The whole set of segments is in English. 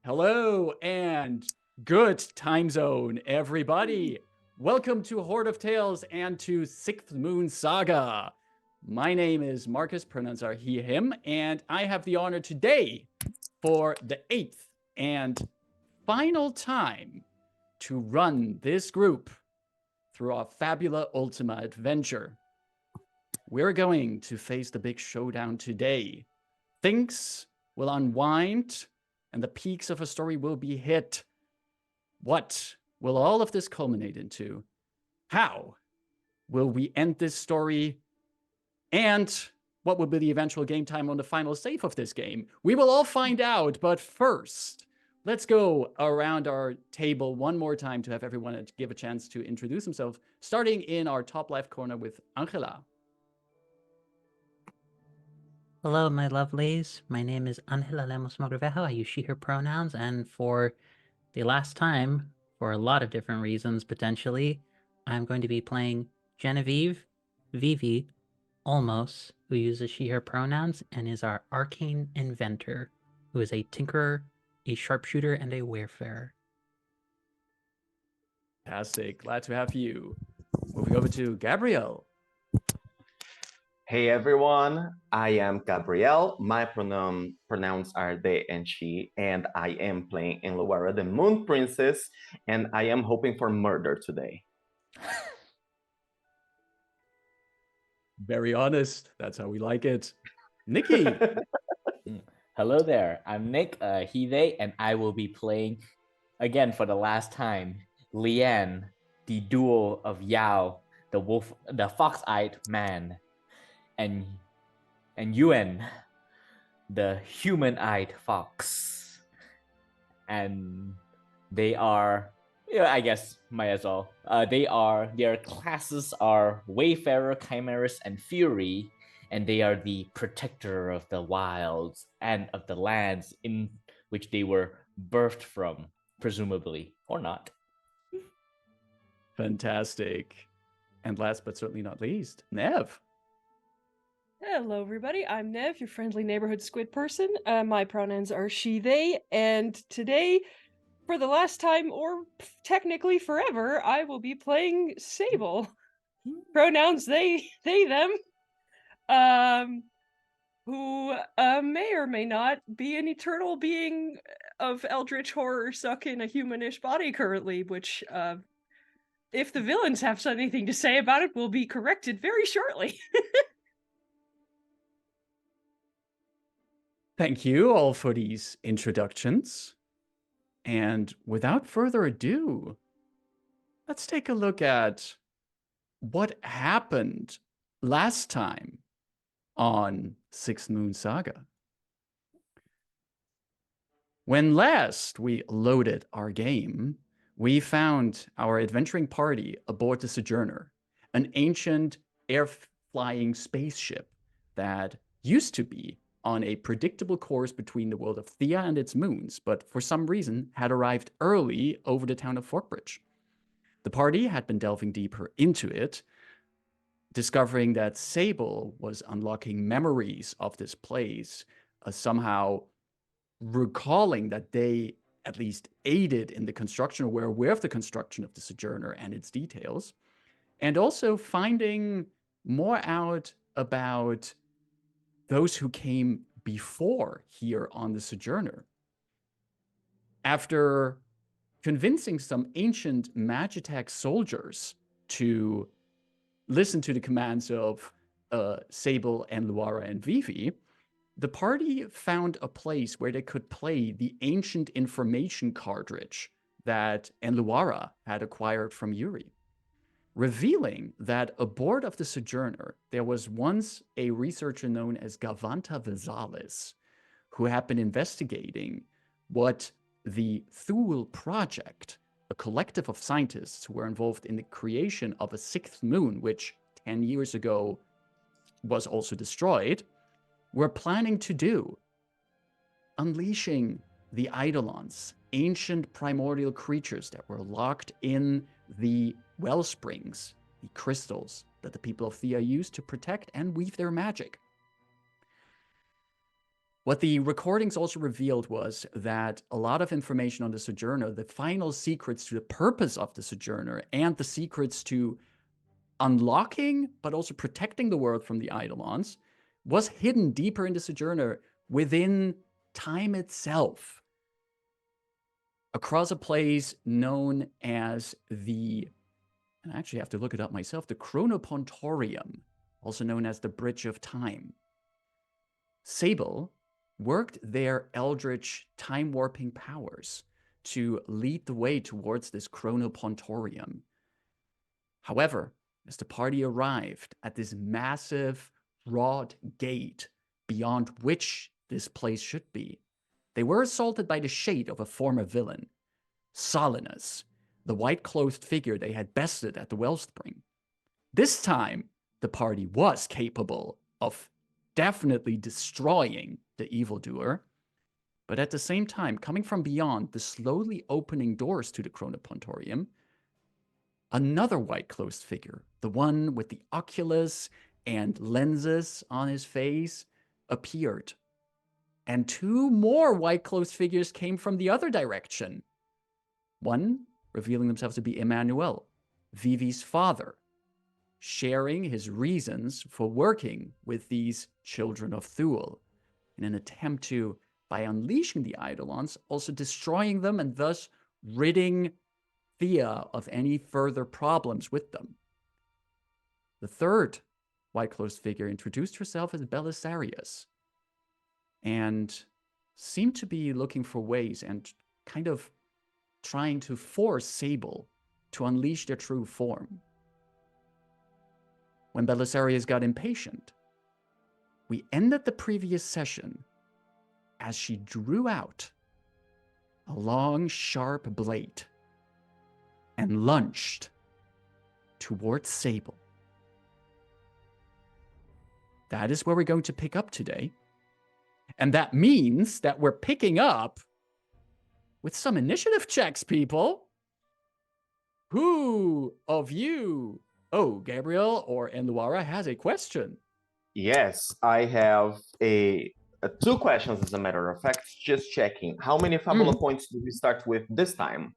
Hello and good time zone, everybody. Welcome to Horde of Tales and to Sixth Moon Saga. My name is Marcus, pronouns are he, him, and I have the honor today for the 8th and final time to run this group through our Fabula Ultima adventure. We're going to face the big showdown today. Things will unwind and the peaks of a story will be hit. What will all of this culminate into? How will we end this story? And what will be the eventual game time on the final save of this game? We will all find out, but first, let's go around our table one more time to have everyone give a chance to introduce themselves, starting in our top left corner with Angela. Hello, my lovelies. My name is Angela Lemos Mogrovejo. I use she, her pronouns, and for the last time, for a lot of different reasons, potentially, I'm going to be playing Genevieve Vivi Olmos, who uses she, her pronouns, and is our arcane inventor, who is a tinkerer, a sharpshooter, and a wayfarer. Fantastic. Glad to have you. Moving over to Gabrielle. Hey everyone, I am Gabrielle. My pronouns are they and she, and I am playing in Luara, the Moon Princess, and I am hoping for murder today. Very honest. That's how we like it. Nikki. Hello there. I'm Nick, he, they, and I will be playing, again for the last time, Lian, the duo of Yao, the fox-eyed man, and Yuan, the human-eyed fox. And they are, I guess, might as well. Their classes are Wayfarer, Chimerus, and Fury, and they are the protector of the wilds and of the lands in which they were birthed from, presumably, or not. Fantastic. And last but certainly not least, Nev. Hello, everybody. I'm Nev, your friendly neighborhood squid person. My pronouns are she, they, and today, for the last time, or technically forever, I will be playing Sable. Pronouns they, them. Who may or may not be an eternal being of eldritch horror stuck in a humanish body currently, which, if the villains have anything to say about it, will be corrected very shortly. Thank you all for these introductions. And without further ado, let's take a look at what happened last time on Sixth Moon Saga. When last we loaded our game, we found our adventuring party aboard the Sojourner, an ancient air-flying spaceship that used to be on a predictable course between the world of Thea and its moons, but for some reason had arrived early over the town of Forkbridge. The party had been delving deeper into it, discovering that Sable was unlocking memories of this place, somehow recalling that they at least aided in the construction or were aware of the construction of the Sojourner and its details, and also finding more out about those who came before here on the Sojourner. After convincing some ancient Magitech soldiers to listen to the commands of Sable and Luara and Vivi, the party found a place where they could play the ancient information cartridge that Luara had acquired from Yuri, revealing that aboard of the Sojourner, there was once a researcher known as Gavanta Vizalis, who had been investigating what the Thule Project, a collective of scientists who were involved in the creation of a sixth moon, which 10 years ago was also destroyed, were planning to do, unleashing the Eidolons, ancient primordial creatures that were locked in the well springs, the crystals that the people of Thea used to protect and weave their magic. What the recordings also revealed was that a lot of information on the Sojourner, the final secrets to the purpose of the Sojourner, and the secrets to unlocking, but also protecting the world from the Eidolons, was hidden deeper in the Sojourner within time itself. Across a place known as the, and I actually have to look it up myself, the Chronopontorium, also known as the Bridge of Time. Sable worked their eldritch time-warping powers to lead the way towards this Chronopontorium. However, as the party arrived at this massive wrought gate beyond which this place should be, they were assaulted by the shade of a former villain, Solinus, the white-clothed figure they had bested at the Wellspring. This time, the party was capable of definitely destroying the evildoer, but at the same time, coming from beyond the slowly opening doors to the Chronopontorium, another white-clothed figure, the one with the oculus and lenses on his face, appeared. And two more white-clothed figures came from the other direction. One revealing themselves to be Emanuele, Vivi's father, sharing his reasons for working with these children of Thule in an attempt to, by unleashing the Eidolons, also destroying them and thus ridding Thea of any further problems with them. The third white-clothed figure introduced herself as Belisarius and seemed to be looking for ways and kind of trying to force Sable to unleash their true form. When Belisarius got impatient, we ended the previous session as she drew out a long, sharp blade and lunged towards Sable. That is where we're going to pick up today. And that means that we're picking up with some initiative checks, people. Who of you, Gabriel or Enluara, has a question? Yes, I have two questions, as a matter of fact. Just checking. How many Fabula points do we start with this time?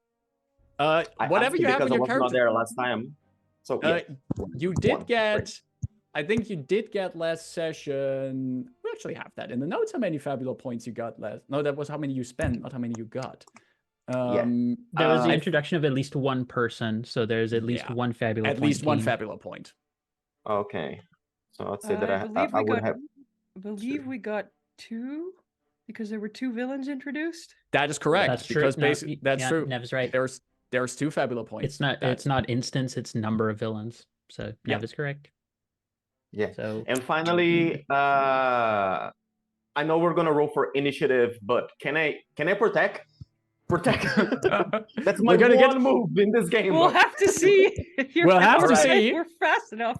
Whatever you have in your because I was not character. there last time. So yeah, you did one. get. Great. I think you did get last session. We actually have that in the notes. How many Fabula points you got last? No, that was how many you spent, not how many you got. There was the introduction of at least one person, so there's at least one Fabula point. At least one team. Fabula point. Okay, so let's say that I would have. I believe we got two because there were two villains introduced. That is correct. That's true. Because basically, that's true. Nev's right. There's two Fabula points. It's not instance, it's number of villains. So Nev is correct. Yeah. So and finally, I know we're gonna roll for initiative, but can I protect? That's my one move in this game. We'll have to see. We'll have to see. We're fast enough.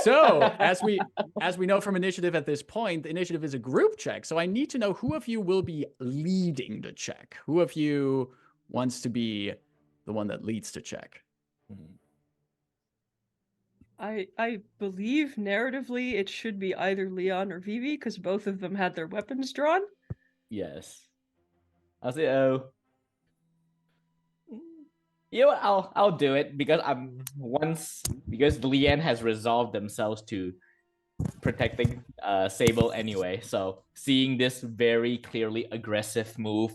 So, as we know from initiative at this point, the initiative is a group check. So I need to know who of you will be leading the check. Who of you wants to be the one that leads the check? I believe narratively it should be either Leon or Vivi because both of them had their weapons drawn. Yes. I'll say you know what, I'll do it because because Leanne has resolved themselves to protecting Sable anyway. So seeing this very clearly aggressive move,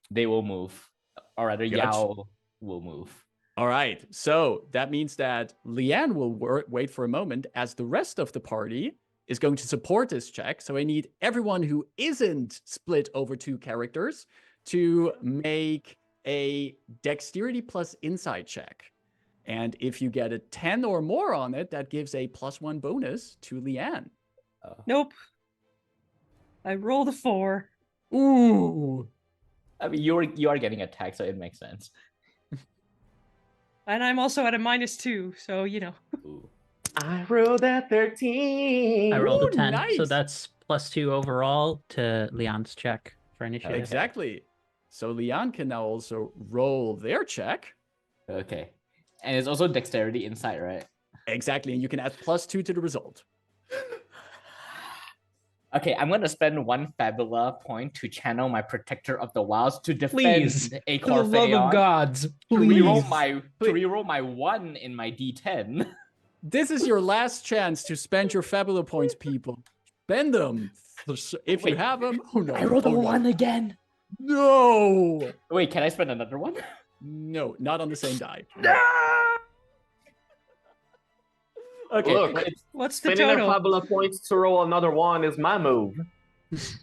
they will move. Or rather, Yao will move. All right. So that means that Leanne will wait for a moment as the rest of the party is going to support this check. So I need everyone who isn't split over two characters to make a dexterity plus insight check. And if you get a 10 or more on it, that gives a +1 bonus to Leanne. Nope. I rolled a 4. Ooh. I mean, you are getting attacked, so it makes sense. And I'm also at a -2, so you know. Ooh. I rolled a 13. I rolled a 10, nice. so that's +2 overall to Leon's check for initiative. Exactly. So Leon can now also roll their check. Okay. And it's also dexterity insight, right? Exactly. And you can add +2 to the result. Okay, I'm gonna spend one Fabula point to channel my Protector of the Wilds to defend Please, a for the love of Corpheon. gods, To please. reroll my 1 in my D10. This is your last chance to spend your Fabula points, people. Spend them. If you Wait, have them. Oh no. I rolled a Oh, no. 1 again. No. Wait, can I spend another one? No, not on the same die. Okay, Look, well, What's the spending a total? Fabula points to roll another one is my move.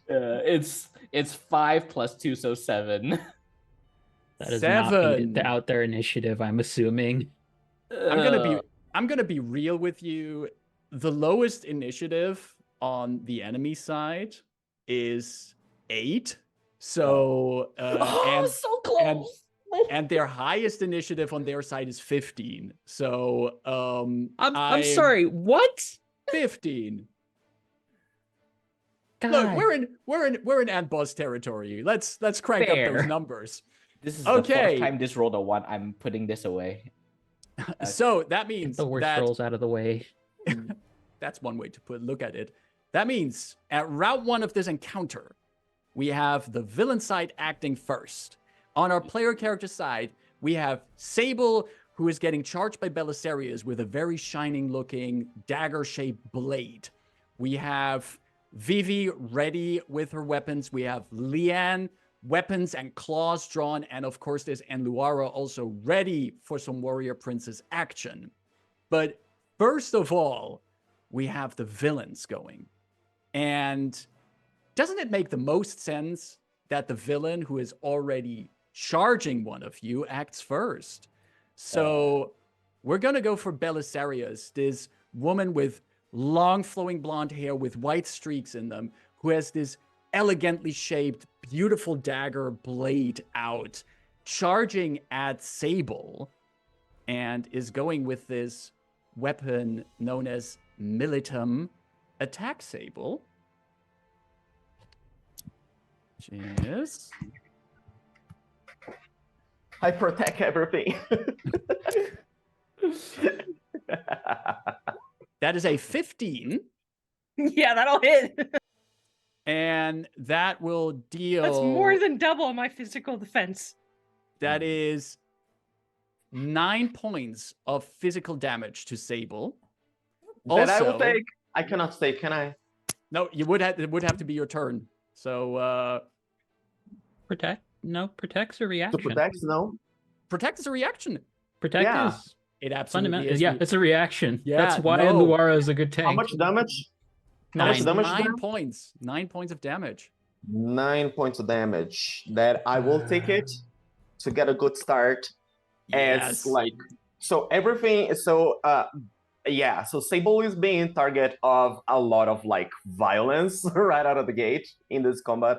it's 5 plus 2, so 7. That is not the 7. out there initiative, I'm assuming. I'm gonna be real with you. The lowest initiative on the enemy side is 8. So so close. and their highest initiative on their side is 15. So I'm sorry, what? 15. God. Look, we're in ant boss territory. Let's crank up Fair. those numbers. This is the Okay. 4th time this rolled a 1. I'm putting this away. So that Get means the worst that rolls out of the way. that's one way to look at it. That means at route 1 of this encounter, we have the villain side acting first. On our player character side, we have Sable, who is getting charged by Belisarius with a very shining looking dagger-shaped blade. We have Vivi ready with her weapons. We have Leanne, weapons and claws drawn. And of course, there's Enluara also ready for some warrior princess action. But first of all, we have the villains going. And doesn't it make the most sense that the villain who is already charging one of you acts first? So we're going to go for Belisarius, this woman with long flowing blonde hair with white streaks in them, who has this elegantly shaped, beautiful dagger blade out, charging at Sable, and is going with this weapon known as Militum. Attack Sable. Cheers. I protect everything. That is a 15. Yeah, that'll hit. And that will deal. That's more than double my physical defense. That is 9 points of physical damage to Sable. That I will Also- take. I cannot stay, can I? No, it would have to be your turn. So Protect? No, protect's a To reaction. protect? No. protect is a reaction. Protect Yeah. is It absolutely fundamental. is. Yeah, it's a reaction. Yeah, That's why no. Luara is a good tank. How much damage? How much 9. damage? 9 points. 9 points of damage. 9 points of damage. That I will take it to get a good start. As like so everything. So yeah. So Sable is being target of a lot of like violence right out of the gate in this combat.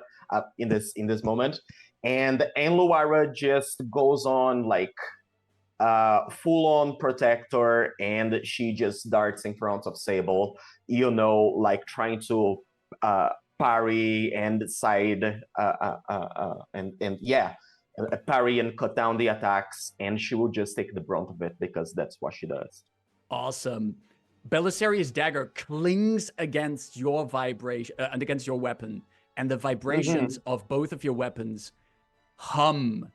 In this moment, and Luara just goes on like full-on protector, and she just darts in front of Sable, like trying to parry and side and yeah, parry and cut down the attacks, and she will just take the brunt of it because that's what she does. Awesome. Belisarius' dagger clings against your vibration and against your weapon, and the vibrations of both of your weapons hum.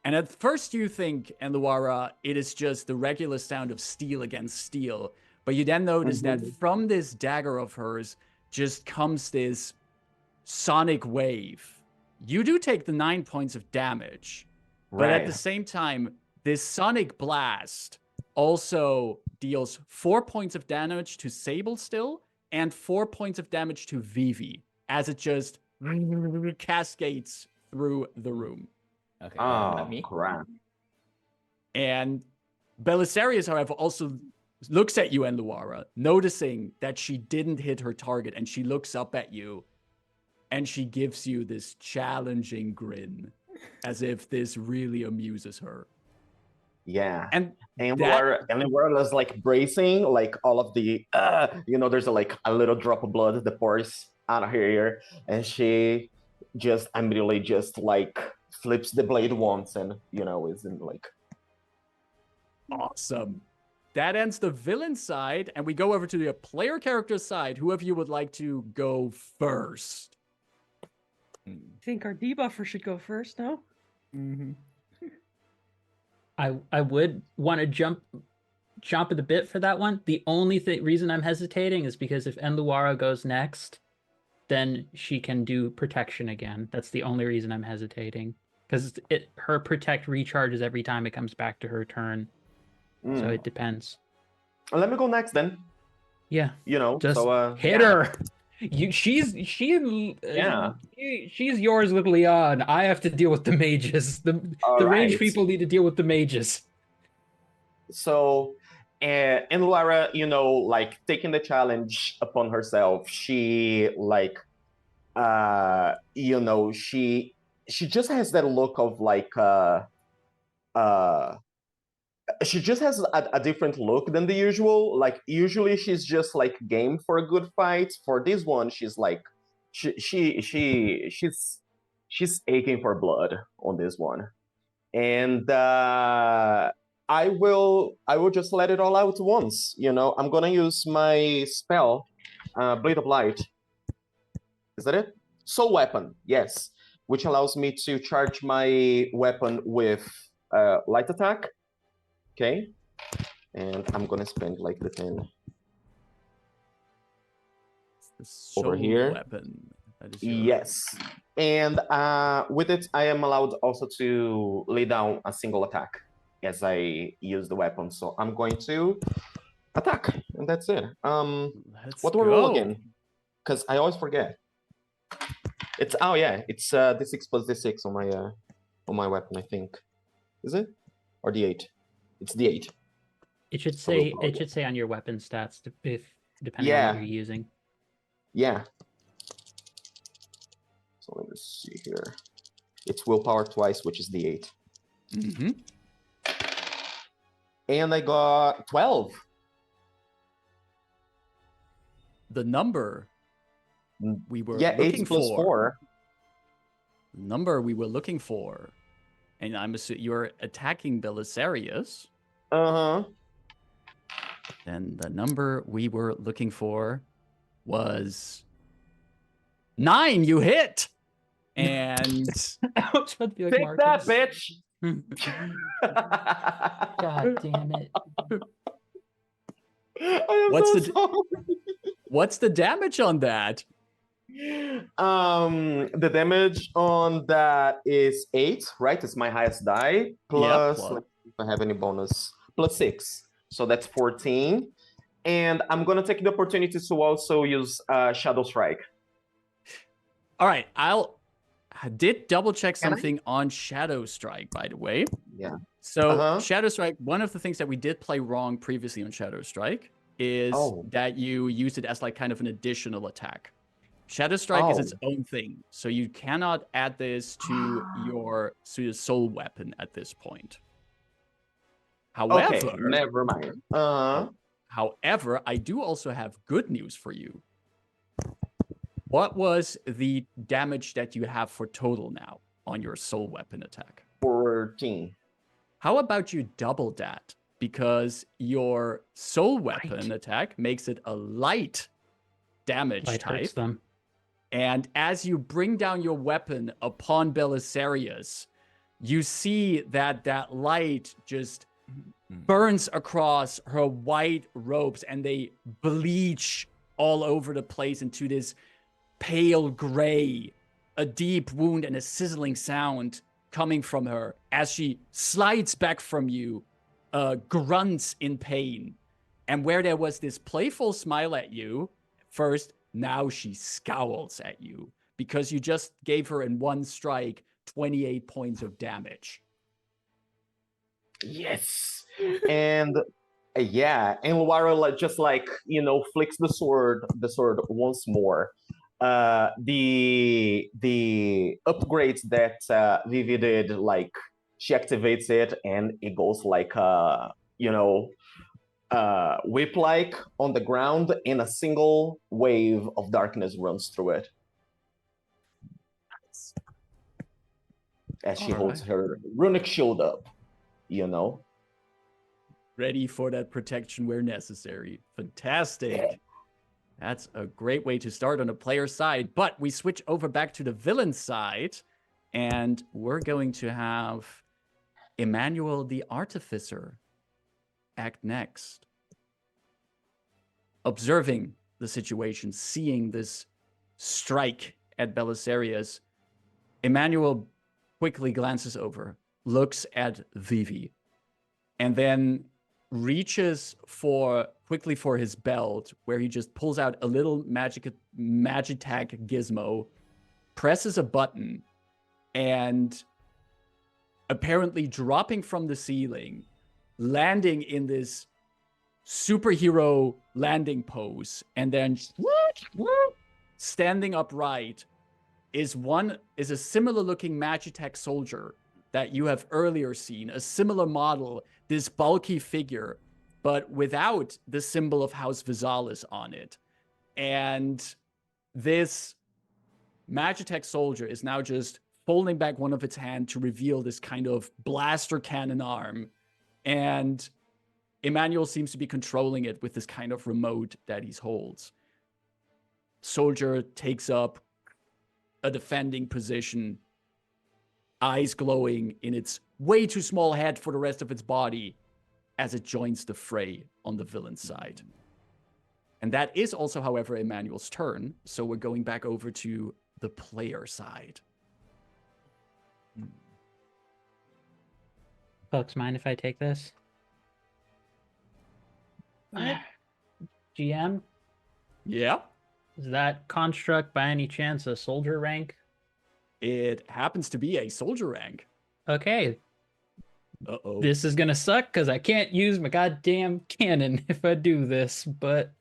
And at first you think, Enluara, it is just the regular sound of steel against steel. But you then notice that from this dagger of hers just comes this sonic wave. You do take the 9 points of damage, but at the same time, this sonic blast also deals 4 points of damage to Sable still, and 4 points of damage to Vivi, as it just cascades through the room. Okay, Oh, not me. crap. And Belisarius, however, also looks at you and Luara, noticing that she didn't hit her target, and she looks up at you, and she gives you this challenging grin, as if this really amuses her. Yeah. And Luara is like bracing, like all of the, there's a little drop of blood that pours out of her ear, and she just immediately just like flips the blade once, and is in like. Awesome. that ends the villain side, and we go over to the player character side. Who of you would like to go first? I think our debuffer should go first, no? Mm-hmm. I would want to jump at the bit for that one. The only reason I'm hesitating is because if Enluara goes next, then she can do protection again. That's the only reason I'm hesitating. Because her protect recharges every time it comes back to her turn. So it depends. Let me go next then. Yeah. You know, Just so hit her. She's yours with Leon. I have to deal with the mages. The range people need to deal with the mages. So, and Lara, you know, like taking the challenge upon herself, she like, you know, she just has that look of like, she just has a different look than the usual. Like usually she's just like game for a good fight. For this one, she's like, she's aching for blood on this one, and I will just let it all out once. You know, I'm gonna use my spell, Blade of Light. Is that it? Soul Weapon, yes, which allows me to charge my weapon with light attack. Okay, and I'm gonna spend like the 10 over here. Weapon. That is yes, and with it, I am allowed also to lay down a single attack as I use the weapon. So I'm going to attack, and that's it. What do we roll again? Because I always forget. It's it's d6 plus d6 on my weapon, I think. Is it? Or d8? It's d8. It should say on your weapon stats depending on what you're using. Yeah. So let me see here. It's willpower twice, which is d8. Mm-hmm. And I got 12. The number we were looking 8 plus for. 4. The number we were looking for. And I'm assuming you're attacking Belisarius. Uh-huh. Then the number we were looking for was 9. You hit. And Ouch, like take Marcus. that, bitch. God damn it. What's the damage on that? The damage on that is 8, right? It's my highest die. Plus, let's see if I have any bonus. Plus 6. So that's 14. And I'm gonna take the opportunity to also use Shadow Strike. All right, I did double check something on Shadow Strike, by the way. Yeah. So Shadow Strike, one of the things that we did play wrong previously on Shadow Strike is that you used it as like kind of an additional attack. Shadow Strike is its own thing, so you cannot add this to your soul weapon at this point. However, okay, never mind. However, I do also have good news for you. What was the damage that you have for total now on your soul weapon attack? 14. How about you double that? Because your soul weapon attack makes it a light damage type. Hurts them. And as you bring down your weapon upon Belisarius, you see that that light just burns across her white robes and they bleach all over the place into this pale gray, a deep wound and a sizzling sound coming from her as she slides back from you, grunts in pain. And where there was this playful smile at you first, now she scowls at you because you just gave her in one strike 28 points of damage. Yes. And and Luara just like, you know, flicks the sword once more. The upgrades that Vivi did, like she activates it and it goes like whip-like on the ground, and a single wave of darkness runs through it. As she holds her runic shield up, you know. ready for that protection where necessary. Fantastic. That's a great way to start on the player side. But we switch over back to the villain side, and we're going to have Emanuele the Artificer act next. Observing the situation, seeing this strike at Belisarius, Emanuele quickly glances over, looks at Vivi, and then reaches quickly for his belt, where he just pulls out a little Magitech gizmo, presses a button, and apparently dropping from the ceiling, landing in this superhero landing pose, and then standing upright is a similar looking Magitech soldier that you have earlier seen, a similar model, this bulky figure, but without the symbol of House Visalis on it. And this Magitech soldier is now just folding back one of its hand to reveal this kind of blaster cannon arm. And Emanuele seems to be controlling it with this kind of remote that he holds. Soldier takes up a defending position, eyes glowing in its way too small head for the rest of its body as it joins the fray on the villain side. And that is also, however, Emanuele's turn. So we're going back over to the player side. Folks, mind if I take this? GM, Yeah. is that construct by any chance a soldier rank? It happens to be a soldier rank. Okay, Uh-oh. this is gonna suck because I can't use my goddamn cannon if I do this, but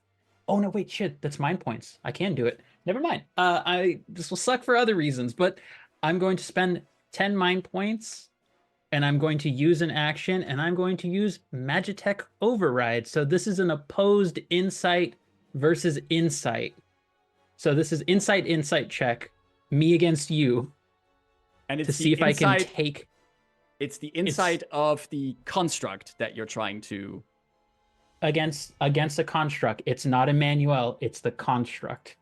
oh no, wait, shit, that's mine points. I can do it. Never mind. This will suck for other reasons, but I'm going to spend 10 mind points and I'm going to use an action and I'm going to use Magitech Override. So this is an opposed insight versus insight. So this is insight check, me against you, And it's to see if I can take. It's the insight of the construct that you're trying to... Against a construct. It's not Emanuele, it's the construct.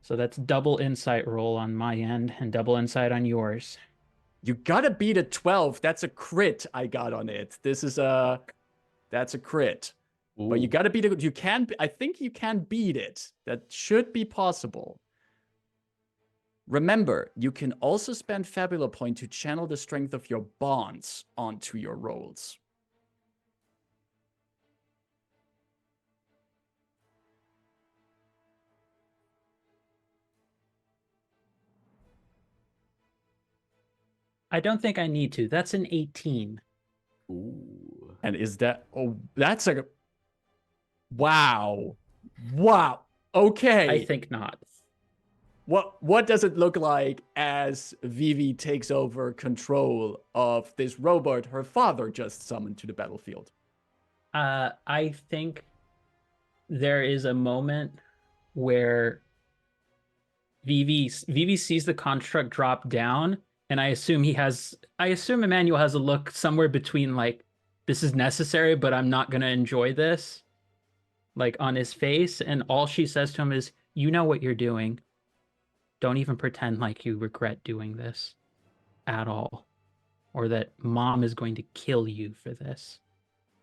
So that's double insight roll on my end and double insight on yours. You gotta beat a 12. That's a crit I got on it. That's a crit. Ooh. But you gotta beat it. I think you can beat it. That should be possible. Remember, you can also spend Fabula Point to channel the strength of your bonds onto your rolls. I don't think I need to. That's an 18. Ooh. And is that... Oh, that's a... Wow. Wow. Okay. I think not. What does it look like as Vivi takes over control of this robot her father just summoned to the battlefield? I think there is a moment where Vivi sees the construct drop down, and I assume Emanuele has a look somewhere between like, this is necessary, but I'm not gonna enjoy this, like on his face, and all she says to him is, "You know what you're doing. Don't even pretend like you regret doing this at all, or that mom is going to kill you for this.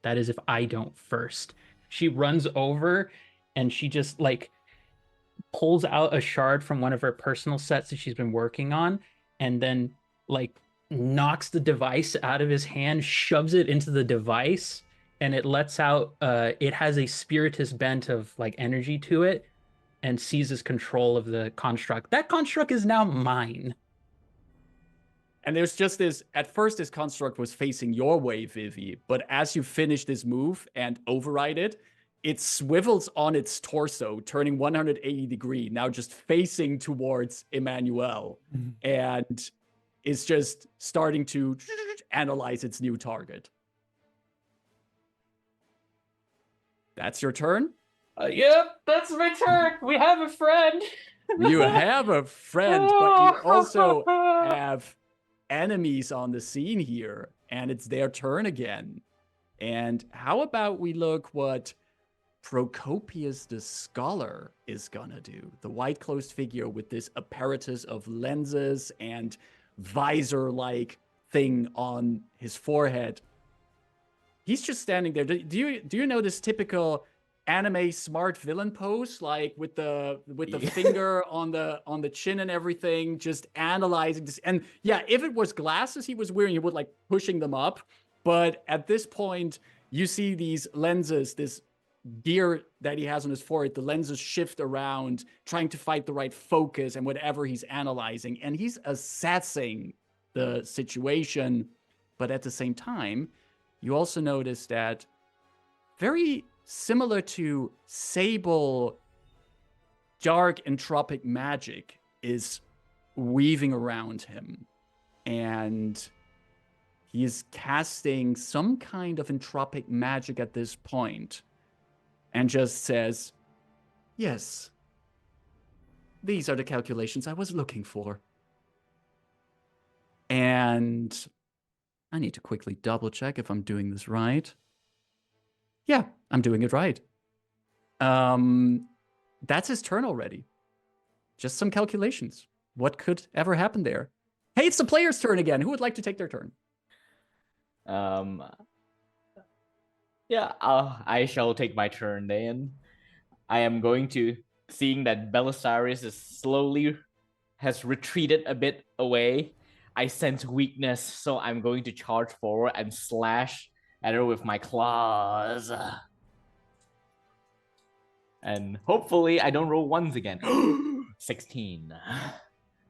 That is if I don't first." She runs over and she just like pulls out a shard from one of her personal sets that she's been working on, and then like knocks the device out of his hand, shoves it into the device, and it lets out, it has a spiritous bent of like energy to it, and seizes control of the construct. That construct is now mine. And there's just this, at first this construct was facing your way, Vivi, but as you finish this move and override it, it swivels on its torso, turning 180 degrees, now just facing towards Emanuele, and is just starting to analyze its new target. That's your turn? Yep, that's my turn. We have a friend. You have a friend, but you also have enemies on the scene here, and it's their turn again. And how about we look what Procopius the Scholar is gonna do? The white closed figure with this apparatus of lenses and visor-like thing on his forehead. He's just standing there. Do you know this typical anime smart villain pose, like with the finger on the chin and everything, just analyzing this? And yeah, if it was glasses he was wearing, he would like pushing them up. But at this point, you see these lenses, this gear that he has on his forehead, the lenses shift around, trying to find the right focus and whatever he's analyzing. And he's assessing the situation. But at the same time, you also notice that very similar to Sable, dark entropic magic is weaving around him. And he is casting some kind of entropic magic at this point and just says, yes, these are the calculations I was looking for. And I need to quickly double check if I'm doing this right. Yeah, I'm doing it right. That's his turn already. Just some calculations. What could ever happen there? Hey, it's the player's turn again. Who would like to take their turn? Yeah, I shall take my turn then. I am going to, seeing that Belisarius has retreated a bit away. I sense weakness, so I'm going to charge forward and slash at her with my claws. And hopefully I don't roll ones again. 16.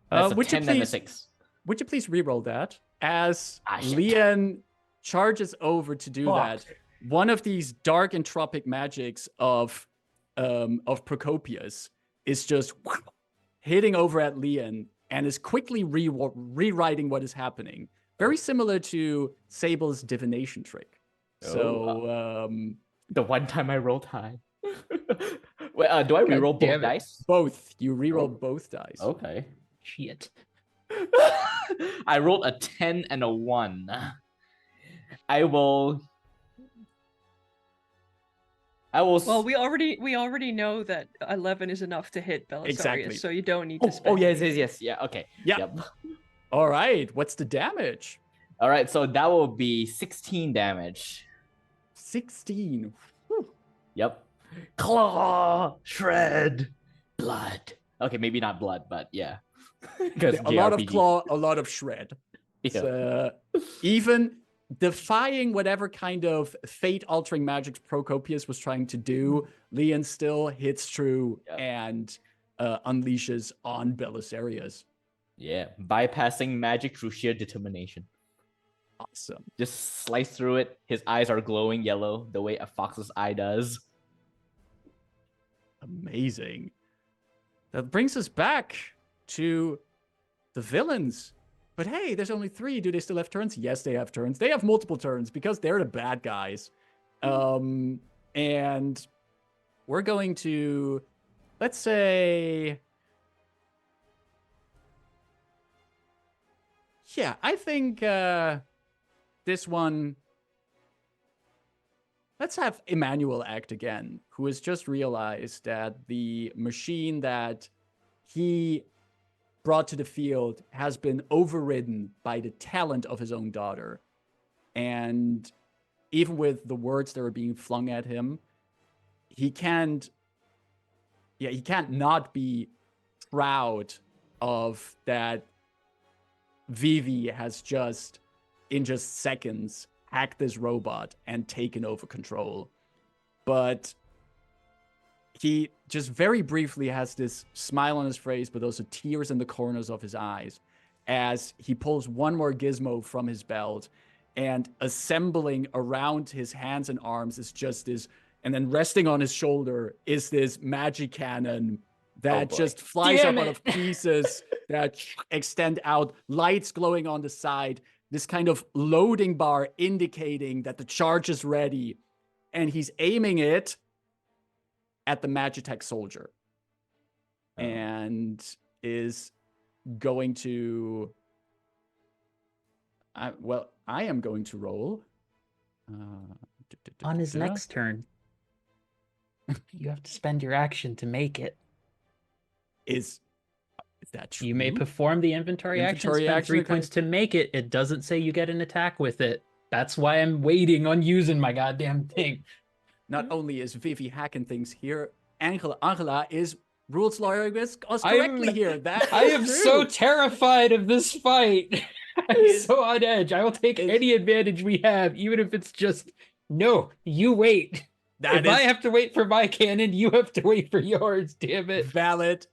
That's a 10 and a 6. Would you please re-roll that? As Leon charges over to do that, one of these dark entropic magics of Procopius is just hitting over at Leon and is quickly rewriting what is happening. Very similar to Sable's divination trick. So the one time I rolled high. Wait, do I reroll both dice? Both. You reroll both dice. Okay. Shit. I rolled a 10 and a 1. I will. Well, we already know that 11 is enough to hit Belisarius, exactly. So you don't need to spend. Oh yes. Yeah. Okay. Yeah. Yep. All right. What's the damage? All right. So that will be 16 damage. 16. Yep. Claw, shred, blood. Okay, maybe not blood, but yeah. A lot of claw, a lot of shred. Yeah. Even defying whatever kind of fate-altering magic Procopius was trying to do, Leon still hits through and unleashes on Belisarius. Yeah, bypassing magic through sheer determination. Awesome. Just slice through it. His eyes are glowing yellow, the way a fox's eye does. Amazing. That brings us back to the villains. But hey, there's only 3. Do they still have turns? Yes, they have turns. They have multiple turns because they're the bad guys. And we're going to, let's say, yeah, I think this one, let's have Emanuele act again, who has just realized that the machine that he brought to the field has been overridden by the talent of his own daughter. And even with the words that are being flung at him, he can't not be proud of that Vivi has just, in just seconds, hacked this robot and taken over control. But he just very briefly has this smile on his face, but also tears in the corners of his eyes as he pulls one more gizmo from his belt, and assembling around his hands and arms is just this, and then resting on his shoulder is this magic cannon that just flies up out of pieces that extend out, lights glowing on the side, this kind of loading bar indicating that the charge is ready, and he's aiming it at the Magitech soldier, and is going to, I am going to roll. On his next turn, you have to spend your action to make it. Is that true? You may perform the inventory action, Inventory spend action, 3 okay. points to make it. It doesn't say you get an attack with it. That's why I'm waiting on using my goddamn thing. Not only is Vivi hacking things here, Angela is rules lawyering us I'm- correctly here. That I is am true. so terrified of this fight. I'm Is- so on edge. I will take is- any advantage we have, even if it's just, no, you wait. That If I is have to wait for my cannon, you have to wait for yours, damn it. valid.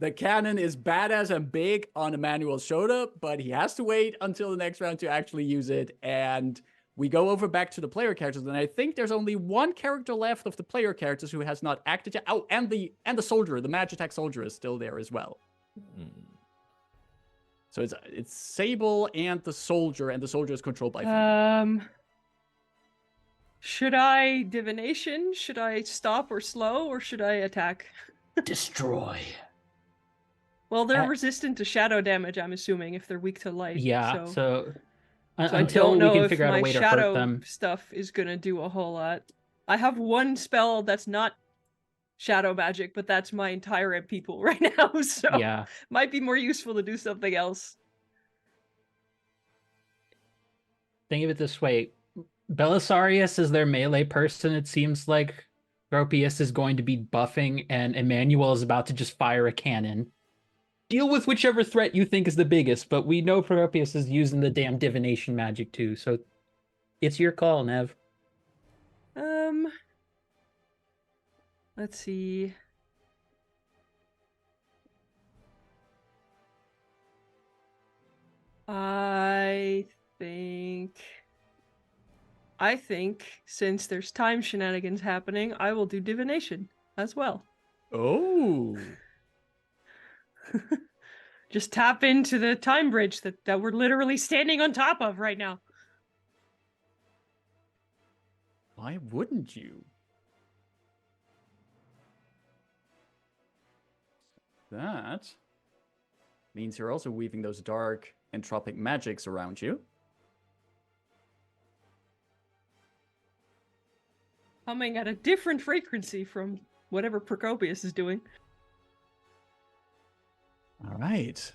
The cannon is badass and big on Emanuel's shoulder, but he has to wait until the next round to actually use it. And we go over back to the player characters, and I think there's only one character left of the player characters who has not acted yet. Oh, and the soldier, the Magitech soldier, is still there as well. So it's Sable and the soldier is controlled by Vivi. Should I divination? Should I stop or slow, or should I attack? Destroy. Well, they're resistant to shadow damage, I'm assuming, if they're weak to light. Yeah, So so I until don't we know can if figure out my a way to hurt shadow them. stuff is gonna do a whole lot. I have one spell that's not shadow magic, but that's my entire MP pool right now, so Yeah. might be more useful to do something else. Think of it this way. Belisarius is their melee person. It seems like Gropius is going to be buffing, and Emmanuel is about to just fire a cannon. Deal with whichever threat you think is the biggest, but we know Gropius is using the damn divination magic too, so it's your call, Nev. Let's see. I think since there's time shenanigans happening, I will do divination as well. Oh. Just tap into the time bridge that we're literally standing on top of right now. Why wouldn't you? That means you're also weaving those dark entropic magics around you. Humming at a different frequency from whatever Procopius is doing. All right.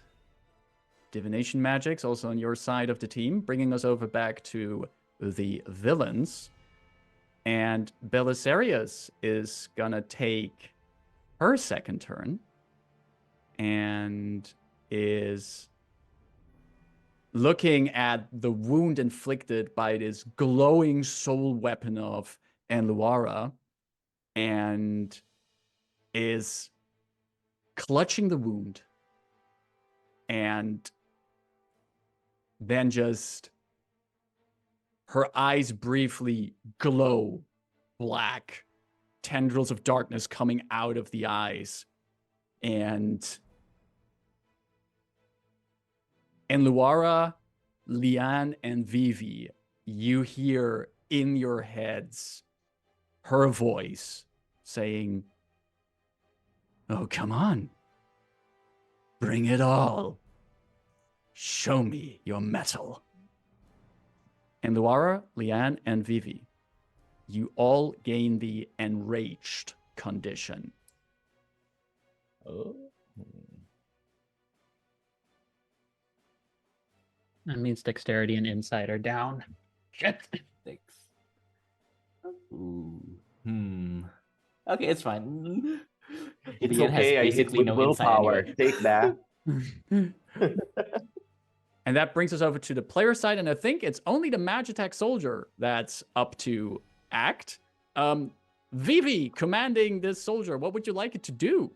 Divination magics also on your side of the team, bringing us over back to the villains. And Belisarius is gonna take her second turn and is looking at the wound inflicted by this glowing soul weapon of Enluara and is clutching the wound and then just her eyes briefly glow black, tendrils of darkness coming out of the eyes. And Luara, Liane, and Vivi, you hear in your heads her voice saying, "Oh, come on. Bring it all. Show me your metal." And Luara, Liane, and Vivi, you all gain the enraged condition. Oh. That means dexterity and insight are down. Shit. Thanks. Ooh. Okay, it's fine. It's Lian has okay, I hit basically with no insight willpower. anyway. Take that. And that brings us over to the player side, and I think it's only the Magitech soldier that's up to act. Vivi, commanding this soldier, what would you like it to do?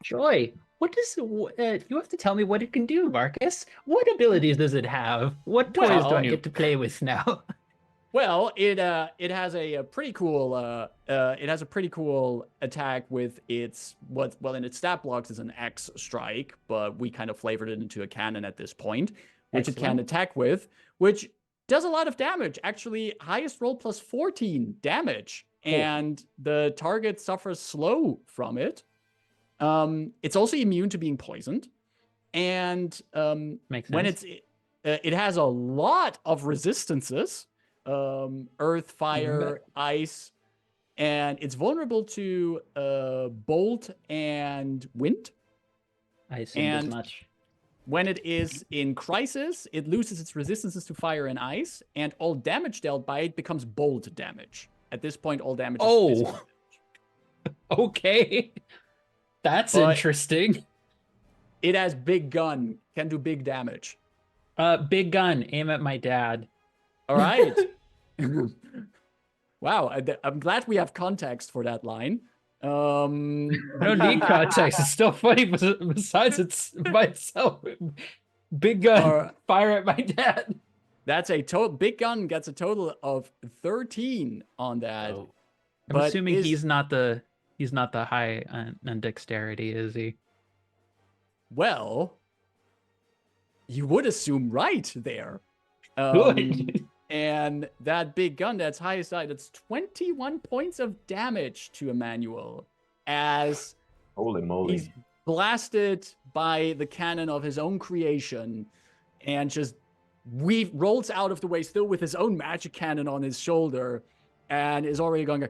Joy, what does you have to tell me what it can do, Marcus? What abilities does it have? What toys do Well, I get to play with now? Well, it has a pretty cool attack with its in its stat blocks is an X strike, but we kind of flavored it into a cannon at this point, which it can attack with, which does a lot of damage. Actually, highest roll plus 14 damage, and the target suffers slow from it. It's also immune to being poisoned, and Makes when sense. it has a lot of resistances. earth, fire, ice, and it's vulnerable to bolt and wind. I assumed as And much. when it is in crisis, it loses its resistances to fire and ice, and all damage dealt by it becomes bolt damage. At this point, all damage is physical. Okay. That's But- interesting. It has big gun, can do big damage. Big gun, aim at my dad. All right. Wow, I'm glad we have context for that line. No need context. It's still funny. Besides, it's by itself. Big gun, fire at my dad. That's a total. Big gun gets a total of 13 on that. Oh. I'm assuming he's not the high on dexterity, is he? Well, you would assume right there. Good. And that big gun, that's highest side, that's 21 points of damage to Emanuele as Holy moly. he's blasted by the cannon of his own creation and just rolls out of the way still with his own magic cannon on his shoulder and is already going,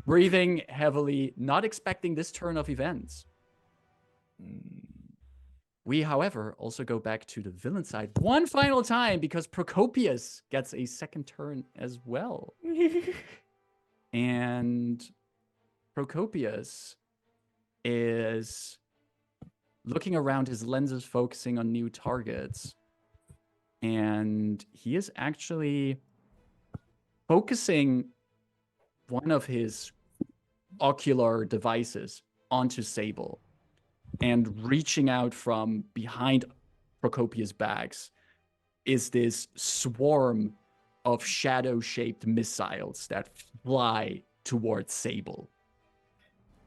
breathing heavily, not expecting this turn of events. We, however, also go back to the villain side one final time because Procopius gets a second turn as well. And Procopius is looking around his lenses, focusing on new targets. And he is actually focusing one of his ocular devices onto Sable and reaching out from behind Procopius' bags is this swarm of shadow-shaped missiles that fly towards Sable.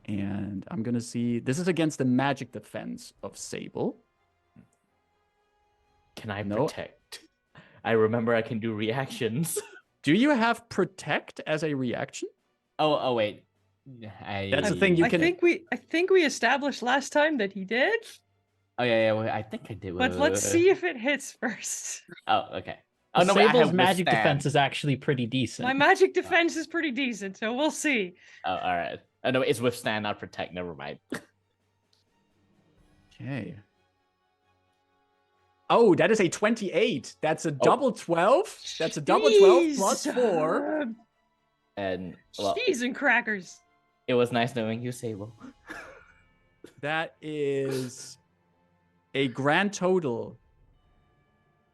And I'm going to see... This is against the magic defense of Sable. Can I No. protect? I remember I can do reactions. Do you have Protect as a reaction? Oh wait. That's the thing you I can... think we established last time that he did, Oh yeah, well, I think I did. but let's see if it hits first. Oh, okay. Oh no, wait, I Sable's have magic withstand. defense is actually pretty decent. My magic defense is pretty decent, so we'll see. Oh, all right. Oh no, it's withstand, not protect. Never mind. Okay. Oh, that is a 28. That's a double 12. That's a double 12 plus 4. And well, Cheese and crackers. it was nice knowing you, Sable. That is a grand total.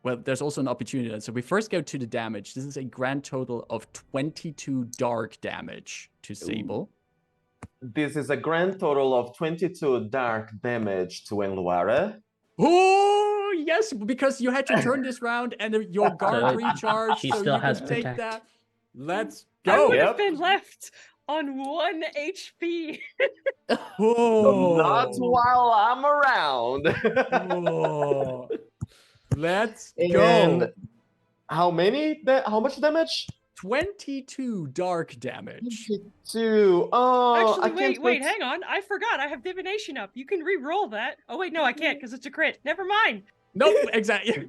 Well, there's also an opportunity. So we first go to the damage. This is a grand total of 22 dark damage to Sable. This is a grand total of 22 dark damage to Enluara. Oh, yes, because you had to turn this round and your guard recharged. She so still you has can take Protect. that. Let's I go. would Yep. have been left on 1 HP. Oh. Not while I'm around. Oh. Let's And go. how much damage? 22 dark damage. 22. Oh, Actually, wait, hang on. I forgot. I have divination up. You can re-roll that. Oh wait, no, I can't because it's a crit. Never mind. Nope, exactly.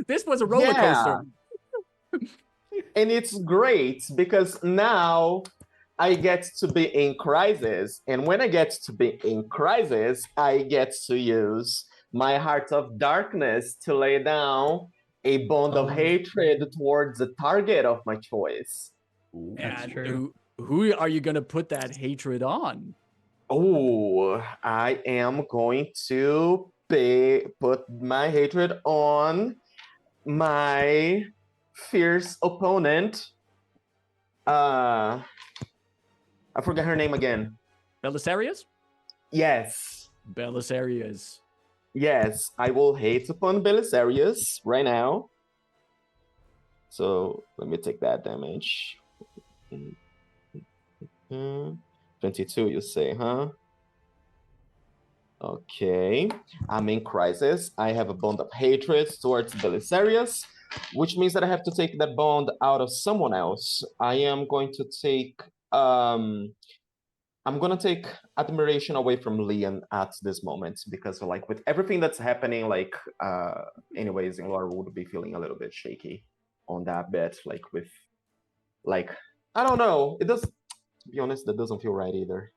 This was a roller coaster. And it's great because now I get to be in crisis. And when I get to be in crisis, I get to use my Heart of Darkness to lay down a bond of hatred towards the target of my choice. That's And true. who are you going to put that hatred on? Oh, I am going to put my hatred on my fierce opponent. I forgot her name again. Belisarius? Yes. Belisarius. Yes, I will hate upon Belisarius right now. So let me take that damage. 22, you say, huh? Okay, I'm in crisis. I have a bond of hatred towards Belisarius, which means that I have to take that bond out of someone else. I am going to take I'm gonna take admiration away from Leon at this moment because, like, with everything that's happening, like, anyways, Laura would be feeling a little bit shaky on that bit, like, with, like, I don't know. It does. To be honest, that doesn't feel right either.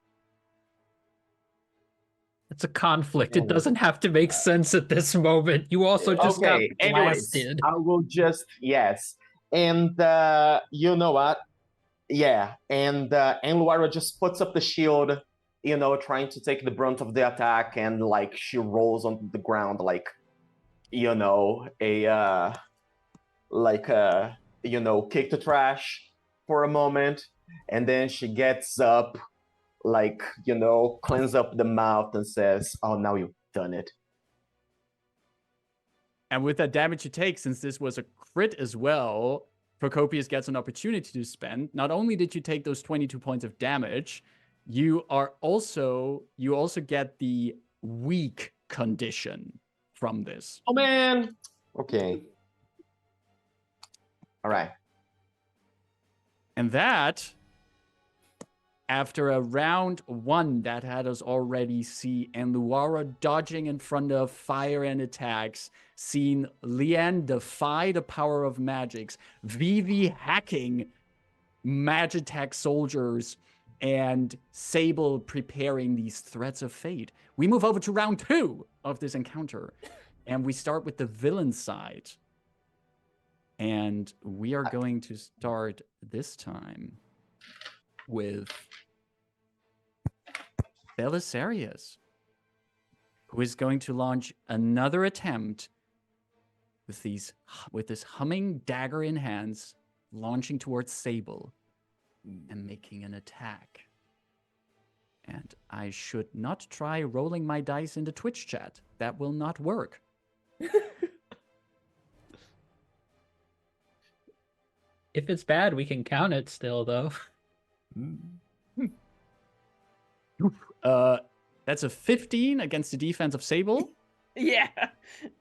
It's a conflict. It Yeah. doesn't have to make sense at this moment. You also just got Anyways, blasted. I will just yes, and you know what? Yeah, and Luara just puts up the shield, you know, trying to take the brunt of the attack, and like she rolls on the ground like, you know, you know, kick the trash for a moment, and then she gets up, like, you know, cleans up the mouth and says, "Oh, now you've done it." And with that damage you take, since this was a crit as well, Procopius gets an opportunity to spend. Not only did you take those 22 points of damage, you also get the weak condition from this. Oh man. Okay. All right. And that, after a round 1 that had us already see Luara dodging in front of fire and attacks, seen Leanne defy the power of magics, Vivi hacking Magitech soldiers, and Sable preparing these threats of fate. We move over to round 2 of this encounter, and we start with the villain side. And we are going to start this time with Belisarius, who is going to launch another attempt with this humming dagger in hands, launching towards Sable and making an attack. And I should not try rolling my dice in the Twitch chat. That will not work. If it's bad, we can count it still, though. That's a 15 against the defense of Sable. Yeah.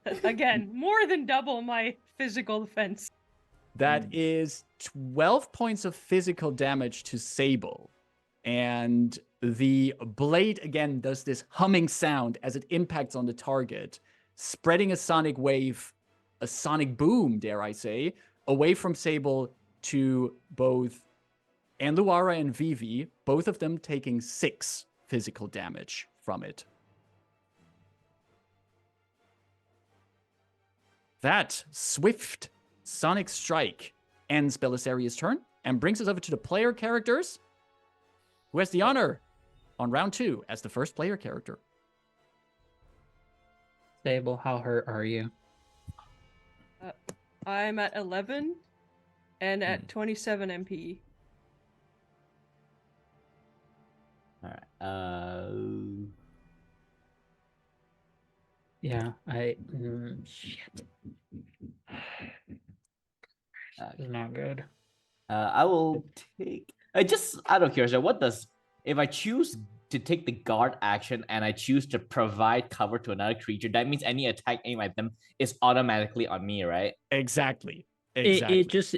Again, more than double my physical defense. That is 12 points of physical damage to Sable. And the blade, again, does this humming sound as it impacts on the target, spreading a sonic wave, a sonic boom, dare I say, away from Sable to both Luara and Vivi, both of them taking 6 physical damage from it. That swift sonic strike ends Belisarius' turn and brings us over to the player characters, who has the honor on round 2 as the first player character. Sable, how hurt are you? I'm at 11 and at 27 MP. All right. Yeah, shit. This is not good. I will take. Just out of curiosity, if I choose to take the guard action and I choose to provide cover to another creature, that means any attack aimed at them is automatically on me, right? Exactly. It just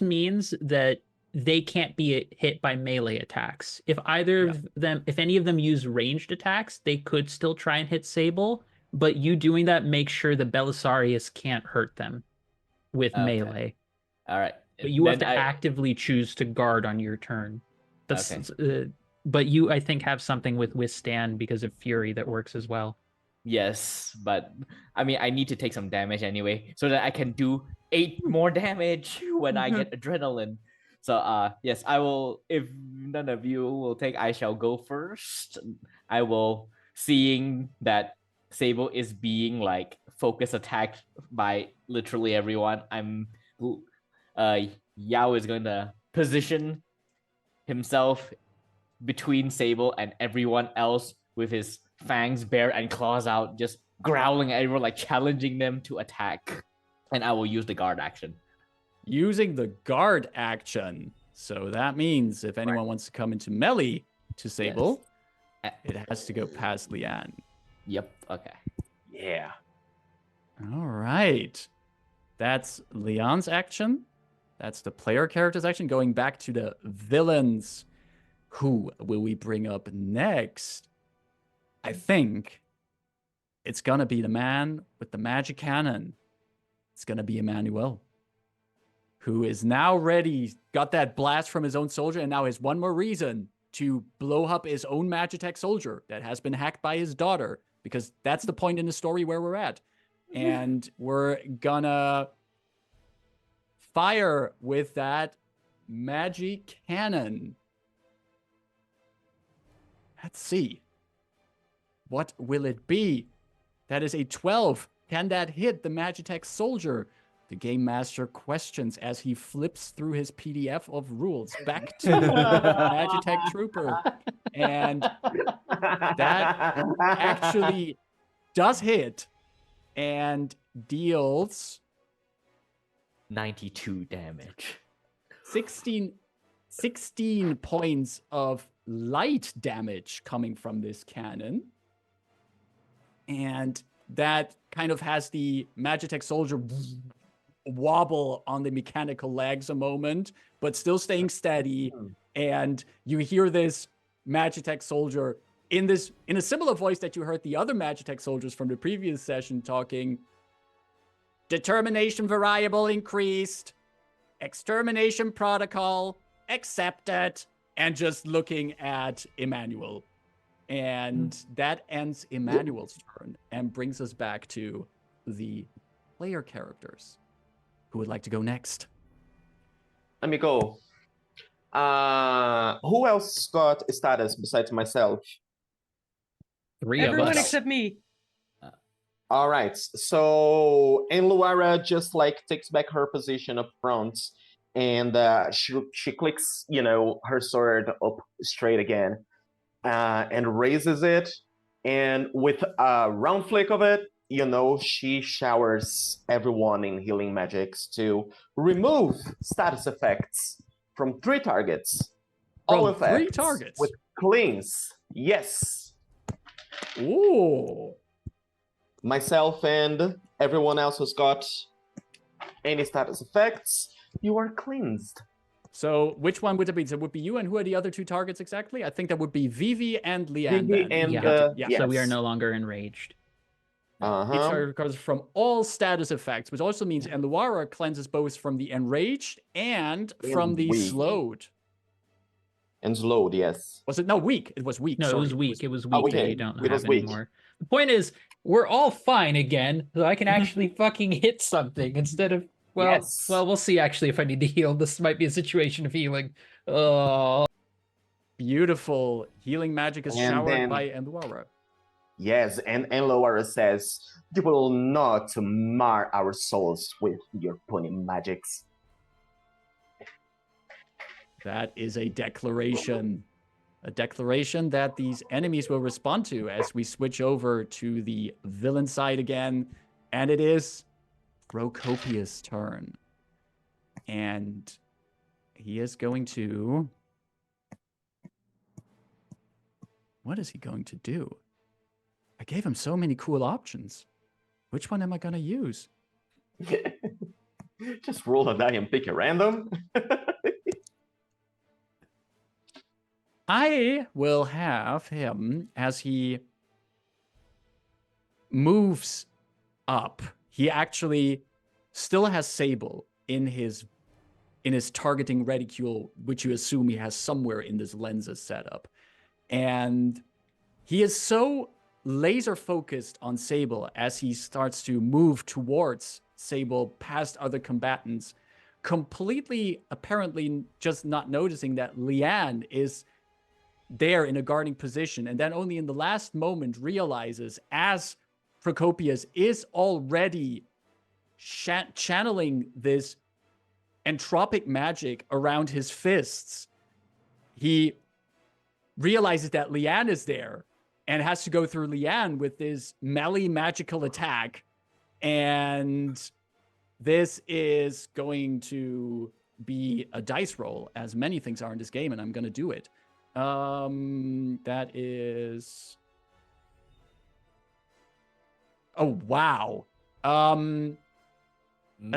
means that they can't be hit by melee attacks. If any of them use ranged attacks, they could still try and hit Sable, but you doing that makes sure the Belisarius can't hurt them with melee. All right. But you have to actively choose to guard on your turn. But you, I think, have something with withstand because of Fury that works as well. Yes, but I mean, I need to take some damage anyway, so that I can do 8 more damage when I get adrenaline. So, yes, I will. If none of you will take, I shall go first. I will, seeing that Sable is being like focus attacked by literally everyone. Yao is going to position himself between Sable and everyone else with his fangs bare and claws out, just growling at everyone, like challenging them to attack. And I will use the guard action. Using the guard action. So that means if anyone wants to come into melee to Sable, it has to go past Leanne. Yep. Okay. Yeah. All right. That's Leon's action. That's the player character section. Going back to the villains. Who will we bring up next? I think it's going to be the man with the magic cannon. It's going to be Emanuele, who is now ready, got that blast from his own soldier, and now has one more reason to blow up his own Magitech soldier that has been hacked by his daughter, because that's the point in the story where we're at. And we're gonna fire with that magic cannon. Let's see. What will it be? That is a 12. Can that hit the Magitech soldier? The game master questions as he flips through his PDF of rules back to the Magitech trooper. And that actually does hit and deals 92 damage. 16 points of light damage coming from this cannon. And that kind of has the Magitech soldier wobble on the mechanical legs a moment, but still staying steady. And you hear this Magitech soldier in a similar voice that you heard the other Magitech soldiers from the previous session talking. Determination variable increased. Extermination protocol accepted. And just looking at Emanuele. And that ends Emanuele's turn and brings us back to the player characters. Who would like to go next? Let me go. Who else got a status besides myself? 3 of Everyone us. except me. All right. So, and Luara just like takes back her position up front, and she clicks, her sword up straight again, and raises it, and with a round flick of it, she showers everyone in healing magics to remove status effects from 3 targets. All From 3 effects targets? with cleans. Yes. Ooh. Myself and everyone else who's got any status effects, you are cleansed. So which one would it be? So it would be you, and who are the other 2 targets exactly? I think that would be Vivi and Leanne. Vivi then. and, Yeah. yes. So we are no longer enraged. Each target recovers from all status effects, which also means Enluara cleanses both from the enraged and from the weak. slowed. And slowed, yes. Was it? No, weak. It was weak. No, Sorry. it was weak. It was weak that okay. you don't It was have weak. anymore. The point is, we're all fine again, so I can actually fucking hit something instead of Yes. well, we'll see actually if I need to heal. This might be a situation of healing. Oh. Beautiful healing magic is And showered then- by Enluara. Yes, and Luara says, you will not mar our souls with your puny magics. That is a declaration. A declaration that these enemies will respond to as we switch over to the villain side again. And it is Procopius' turn. And he is going to... What is he going to do? I gave him so many cool options. Which one am I going to use? Just roll a die and pick a random. I will have him as he moves up. He actually still has Sable in his targeting reticule, which you assume he has somewhere in this lenses setup. And he is so laser focused on Sable as he starts to move towards Sable past other combatants, completely apparently just not noticing that Leanne is there in a guarding position, and then only in the last moment realizes, as Procopius is already channeling this entropic magic around his fists, he realizes that Leanne is there and has to go through Leanne with this melee magical attack. And this is going to be a dice roll, as many things are in this game, and I'm going to do it. That is... Oh, wow. That's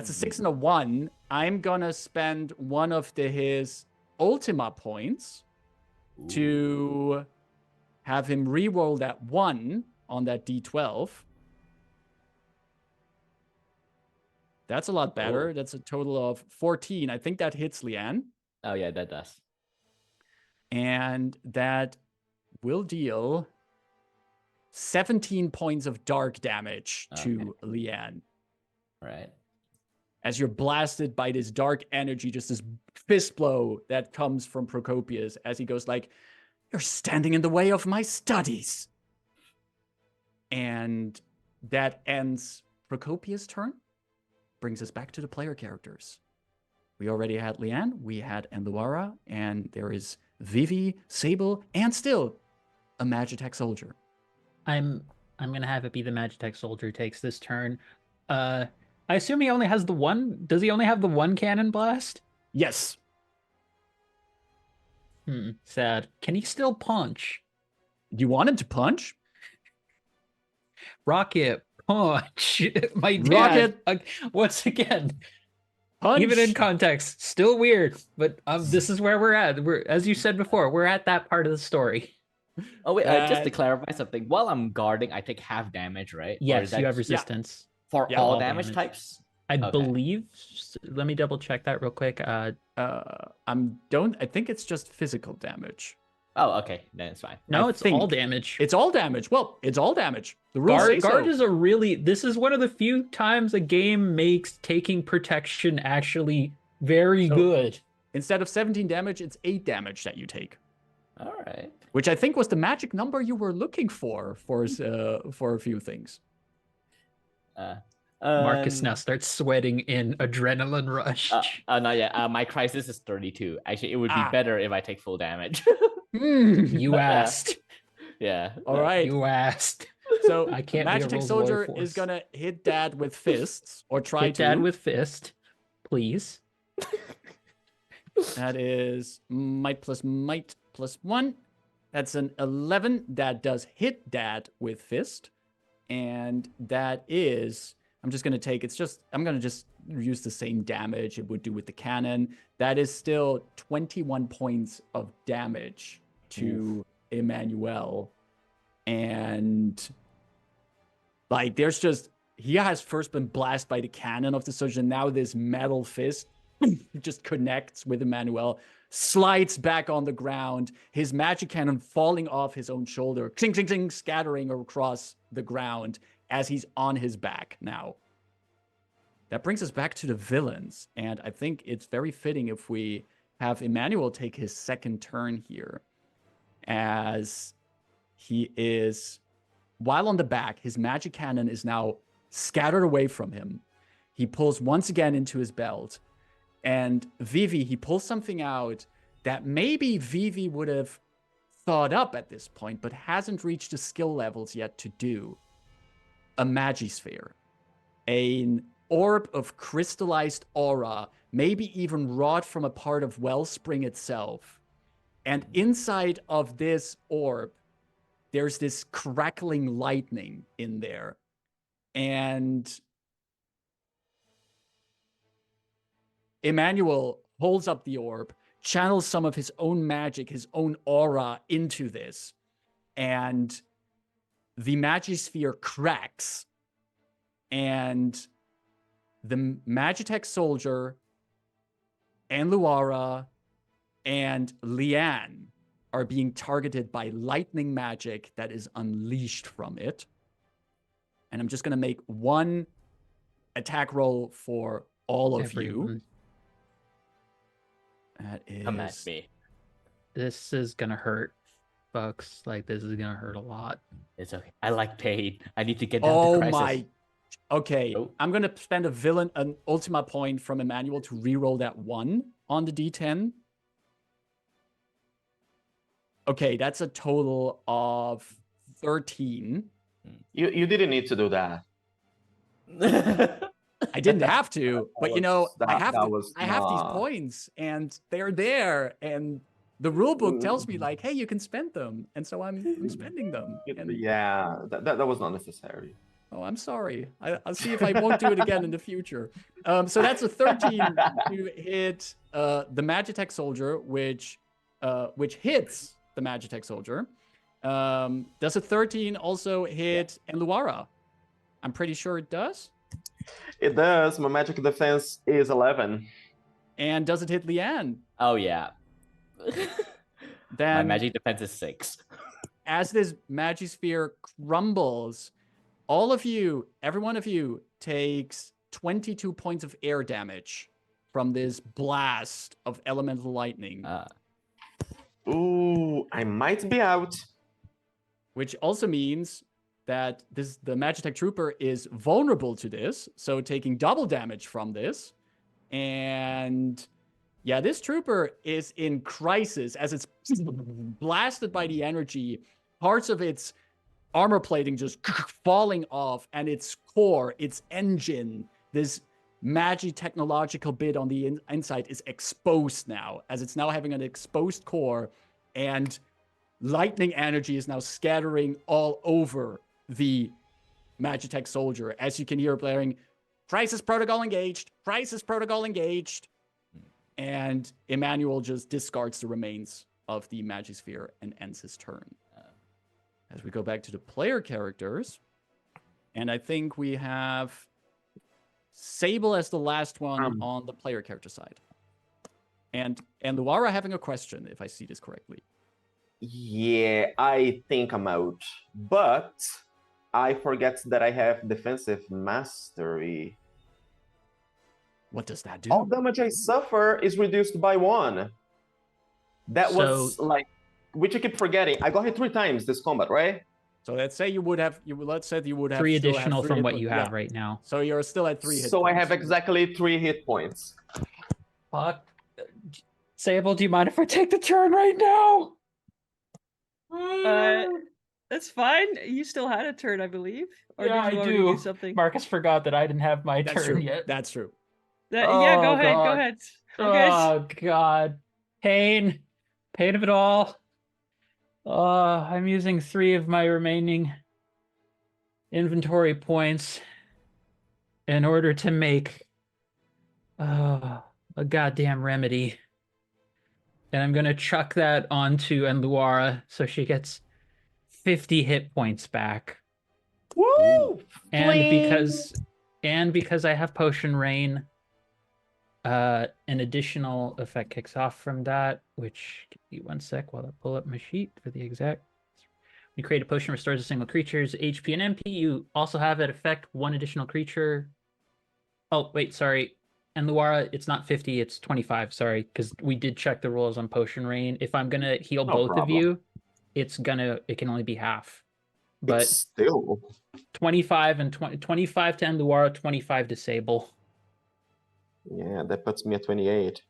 a 6 and a 1. I'm gonna spend one of his Ultima points to have him reroll that 1 on that D12. That's a lot better. That's a total of 14. I think that hits Leanne. Oh yeah, that does. And that will deal 17 points of dark damage to Leanne. Right. As you're blasted by this dark energy, just this fist blow that comes from Procopius as he goes like, "You're standing in the way of my studies." And that ends Procopius' turn. Brings us back to the player characters. We already had Leanne, we had Enluara, and there is Vivi, Sable, and still a Magitech soldier. I'm gonna have it be the Magitech soldier takes this turn. I assume he only has the one. Does he only have the one cannon blast? Yes. Sad. Can he still punch? You want him to punch? Rocket punch. My Rocket. dad. Once again. Punch. Even in context, still weird, but this is where we're at. We're, as you said before, we're at that part of the story. Oh wait, just to clarify something. While I'm guarding, I take half damage, right? Yes, you have resistance for all damage types. I believe. Let me double check that real quick. I think it's just physical damage. Oh, okay, then it's fine. No, it's all damage. It's all damage. Well, it's all damage. The rules say so. Guard is a really. This is one of the few times a game makes taking protection actually very good. Instead of 17 damage, it's 8 damage that you take. All right. Which I think was the magic number you were looking for a few things. Marcus now starts sweating in adrenaline rush. No, yeah. My crisis is 32. Actually, it would be better if I take full damage. You asked. Yeah. All right. You asked. So I can't. Magitech soldier is gonna hit Dad with fists, or try hit to. Dad with fist, please. That is might plus 1. That's an 11. That does hit Dad with fist, and that is. I'm gonna just use the same damage it would do with the cannon. That is still 21 points of damage to Emanuele. And like he has first been blasted by the cannon of the soldier, and now this metal fist just connects with Emanuele, slides back on the ground, his magic cannon falling off his own shoulder, cling, cling, cling, scattering across the ground as he's on his back now. That brings us back to the villains, and I think it's very fitting if we have Emanuele take his second turn here, as he is, while on the back, his magic cannon is now scattered away from him. He pulls once again into his belt, and Vivi, he pulls something out that maybe Vivi would have thought up at this point, but hasn't reached the skill levels yet to do. A Magisphere. An orb of crystallized aura, maybe even wrought from a part of Wellspring itself. And inside of this orb, there's this crackling lightning in there. And Emanuele holds up the orb, channels some of his own magic, his own aura into this. And the Magisphere cracks. And the Magitech soldier, Enluara, and Leanne are being targeted by lightning magic that is unleashed from it. And I'm just going to make one attack roll for all of you. That is... Come at me. This is going to hurt, folks. Like, this is going to hurt a lot. It's okay. I like pain. I need to get down to crisis. My... Okay, I'm going to spend an Ultima point from Emanuele to reroll that 1 on the D10. Okay, that's a total of 13. You didn't need to do that. I didn't have to, but you know, I have these not... points, and they're there, and the rule book tells me like, hey, you can spend them, and so I'm spending them. Yeah, that was not necessary. Oh, I'm sorry. I'll see if I won't do it again in the future. So that's a 13 to hit the Magitech soldier, which hits the Magitech soldier. Does a 13 also hit Enluara? I'm pretty sure it does. It does. My magic defense is 11. And does it hit Leanne? Oh yeah. Then My magic defense is 6. as this Magisphere crumbles, all of you, every one of you, takes 22 points of air damage from this blast of elemental lightning. Ooh, I might be out. Which also means that the Magitech Trooper is vulnerable to this, so taking double damage from this. And yeah, this Trooper is in crisis as it's blasted by the energy. Parts of its armor plating just falling off, and its core, its engine, this magi-technological bit on the inside is exposed now, as it's now having an exposed core, and lightning energy is now scattering all over the Magitech soldier. As you can hear blaring, crisis protocol engaged, crisis protocol engaged. And Emanuele just discards the remains of the Magisphere and ends his turn. As we go back to the player characters, and I think we have Sable as the last one on the player character side. And Luara having a question, if I see this correctly. Yeah, I think I'm out. But I forget that I have defensive mastery. What does that do? All damage I suffer is reduced by 1. That was like, which I keep forgetting. I got hit 3 times this combat, right? So let's say you would have 3 additional from what you have right now. So you're still at 3 hit So points. I have exactly 3 hit points. Fuck. Sable, do you mind if I take the turn right now? That's fine. You still had a turn, I believe. Or Yeah, did you I already do. Something? Marcus forgot that I didn't have my That's turn true. yet. That's true. Yeah, go ahead. God. Go ahead. Okay. Oh, God. Pain of it all. I'm using 3 of my remaining inventory points in order to make a goddamn remedy. And I'm going to chuck that onto Enluara so she gets 50 hit points back. Woo! And because I have Potion Rain, an additional effect kicks off from that, which give me 1 sec while I pull up my sheet for the exact. When you create a potion, restores a single creature's HP and MP. You also have it affect 1 additional creature. Oh, wait, sorry. And Luara, it's not 50, it's 25, sorry, because we did check the rules on Potion Rain. If I'm gonna heal both of you, it can only be half. But it's still 25 and 25 to Enluara, 25 to Sable. Yeah, that puts me at 28.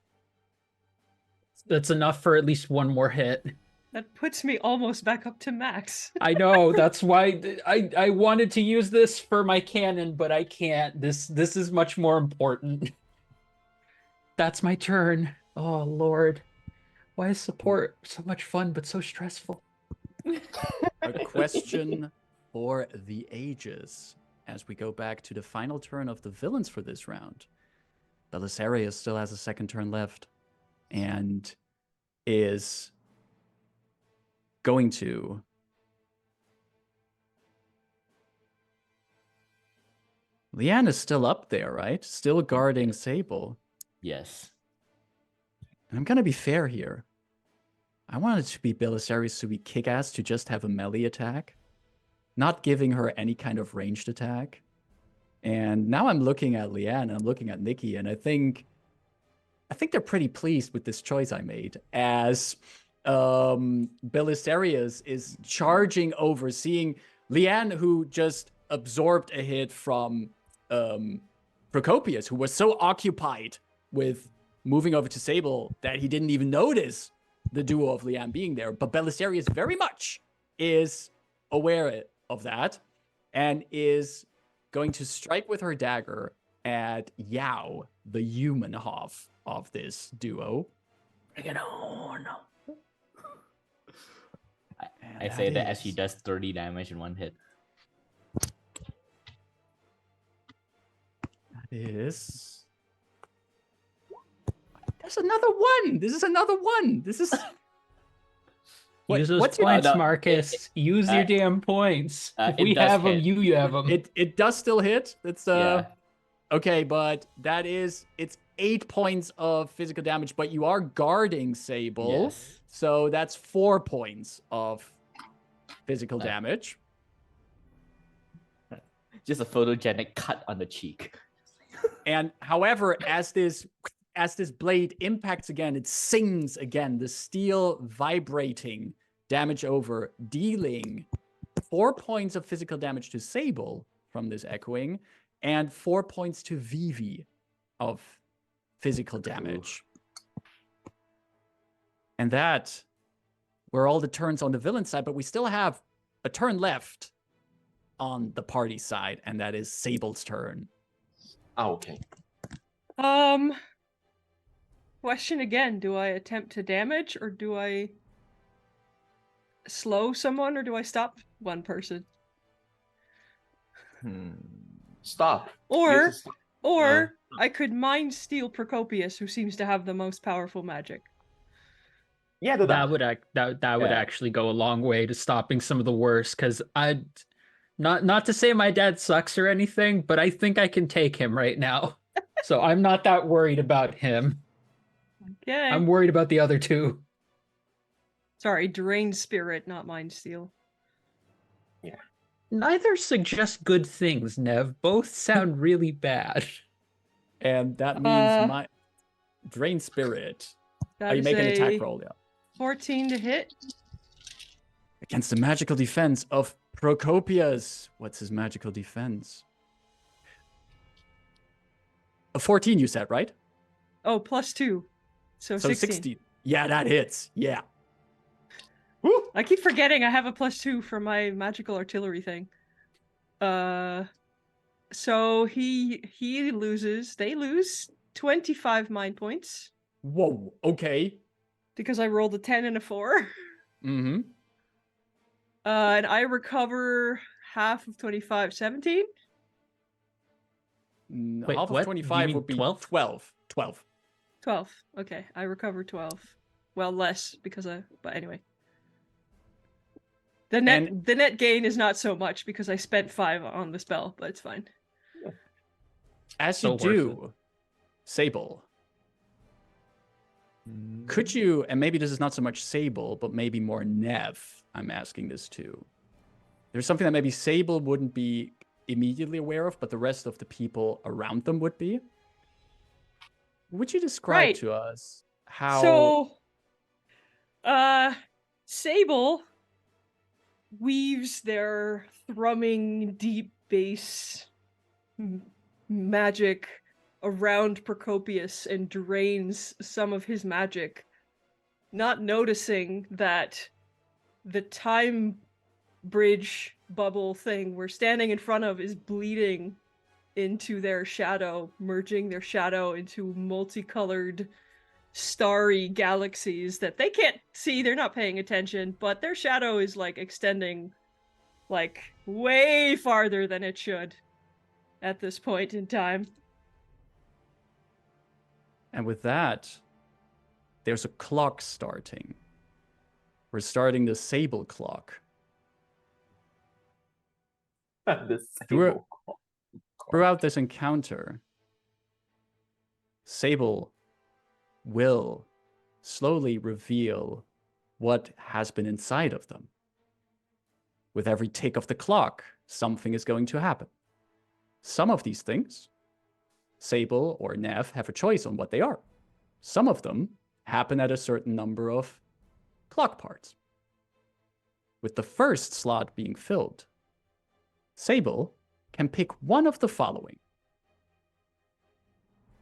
That's enough for at least 1 more hit. That puts me almost back up to max. I know, that's why I wanted to use this for my cannon, but I can't. This is much more important. That's my turn. Oh, Lord. Why is support so much fun, but so stressful? A question for the ages. As we go back to the final turn of the villains for this round, Belisarius still has a 2nd turn left and is going to Leanne is still up there, right? Still guarding Sable. Yes. And I'm going to be fair here. I wanted to be Belisarius to be kick-ass to just have a melee attack, not giving her any kind of ranged attack. And now I'm looking at Leanne and I'm looking at Nikki, and I think they're pretty pleased with this choice I made, as Belisarius is charging over, seeing Leanne, who just absorbed a hit from Procopius, who was so occupied with moving over to Sable that he didn't even notice the duo of Leanne being there. But Belisarius very much is aware of that and is going to strike with her dagger at Yao, the human half of this duo. Bring it on. I say that as she does 30 damage in 1 hit. is. There's another one. This is another one. This is. Use those what's your- points, no, Marcus. Use your damn points. If it we does have them, hit. you have them. It does still hit. It's Yeah. okay, but it's 8 points of physical damage, but you are guarding Sable. Yes. So that's 4 points of physical damage. Just a photogenic cut on the cheek. And however, as this blade impacts again, it sings again, the steel vibrating damage over, dealing 4 points of physical damage to Sable from this echoing, and 4 points to Vivi of physical damage. And that were all the turns on the villain side, but we still have a turn left on the party side, and that is Sable's turn. Oh, okay. Question again, do I attempt to damage, or do I slow someone, or do I stop one person? Stop. Or Use a stop. I could mind steal Procopius, who seems to have the most powerful magic. Yeah, do that. That would actually go a long way to stopping some of the worst. Because I, not to say my dad sucks or anything, but I think I can take him right now. So I'm not that worried about him. Okay. I'm worried about the other two. Sorry, Drain Spirit, not Mind Steal. Neither suggest good things, Nev. Both sound really bad. And that means my Drain Spirit. That You is make an attack a roll, yeah. 14 to hit. Against the magical defense of Procopius. What's his magical defense? A 14, you said, right? Oh, +2. So 16. Yeah, that hits. Yeah. I keep forgetting I have a +2 for my magical artillery thing. So they lose 25 mind points. Whoa, okay. Because I rolled a 10 and a 4. Mm-hmm. And I recover half of 25, 17? Wait, Half of what? 25 would be 12? 12. 12. Okay, I recover 12. Well, less but anyway. The net gain is not so much because I spent 5 on the spell, but it's fine. As So you worth do, Sable, could you, and maybe this is not so much Sable, but maybe more Nev, I'm asking this to. There's something that maybe Sable wouldn't be immediately aware of, but the rest of the people around them would be. Would you describe to us how... So, Sable weaves their thrumming deep bass magic around Procopius and drains some of his magic, not noticing that the time bridge bubble thing we're standing in front of is bleeding into their shadow, merging their shadow into multicolored starry galaxies that they can't see, they're not paying attention, but their shadow is like extending like way farther than it should at this point in time. And with that, there's a clock starting. We're starting the Sable clock. The Sable. Throughout this encounter, Sable will slowly reveal what has been inside of them. With every tick of the clock, something is going to happen. Some of these things, Sable or Nev have a choice on what they are. Some of them happen at a certain number of clock parts. With the first slot being filled, Sable can pick one of the following.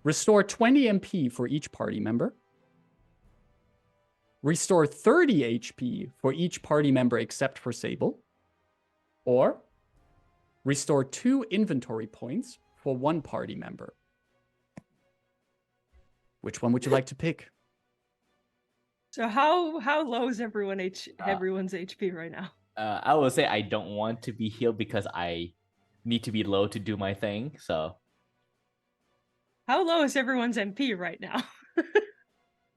Restore 20 MP for each party member. Restore 30 HP for each party member except for Sable. Or restore 2 inventory points for one party member. Which one would you like to pick? So how low is everyone's HP right now? I will say I don't want to be healed because I need to be low to do my thing. So How low is everyone's MP right now?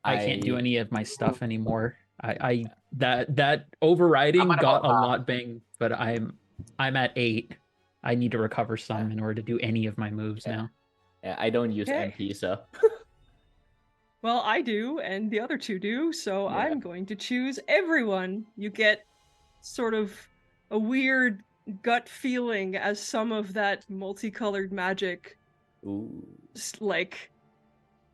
I can't do any of my stuff anymore. That overriding I'm at got about a half. lot bang, but I'm at 8. I need to recover some in order to do any of my moves now. Yeah, I don't use Okay. MP, so Well, I do, and the other two do, so Yeah. I'm going to choose everyone. You get sort of a weird gut feeling as some of that multicolored magic ooh, like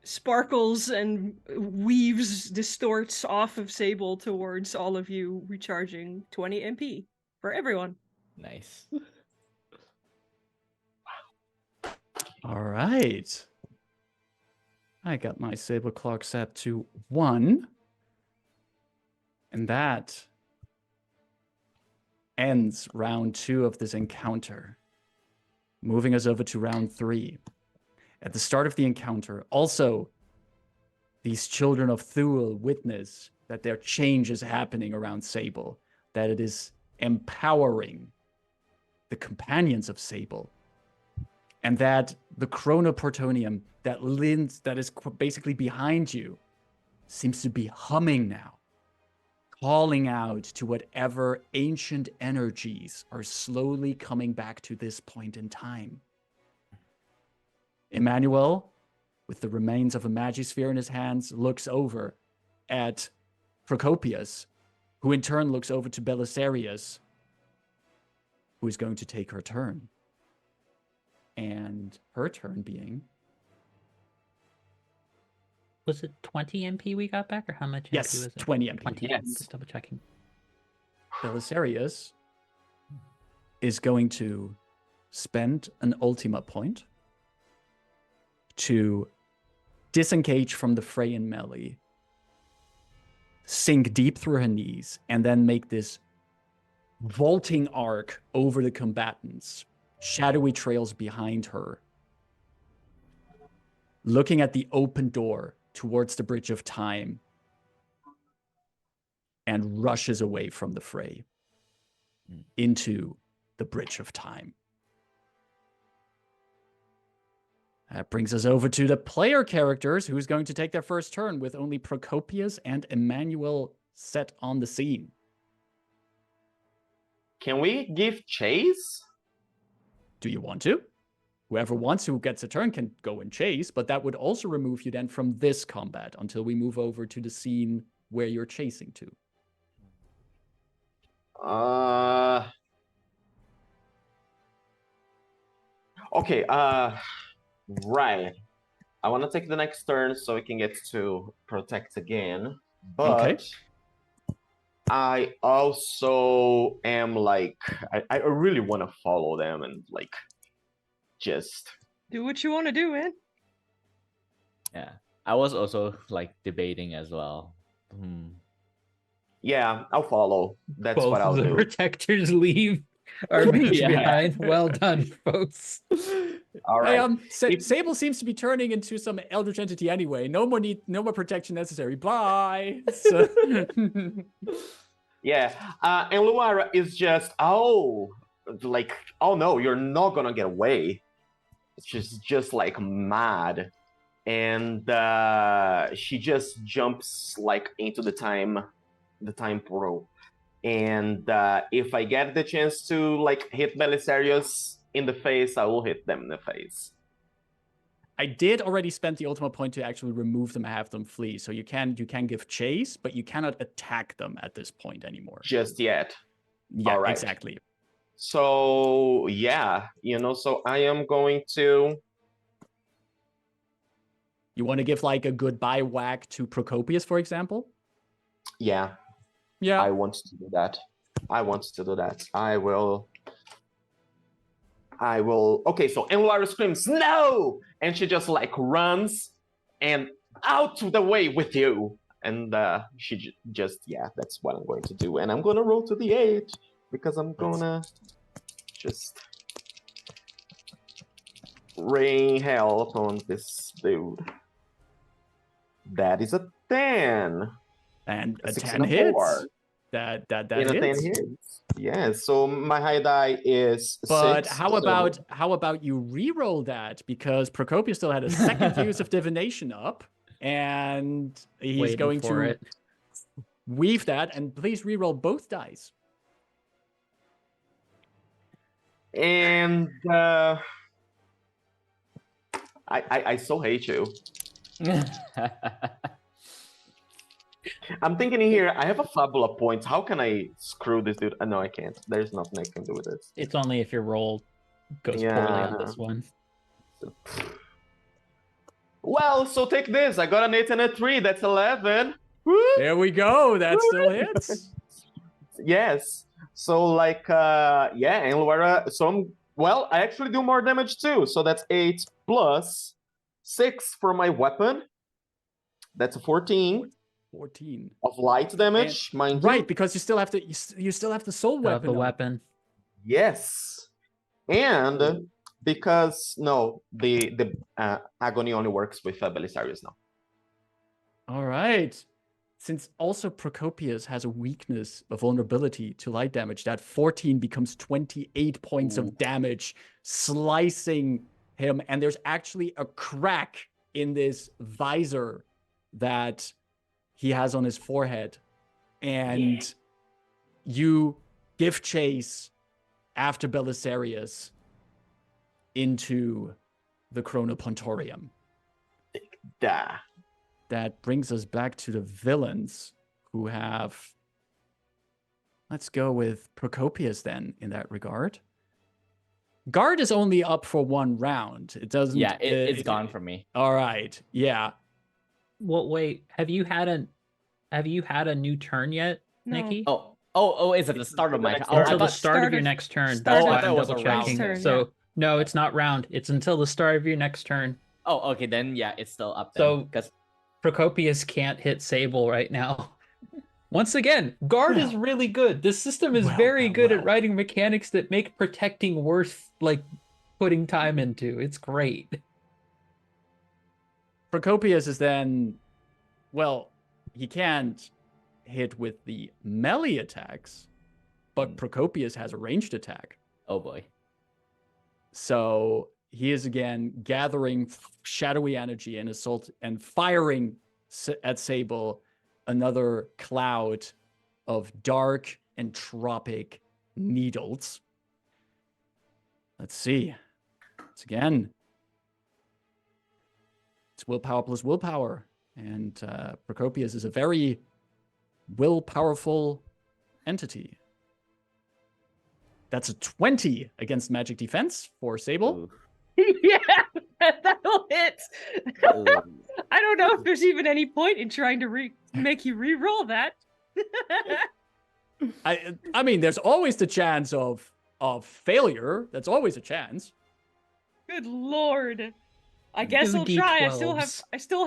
sparkles and weaves, distorts off of Sable towards all of you, recharging 20 MP for everyone. nice. All right. I got my Sable clock set to 1. And that ends round 2 of this encounter, moving us over to round 3. At the start of the encounter, also, these children of Thule witness that their change is happening around Sable, that it is empowering the companions of Sable, and that the chronoportonium that is basically behind you seems to be humming now, calling out to whatever ancient energies are slowly coming back to this point in time. Emanuele, with the remains of a magisphere in his hands, looks over at Procopius, who in turn looks over to Belisarius, who is going to take her turn. And her turn being... Was it 20 MP we got back, or how much MP Yes, was it? 20 MP. 20. Yes. Just double checking. Belisarius is going to spend an Ultima point to disengage from the fray in melee, sink deep through her knees, and then make this vaulting arc over the combatants, shadowy trails behind her, looking at the open door towards the Bridge of Time, and rushes away from the fray into the Bridge of Time. That brings us over to the player characters, who's going to take their first turn with only Procopius and Emanuele set on the scene. Can we give chase? Do you want to? Whoever wants who gets a turn can go and chase, but that would also remove you then from this combat until we move over to the scene where you're chasing to. Okay, right. I want to take the next turn so we can get to protect again. But Okay. I also am like, I really want to follow them and like just... Do what you want to do, man. Yeah, I was also like debating as well. Yeah, I'll follow. That's Both what I'll of the do. protectors leave our mage Yeah. behind. Well done, folks. All right. Sable seems to be turning into some eldritch entity anyway. No more protection necessary. Bye. So... Yeah, and Luara is just, oh no, you're not gonna get away. She's just like mad, and she just jumps like into the time portal. And if I get the chance to like hit Belisarius in the face, I will hit them in the face. I did already spend the ultimate point to actually remove them and have them flee. So you can give chase, but you cannot attack them at this point anymore. Just yet. Yeah, All right. exactly. So yeah, so I am going to... You want to give like a goodbye whack to Procopius, for example? Yeah. Yeah. I want to do that. I will... Okay, so Enlara screams, no! And she just like runs and out of the way with you. And she just, yeah, that's what I'm going to do. And I'm going to roll to the 8 because I'm going to just rain hell upon this dude. That is a 10. And a 6 10 and a hits. 4. That In a 10 hits. hits. Yeah, so my high die is But 6. how so- about you re-roll that, because Procopius still had a second use of divination up, and he's Waiting going for to it. weave that, and please re-roll both dice. And I so hate you. I'm thinking here, I have a Fabula point. How can I screw this dude? No, I can't. There's nothing I can do with this. It's only if your roll goes poorly on Yeah. this one. Well, so take this. I got an 8 and a 3. That's 11. Woo! There we go. That still hits. Yes. So like yeah, and Luara, well, I actually do more damage too. So that's 8 plus 6 for my weapon. That's a 14 14. of light damage, mind you. Right, because you still have to you still have the soul Of weapon. the on. weapon. Yes. And because no, the agony only works with Belisarius now. All right. Since also Procopius has a weakness, a vulnerability to light damage, that 14 becomes 28 points of damage, slicing him. And there's actually a crack in this visor that he has on his forehead. And you give chase after Belisarius into the Chronopontorium. Da. That brings us back to the villains who have... Let's go with Procopius then in that regard. Guard is only up for one round. It doesn't... Yeah, it's gone from me. All right. Yeah. Well, wait. Have you had a new turn yet, No. Nikki? Oh, it's at the start of my turn. Oh, Until I the thought start of your started- next turn. started- That's Oh, I why thought I'm it was a double round. checking. Turn, So yeah. no, it's not round. It's until the start of your next turn. Oh, okay, then yeah, it's still up. So- because Procopius can't hit Sable right now. Once again, guard is really good. This system is very good at writing mechanics that make protecting worth like putting time into. It's great. Procopius is then... Well, he can't hit with the melee attacks, but Procopius has a ranged attack. oh boy. So he is again gathering shadowy energy and assault and firing at Sable another cloud of dark and tropic needles. Let's see. It's again. It's willpower plus willpower. And Procopius is a very will-powerful entity. That's a 20 against magic defense for Sable. Yeah, that'll hit. Ooh. I don't know if there's even any point in trying to make you re-roll that. I mean, there's always the chance of failure. That's always a chance. Good lord. I guess Two I'll try. D12s. I still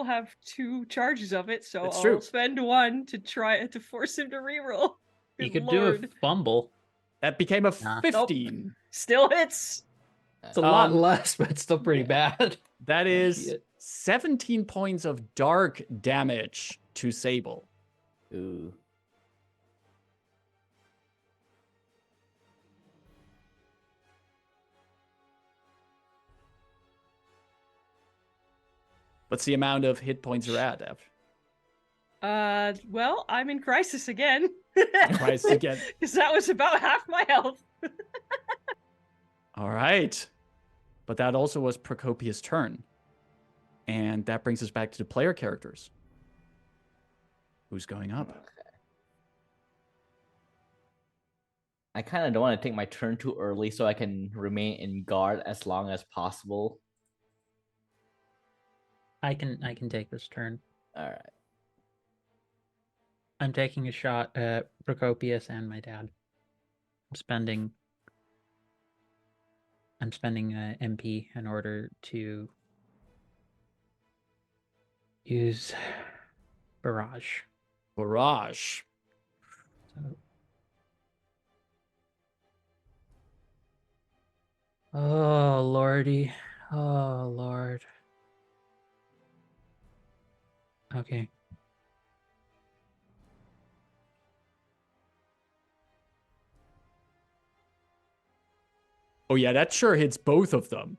have two charges of it, so That's I'll true. spend one to try to force him to re-roll. You Good could lord. do a fumble. That became a Nah. 15. Still hits. It's a lot Um, less, but it's still pretty bad. That is Shit. 17 points of dark damage to Sable. Ooh. What's the amount of hit points you're at, Ev? Well, I'm in crisis again. Crisis again. Because that was about half my health. All right. But that also was Procopius' turn. And that brings us back to the player characters. Who's going up? I kind of don't want to take my turn too early so I can remain in guard as long as possible. I can take this turn. All right. I'm taking a shot at Procopius and my dad. I'm spending MP in order to use barrage. Barrage. So... Oh lordy. Oh lord. Okay. Oh yeah, that sure hits both of them.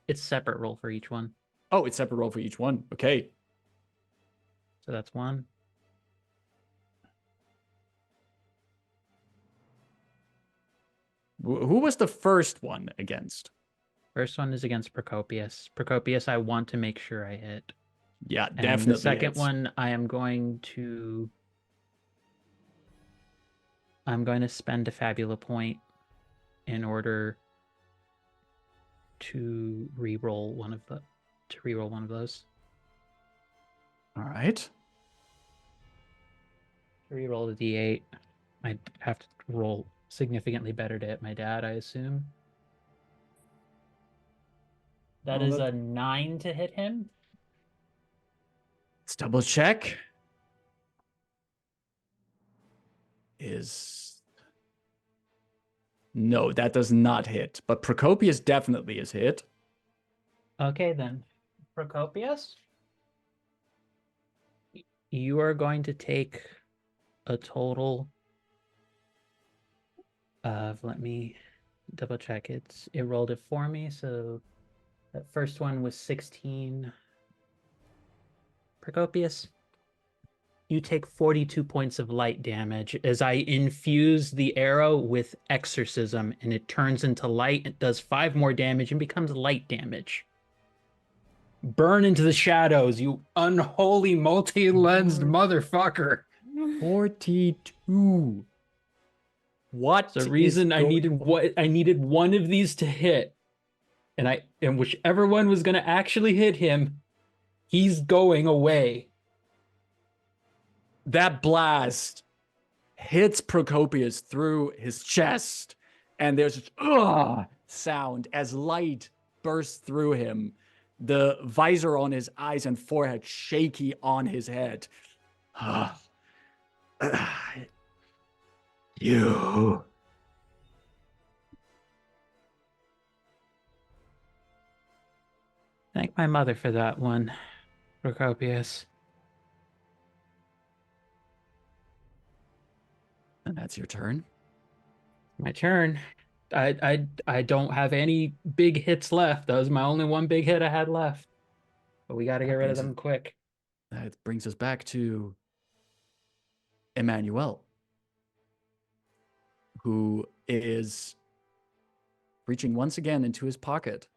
It's separate roll for each one. Oh, it's separate roll for each one. Okay. So that's 1. Who was the first one against? First one is against Procopius. Procopius, I want to make sure I hit. Yeah, And definitely. the second hits. one, I'm going to spend a Fabula point in order to re-roll one of those. All right. To re-roll the D8, I'd have to roll significantly better to hit my dad, I assume. That is a 9 to hit him. Let's double check. No, that does not hit. But Procopius definitely is hit. Okay, then. Procopius, you are going to take a total of, let me double check. It rolled it for me, so that first one was 16. Procopius, you take 42 points of light damage as I infuse the arrow with exorcism, and it turns into light. It does 5 more damage and becomes light damage. Burn into the shadows, you unholy multi-lensed motherfucker. 42. What? The reason I needed one of these to hit, and whichever one was going to actually hit him, he's going away. That blast hits Procopius through his chest, and there's this sound as light bursts through him. The visor on his eyes and forehead shaky on his head. You. Thank my mother for that one, Procopius. And that's your turn. My turn. I don't have any big hits left. That was my only one big hit I had left. But we got to get rid of them quick. That brings us back to Emanuele, who is reaching once again into his pocket.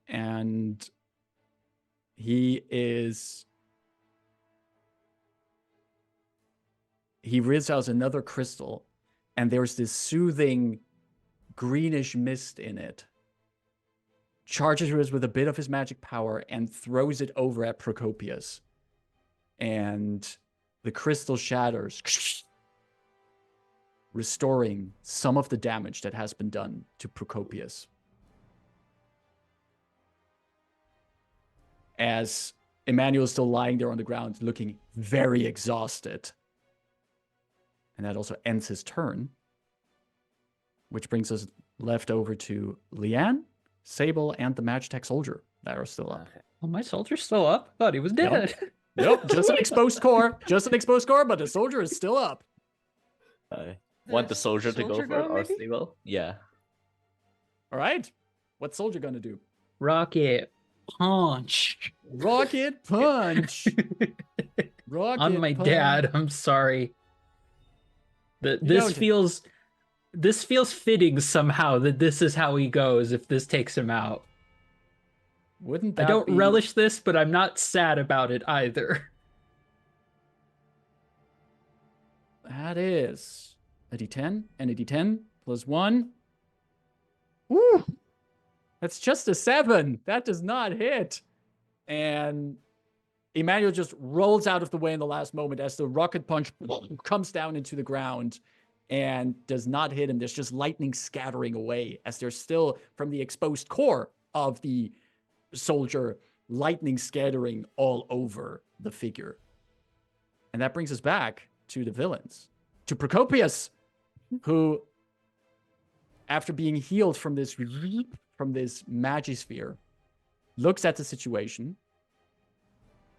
And he rips out another crystal, and there's this soothing greenish mist in it. Charges it with a bit of his magic power and throws it over at Procopius. And the crystal shatters, restoring some of the damage that has been done to Procopius. As Emanuele is still lying there on the ground, looking very exhausted. And that also ends his turn. Which brings us left over to Leanne, Sable, and the Magitech soldier that are still up. Oh, my soldier's still up? I thought he was dead. Yep, just an exposed core. Just an exposed core, but the soldier is still up. Want the soldier to go soldier for it go, or maybe? Stable? Yeah. All right. What's soldier gonna do? Rocket punch. Rocket punch. Rocket On my punch. dad. I'm sorry. This feels fitting somehow that this is how he goes if this takes him out. Wouldn't that I don't be... relish this, but I'm not sad about it either. That is a D10 and a D10 plus 1. Woo! That's just a 7. That does not hit. And Emanuele just rolls out of the way in the last moment as the rocket punch comes down into the ground and does not hit him. There's just lightning scattering away as there's still, from the exposed core of the soldier, lightning scattering all over the figure. And that brings us back to the villains, to Procopius, who, after being healed from this magisphere, looks at the situation,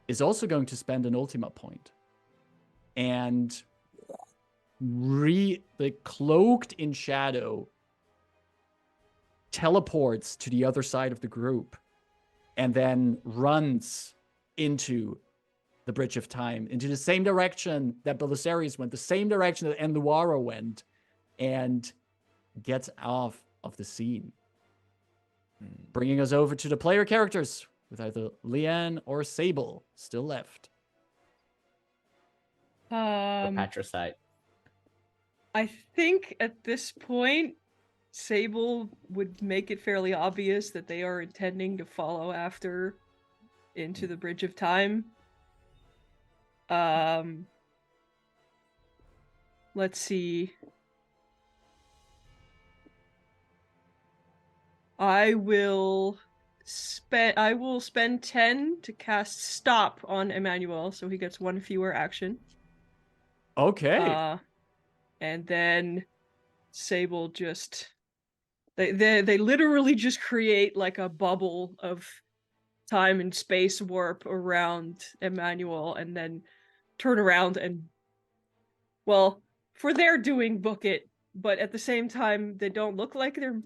is also going to spend an Ultima point, and cloaked in shadow, teleports to the other side of the group, and then runs into the Bridge of Time, into the same direction that Belisarius went, the same direction that Enluara went, and gets off of the scene. Bringing us over to the player characters, with either Leanne or Sable still left. Or patricide. I think at this point, Sable would make it fairly obvious that they are intending to follow after into the Bridge of Time. Let's see. I will spend 10 to cast Stop on Emanuele, so he gets one fewer action. Okay. And then Sable just they literally just create like a bubble of time and space warp around Emanuele, and then turn around and, well, for their doing, book it, but at the same time they don't look like they're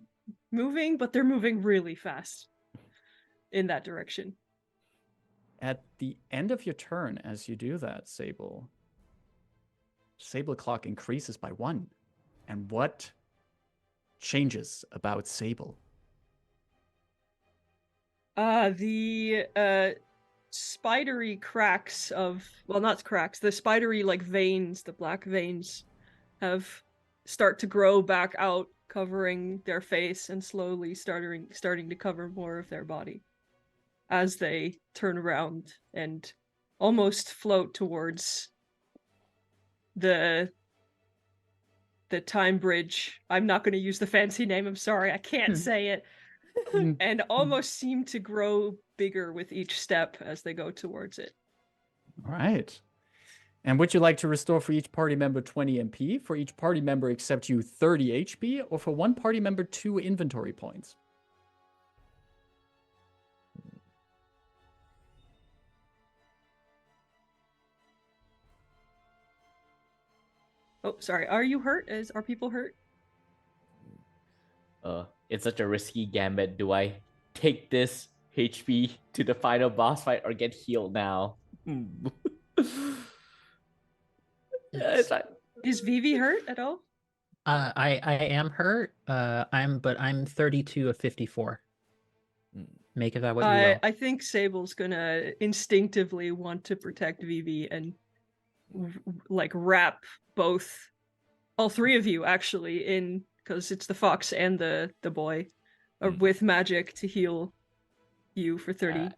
moving, but they're moving really fast in that direction. At the end of your turn, as you do that, Sable clock increases by 1. And what changes about Sable? The spidery cracks of, well, not cracks, the spidery like veins, the black veins start to grow back out, covering their face and slowly starting to cover more of their body as they turn around and almost float towards the time bridge. I'm not going to use the fancy name, I'm sorry, I can't say it. And almost seem to grow bigger with each step as they go towards it. All right. And would you like to restore for each party member 20 MP, for each party member except you 30 HP, or for one party member 2 inventory points? Oh, sorry. Are you hurt? Are people hurt? It's such a risky gambit. Do I take this HP to the final boss fight or get healed now? Is Vivi hurt at all? I am hurt. I'm 32 of 54. Make of that what you will. I think Sable's gonna instinctively want to protect Vivi and like wrap all 3 of you actually in, because it's the fox and the boy, with magic to heal you for 30.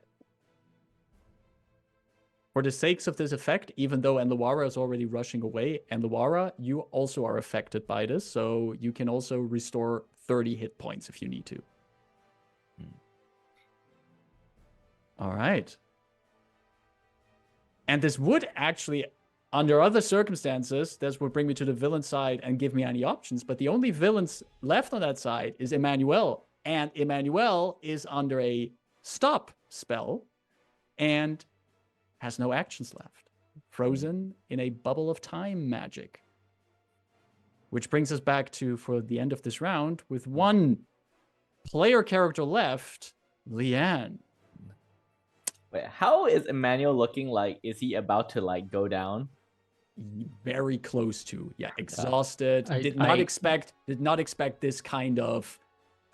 For the sakes of this effect, even though Enluara is already rushing away, Enluara, you also are affected by this, so you can also restore 30 hit points if you need to. All right. And this would actually, under other circumstances, this would bring me to the villain side and give me any options, but the only villains left on that side is Emanuele, and Emanuele is under a stop spell and has no actions left, frozen in a bubble of time magic. Which brings us back to, for the end of this round, with one player character left, Leanne. Wait, how is Emmanuel looking like? Is he about to like go down? Very close to, yeah, exhausted. Did not expect this kind of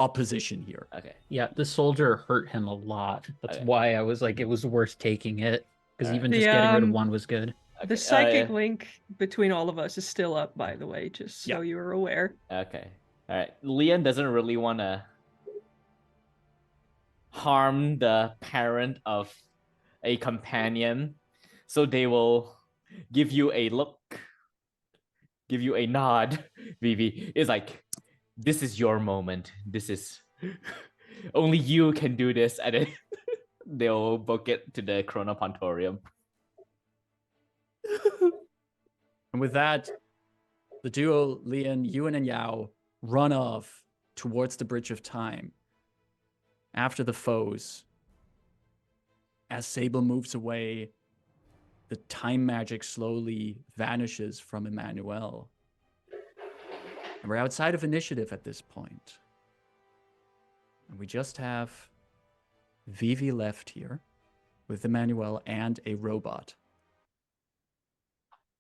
opposition here. Okay. Yeah, the soldier hurt him a lot. That's why I was like, it was worth taking it, because even just getting rid of one was good. The psychic link between all of us is still up, by the way, just so you are aware. Okay. All right. Leon doesn't really want to harm the parent of a companion, so they will give you a look, give you a nod. Vivi is like, this is your moment. This is only you can do this, and then they'll book it to the Chronopontorium. And with that, the duo, Leon, Yuan, and Yao, run off towards the Bridge of Time after the foes. As Sable moves away, the time magic slowly vanishes from Emanuele, And we're outside of initiative at this point. And we just have Vivi left here with Emanuele and a robot.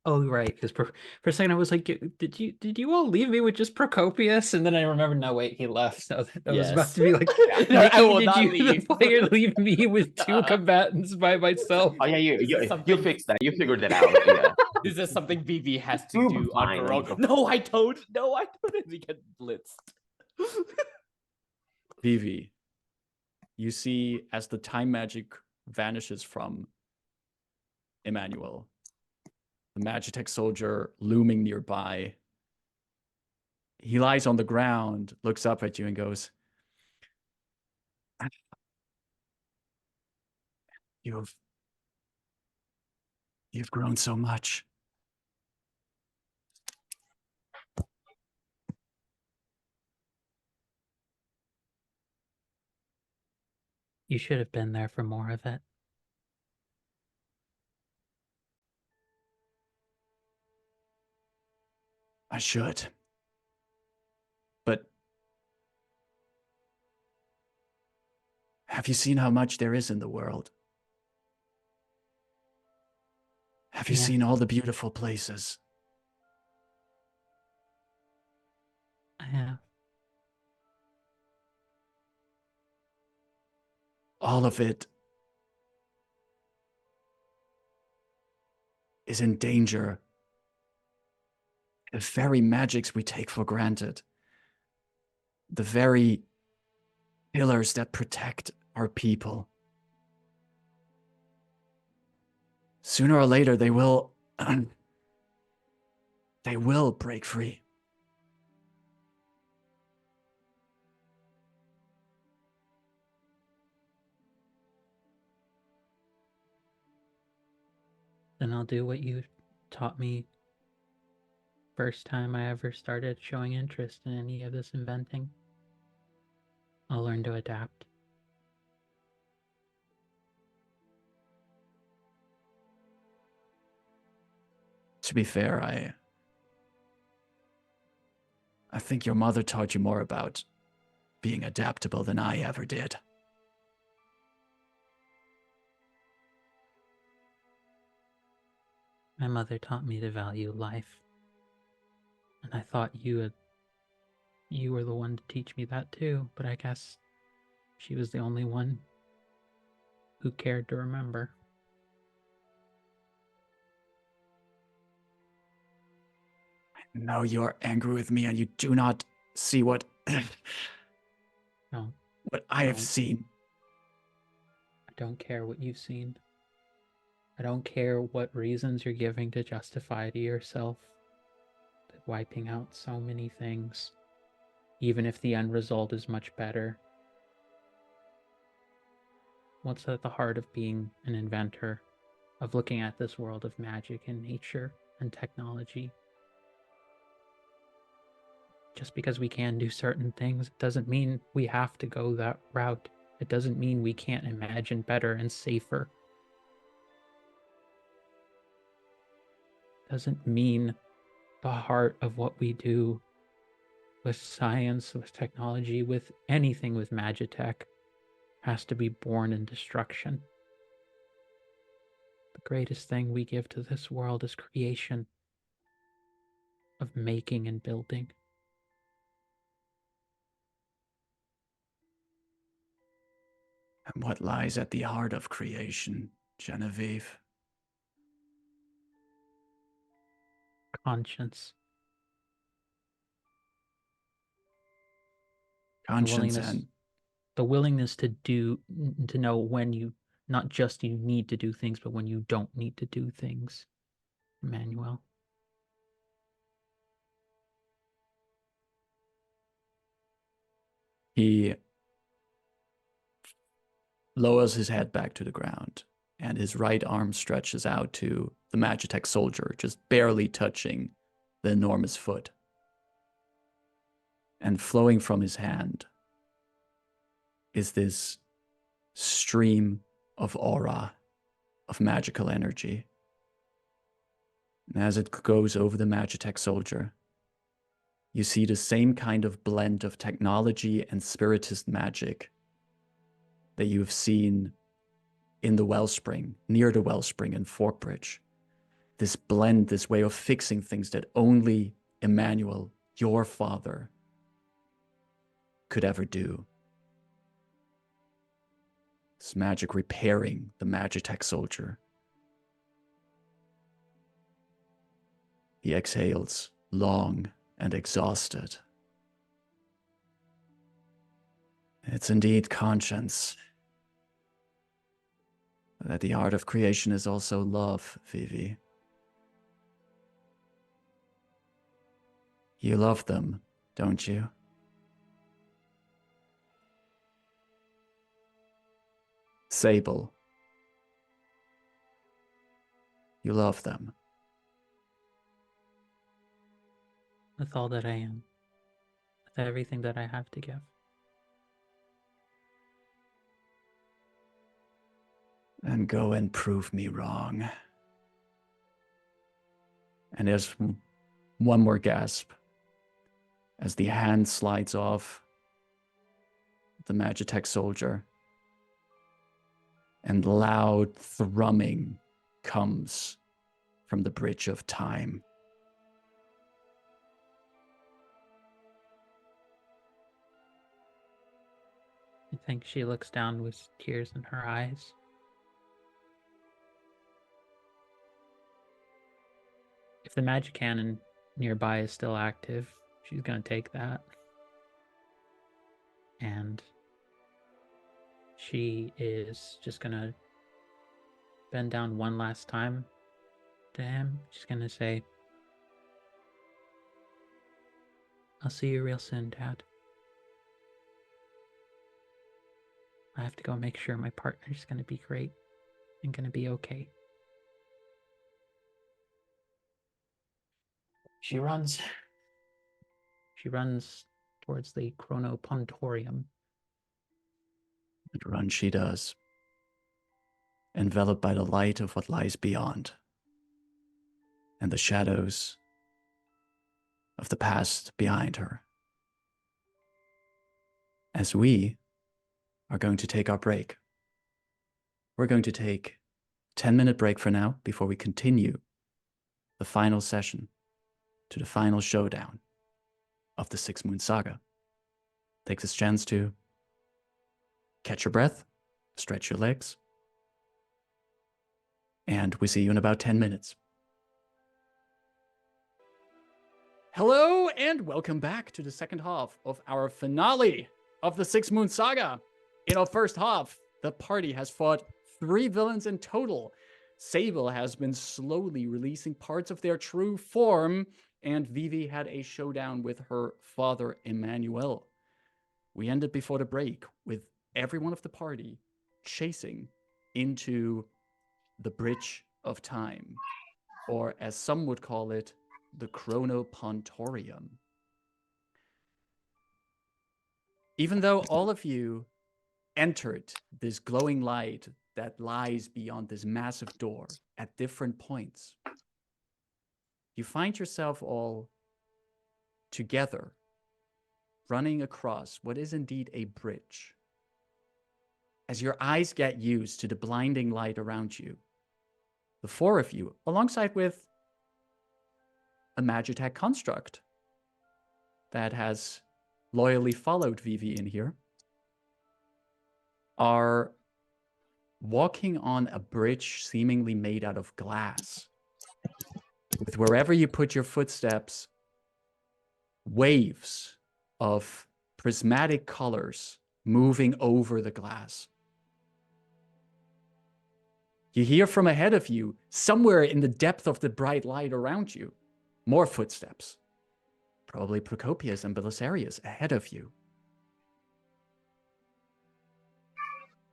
Oh, right. Because for a second I was like, did you all leave me with just Procopius? And then I remembered, no, wait, he left. So I was about Yes. to be like, No, I Nikki, will did not you, leave. the player, leave me with two combatants by myself? Oh yeah, This is you something- fixed that. You figured it out. Yeah. This is something Vivi has to Too do on fine. her own. No, I totally get blitzed. Vivi, you see as the time magic vanishes from Emanuele, the Magitech soldier looming nearby. He lies on the ground, looks up at you and goes, You've grown so much. You should have been there for more of it. I should. But have you seen how much there is in the world? Have you Yeah. seen all the beautiful places? I have. All of it is in danger. The very magics we take for granted. The very pillars that protect our people. Sooner or later, they will break free. Then I'll do what you taught me first time I ever started showing interest in any of this inventing. I'll learn to adapt. To be fair, I think your mother taught you more about being adaptable than I ever did. My mother taught me to value life. And I thought you were the one to teach me that too, but I guess she was the only one who cared to remember. I know you are angry with me and you do not see what No, what I have No. seen. I don't care what you've seen. I don't care what reasons you're giving to justify to yourself that wiping out so many things, even if the end result is much better. What's at the heart of being an inventor, of looking at this world of magic and nature and technology? Just because we can do certain things, it doesn't mean we have to go that route. It doesn't mean we can't imagine better and safer. It doesn't mean the heart of what we do with science, with technology, with anything with Magitech has to be born in destruction. The greatest thing we give to this world is creation, of making and building. And what lies at the heart of creation, Genevieve? Conscience. Conscience and The willingness to know when you, not just you need to do things, but when you don't need to do things. Emmanuel. he lowers his head back to the ground, and his right arm stretches out to the Magitech soldier, just barely touching the enormous foot. And flowing from his hand is this stream of aura, of magical energy. And as it goes over the Magitech soldier, you see the same kind of blend of technology and spiritist magic that you've seen in the Wellspring, near the Wellspring in Fortbridge. This blend, this way of fixing things that only Emanuele, your father, could ever do. This magic repairing the Magitech soldier. He exhales, long and exhausted. It's indeed conscience. That the art of creation is also love, Vivi. You love them, don't you? Sable. You love them. With all that I am. With everything that I have to give. Then go and prove me wrong. And there's one more gasp as the hand slides off the Magitech soldier, and loud thrumming comes from the bridge of time. I think she looks down with tears in her eyes. If the magic cannon nearby is still active, she's gonna take that. And she is just gonna bend down one last time to him. She's gonna say, I'll see you real soon, Dad. I have to go make sure my partner's gonna be great and gonna be okay. She runs towards the Chronopontorium. And run she does, enveloped by the light of what lies beyond, and the shadows of the past behind her. As we are going to take our break. We're going to take a 10-minute break for now before we continue the final session to the final showdown of the Six Moon Saga. Take this chance to catch your breath, stretch your legs, and we see you in about 10 minutes. Hello and welcome back to the second half of our finale of the Six Moon Saga. In our first half, the party has fought 3 villains in total. Sable has been slowly releasing parts of their true form, and Vivi had a showdown with her father, Emanuele. We ended before the break with every one of the party chasing into the Bridge of Time, or as some would call it, the Chronopontorium. Even though all of you entered this glowing light that lies beyond this massive door at different points, you find yourself all together running across what is indeed a bridge. As your eyes get used to the blinding light around you, the 4 of you, alongside with a Magitech construct that has loyally followed Vivi in here, are walking on a bridge seemingly made out of glass, with wherever you put your footsteps, waves of prismatic colors moving over the glass. You hear from ahead of you, somewhere in the depth of the bright light around you, more footsteps. Probably Procopius and Belisarius ahead of you.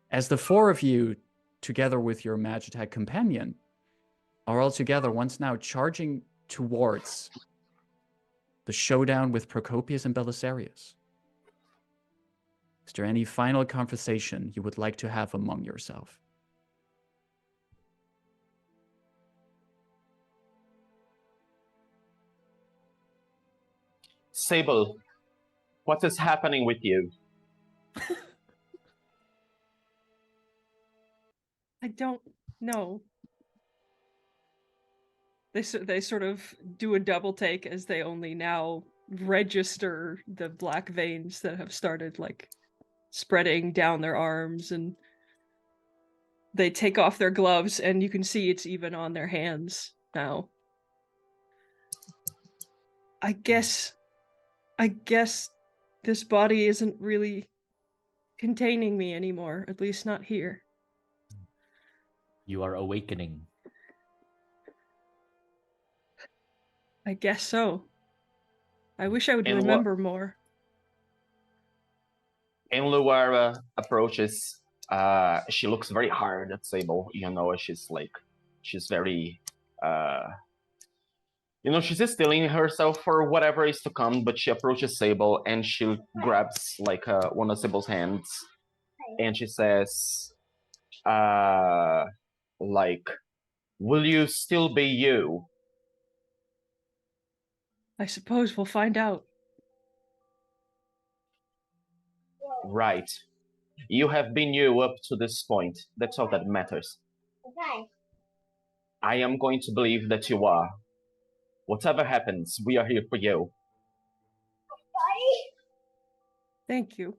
As the 4 of you, together with your Magitech companion, are all together once now charging towards the showdown with Procopius and Belisarius. Is there any final conversation you would like to have among yourself? Sable, what is happening with you? I don't know. They sort of do a double take as they only now register the black veins that have started like spreading down their arms, and they take off their gloves and you can see it's even on their hands now. I guess this body isn't really containing me anymore, at least not here. You are awakening. I guess so. I wish I would And remember more. And Luara approaches. She looks very hard at Sable. You know, she's very, she's stealing herself for whatever is to come. But she approaches Sable and she grabs like one of Sable's hands, and she says, "Will you still be you?" I suppose we'll find out. Right. You have been you up to this point. That's all that matters. Okay. I am going to believe that you are. Whatever happens, we are here for you. Thank you.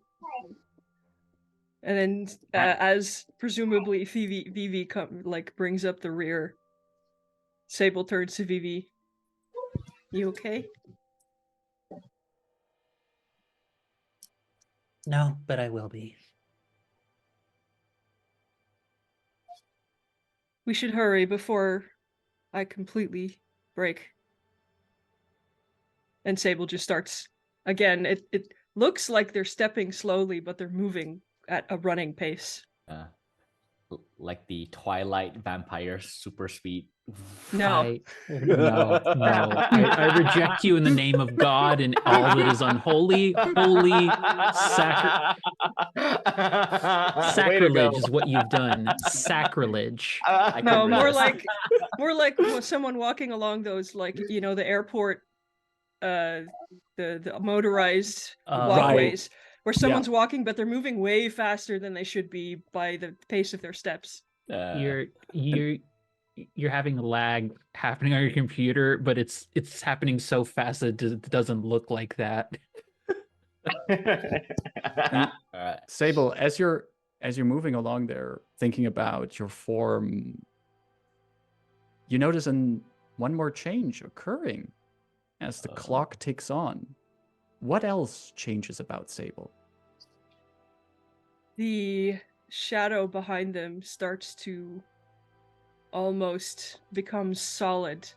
And then, as presumably Vivi brings up the rear, Sable turns to Vivi. You okay? No, but I will be. We should hurry before I completely break. And Sable just starts again. It looks like they're stepping slowly, but they're moving at a running pace. Like the Twilight vampire super speed. No. No. I reject you in the name of God and all that is unholy. Holy sacrilege is what you've done. Sacrilege. No, more like someone walking along those, the airport, the motorized walkways, where someone's walking, but they're moving way faster than they should be by the pace of their steps. You're having a lag happening on your computer, but it's happening so fast that it doesn't look like that. Sable, as you're moving along there, thinking about your form, you notice one more change occurring as the clock ticks on. What else changes about Sable? The shadow behind them starts to almost become solid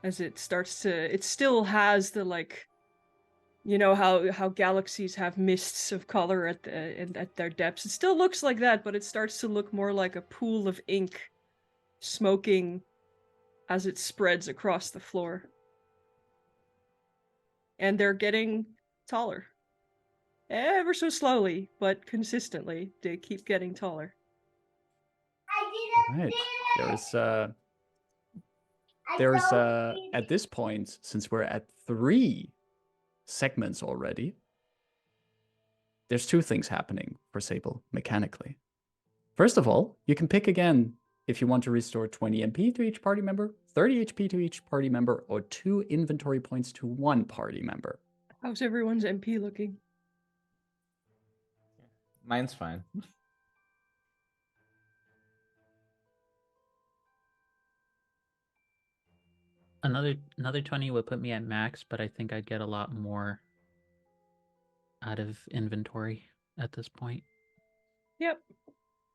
as it still has the how galaxies have mists of color at their depths. It still looks like that, but it starts to look more like a pool of ink smoking as it spreads across the floor. And they're getting taller. Ever so slowly, but consistently, they keep getting taller. Right. There's at this point, since we're at 3 segments already, there's 2 things happening for Sable mechanically. First of all, you can pick again if you want to restore 20 MP to each party member, 30 HP to each party member, or 2 inventory points to 1 party member. How's everyone's MP looking? Mine's fine. Another 20 would put me at max, but I think I'd get a lot more out of inventory at this point. Yep.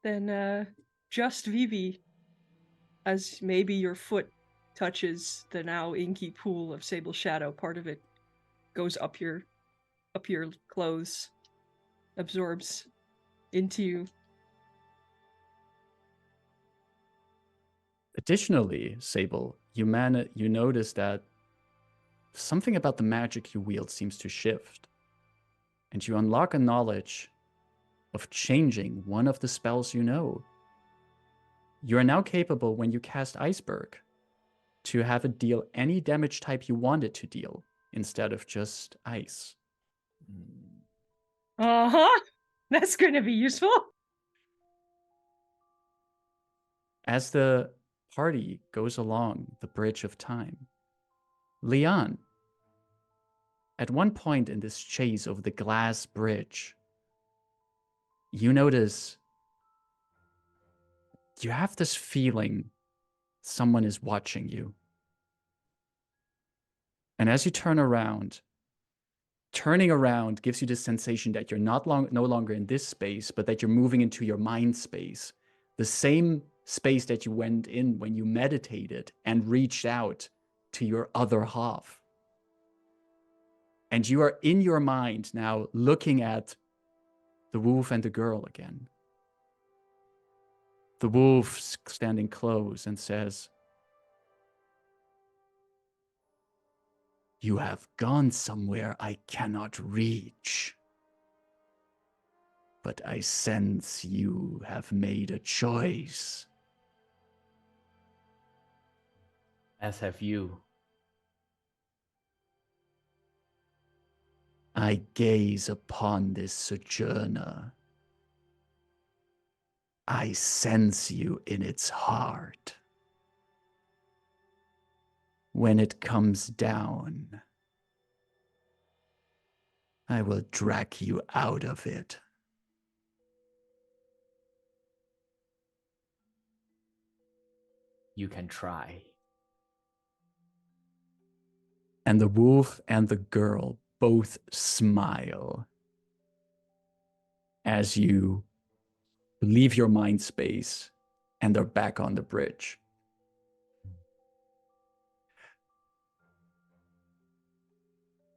Then just Vivi, as maybe your foot touches the now inky pool of Sable Shadow, part of it goes up your clothes, absorbs into you. Additionally, Sable, you notice that something about the magic you wield seems to shift, and you unlock a knowledge of changing one of the spells you know. You are now capable, when you cast Iceberg, to have it deal any damage type you want it to deal, instead of just ice. Uh-huh. That's going to be useful. As the party goes along the bridge of time, Leon, at one point in this chase over the glass bridge, you notice you have this feeling someone is watching you. And as you turn around, turning around gives you the sensation that you're no longer in this space, but that you're moving into your mind space. The same space that you went in when you meditated and reached out to your other half. And you are in your mind now looking at the wolf and the girl again. The wolf standing close and says, "You have gone somewhere I cannot reach. But I sense you have made a choice." As have you. I gaze upon this sojourner. I sense you in its heart. When it comes down, I will drag you out of it. You can try. And the wolf and the girl both smile as you leave your mind space and are back on the bridge.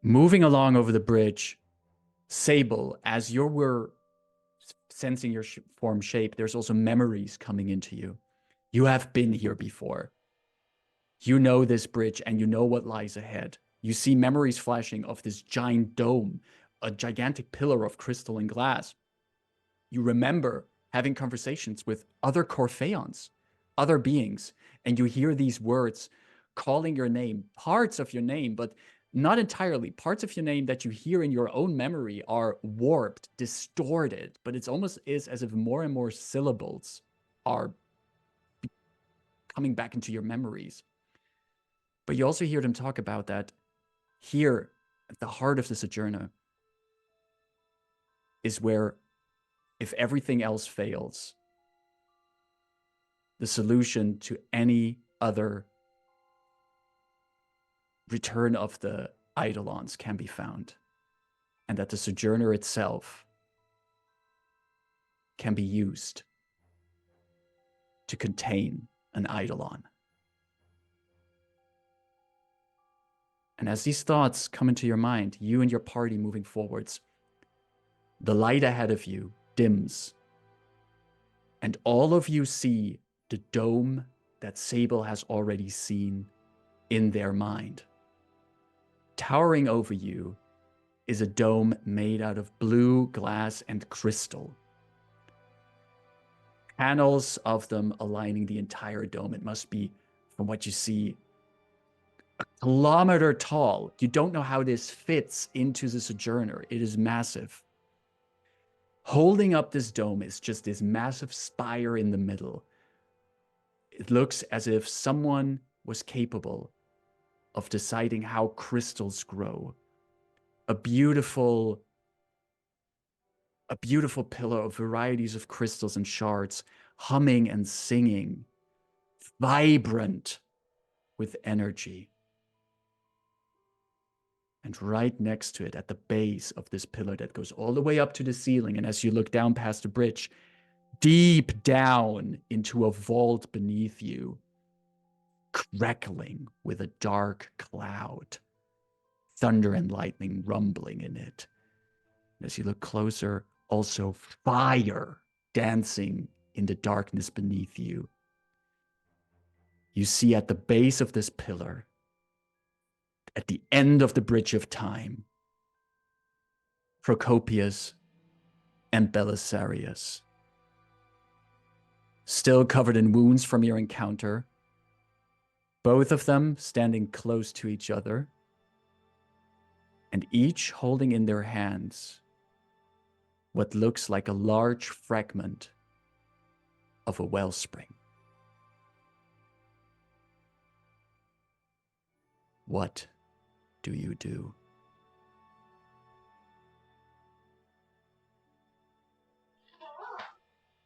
Moving along over the bridge, Sable, as you were sensing your form shape, there's also memories coming into you. You have been here before. You know this bridge and you know what lies ahead. You see memories flashing of this giant dome, a gigantic pillar of crystal and glass. You remember having conversations with other Corpheons, other beings, and you hear these words calling your name, parts of your name, but not entirely. Parts of your name that you hear in your own memory are warped, distorted, but it's almost as if more and more syllables are coming back into your memories. But you also hear them talk about that here at the heart of the Sojourner is where, if everything else fails, the solution to any other return of the Eidolons can be found, and that the Sojourner itself can be used to contain an Eidolon. And as these thoughts come into your mind, you and your party moving forwards, the light ahead of you dims, and all of you see the dome that Sable has already seen in their mind. Towering over you is a dome made out of blue glass and crystal. Panels of them aligning the entire dome. It must be, from what you see, a kilometer tall. You don't know how this fits into the Sojourner. It is massive. Holding up this dome is just this massive spire in the middle. It looks as if someone was capable of deciding how crystals grow. A beautiful pillar of varieties of crystals and shards, humming and singing, vibrant with energy. And right next to it, at the base of this pillar that goes all the way up to the ceiling, and as you look down past the bridge, deep down into a vault beneath you, crackling with a dark cloud, thunder and lightning rumbling in it. And as you look closer, also fire dancing in the darkness beneath you. You see at the base of this pillar, at the end of the bridge of time, Procopius and Belisarius, still covered in wounds from your encounter, both of them standing close to each other, and each holding in their hands what looks like a large fragment of a wellspring. What do you do?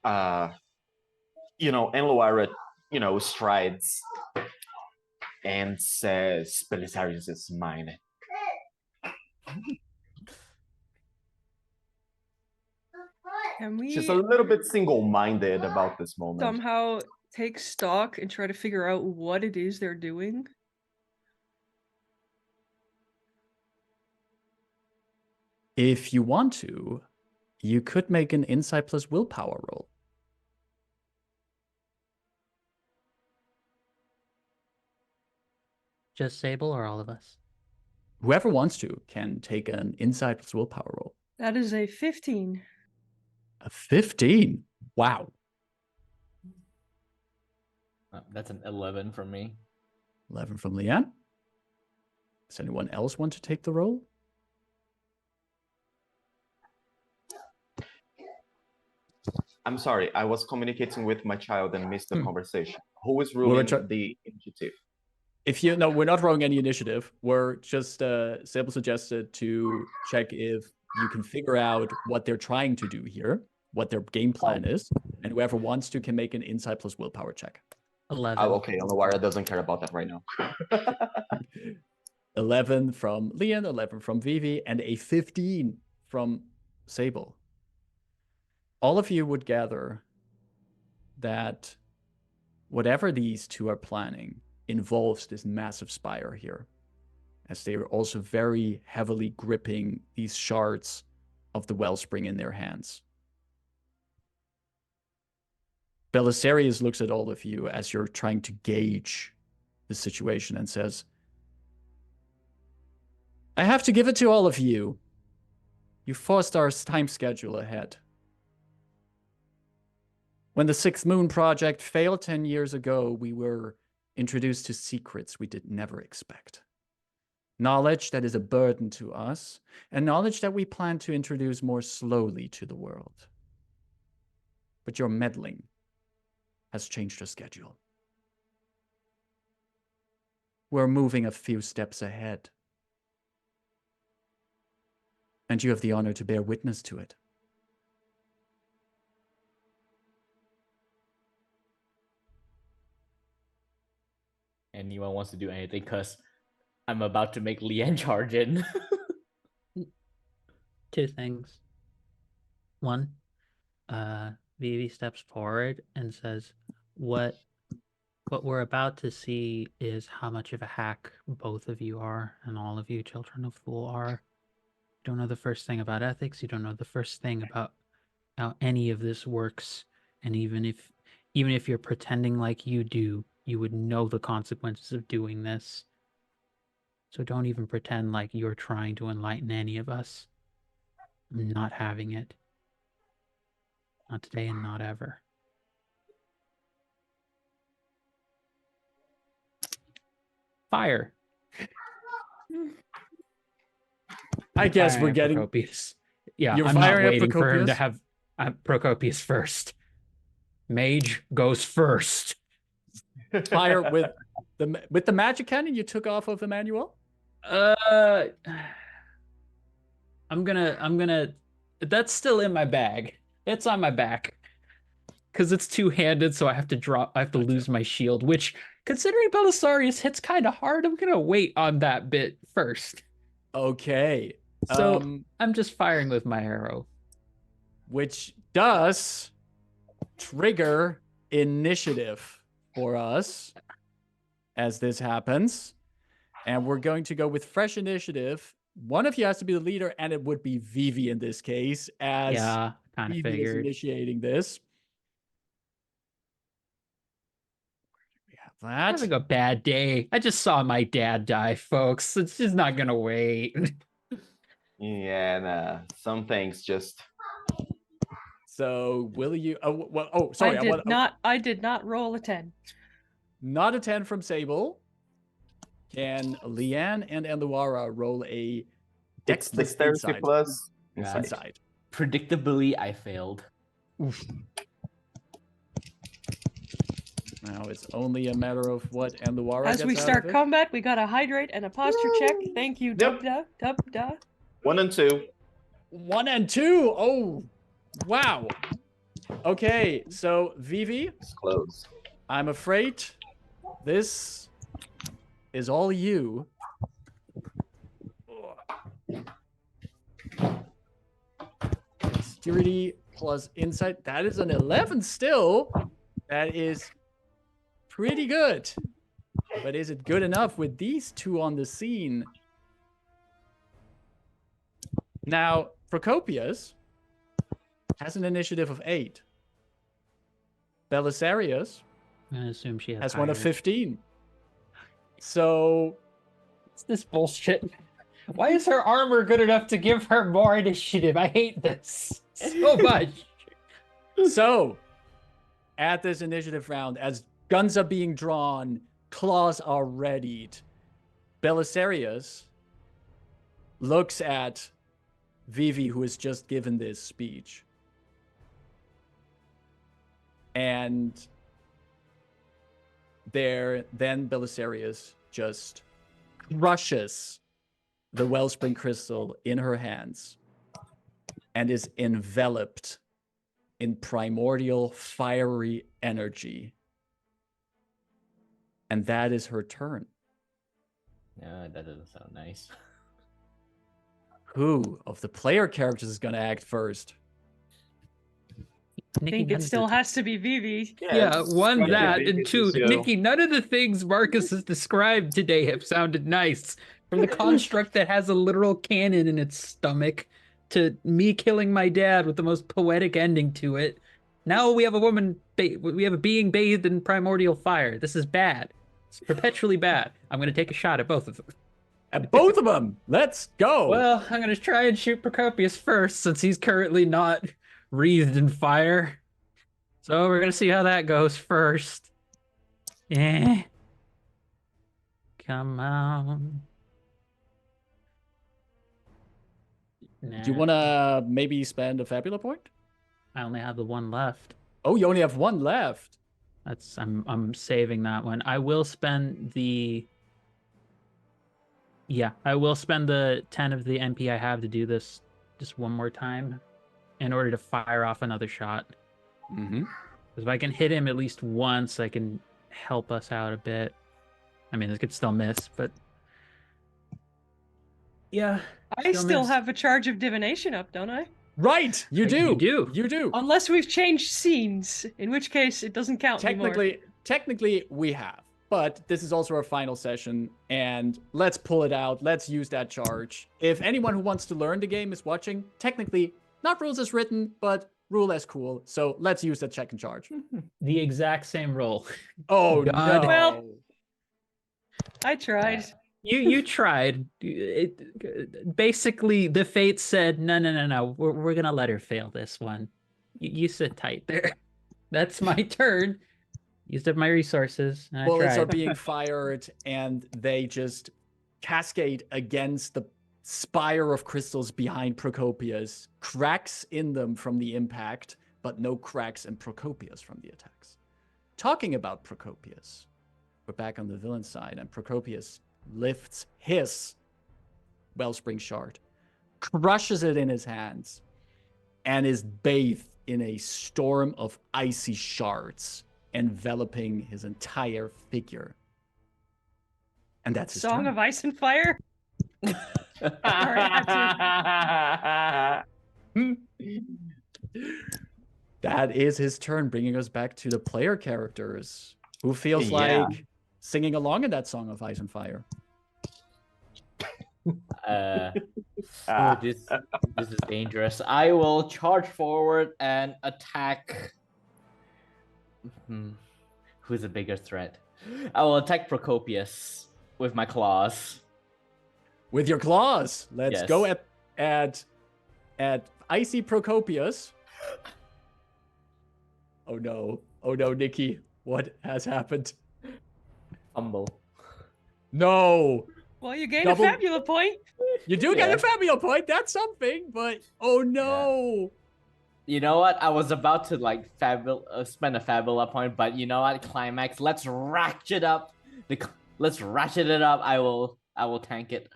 And Loara, strides and says, Belisarius is mine. Can we She's a little bit single-minded about this moment. somehow take stock and try to figure out what it is they're doing? If you want to, you could make an insight plus willpower roll. Just Sable or all of us? Whoever wants to can take an insight plus willpower roll. That is a 15. A 15? Wow. That's an 11 from me. 11 from Leanne. Does anyone else want to take the roll? I'm sorry, I was communicating with my child and missed the conversation. Who is Well, ruling the initiative? No, we're not rolling any initiative. We're just, Sable suggested to check if you can figure out what they're trying to do here, what their game plan is, and whoever wants to can make an insight plus willpower check. 11. Oh, okay, Loara doesn't care about that right now. 11 from Leon, 11 from Vivi, and a 15 from Sable. All of you would gather that whatever these two are planning involves this massive spire here, as they are also very heavily gripping these shards of the wellspring in their hands. Belisarius looks at all of you as you're trying to gauge the situation and says, I have to give it to all of you. You forced our time schedule ahead. When the Sixth Moon Project failed 10 years ago, we were introduced to secrets we did never expect. Knowledge that is a burden to us, and knowledge that we plan to introduce more slowly to the world. But your meddling has changed our schedule. We're moving a few steps ahead. And you have the honor to bear witness to it. Anyone wants to do anything, because I'm about to make Leanne charge in. Two things. One, Vivi steps forward and says, what we're about to see is how much of a hack both of you are, and all of you children of Fool are. You don't know the first thing about ethics, you don't know the first thing about how any of this works, and even if you're pretending like you do, you would know the consequences of doing this. So don't even pretend like you're trying to enlighten any of us. I'm not having it. Not today and not ever. Fire. I guess we're Firing at getting... Procopius. Yeah, You're I'm not firing at waiting for him to Procopius? have Procopius first. Mage goes first. Fire with the magic cannon you took off of Emmanuel? I'm gonna that's still in my bag. It's on my back. Because it's two-handed, so I have to lose my shield, which, considering Belisarius hits kind of hard, I'm gonna wait on that bit first. Okay. So I'm just firing with my arrow. Which does trigger initiative for us as this happens. And we're going to go with fresh initiative. One of you has to be the leader, and it would be Vivi in this case, as Yeah, kind of Vivi is figured. initiating this. We have that. Having a bad day. I just saw my dad die, folks. It's just not gonna wait. Yeah, nah, some things just... So will you? Sorry, I did not roll a 10. Not a 10 from Sable. Can Leanne and Eluara roll a It's plus dexterity inside. plus Yeah. Inside. Predictably, I failed. Oof. Now it's only a matter of what Anluara As gets we out start of it. combat, we gotta hydrate and a posture check. Thank you, Yep. Dubda. 1 and 2. 1 and 2. Oh, wow. Okay, so Vivi, It's close. I'm afraid this is all you. Dexterity plus insight. That is an 11 still. That is pretty good. But is it good enough with these two on the scene? Now, Procopius has an initiative of 8. Belisarius I assume she has one of higher. 15. So, What's this bullshit? Why is her armor good enough to give her more initiative? I hate this so much. so at this initiative round, as guns are being drawn, claws are readied, Belisarius looks at Vivi, who has just given this speech. And then Belisarius just crushes the wellspring crystal in her hands and is enveloped in primordial fiery energy. And that is her turn. Yeah, that doesn't sound nice. Who of the player characters is going to act first? I think it still has to be Vivi. Yeah, it's one, gonna be that, Vivi and two, this year. Nikki, none of the things Marcus has described today have sounded nice. From the construct that has a literal cannon in its stomach, to me killing my dad with the most poetic ending to it. Now we have a being bathed in primordial fire. This is bad. It's perpetually bad. I'm going to take a shot at both of them. At both of them! Let's go! Well, I'm going to try and shoot Procopius first, since he's currently not wreathed in fire. So we're going to see how that goes first. Yeah. Come on. Do you want to maybe spend a Fabula point? I only have the one left. Oh, you only have one left. I'm saving that one. I will spend the I will spend the 10 of the MP I have to do this just one more time in order to fire off another shot. Mm-hmm. Because if I can hit him at least once, I can help us out a bit. I mean, this could still miss, but yeah. I still miss. have a charge of divination up, don't I? Right, you do. You do. You do. Unless we've changed scenes, in which case it doesn't count anymore. Technically, we have. But this is also our final session, and let's pull it out. Let's use that charge. If anyone who wants to learn the game is watching, technically, not rules as written, but rule as cool. So let's use that check and charge. The exact same roll. Oh, God. no. Well, I tried. You tried. Basically, the fate said, no. We're gonna let her fail this one. You sit tight there. That's my turn. Used up my resources. And Bullets I are tried. being fired, and they just cascade against the spire of crystals behind Procopius. Cracks in them from the impact, but no cracks in Procopius from the attacks. Talking about Procopius, we're back on the villain side, and Procopius lifts his wellspring shard, crushes it in his hands, and is bathed in a storm of icy shards, enveloping his entire figure. And that's his Song turn. of Ice and Fire? That is his turn, bringing us back to the player characters. Who feels Yeah. like singing along in that Song of Ice and Fire? This is dangerous. I will charge forward and attack. Who's a bigger threat? I will attack Procopius with my claws. With your claws. Let's Yes. go at Icy Procopius. Oh no, Nikki. What has happened? Fumble. No. Well, you gain Double- a Fabula point. You do get Yeah. a Fabula point. That's something, but oh no. You know what? I was about to like spend a Fabula point, but you know what? Climax. Let's ratchet up. Let's ratchet it up. I will tank it.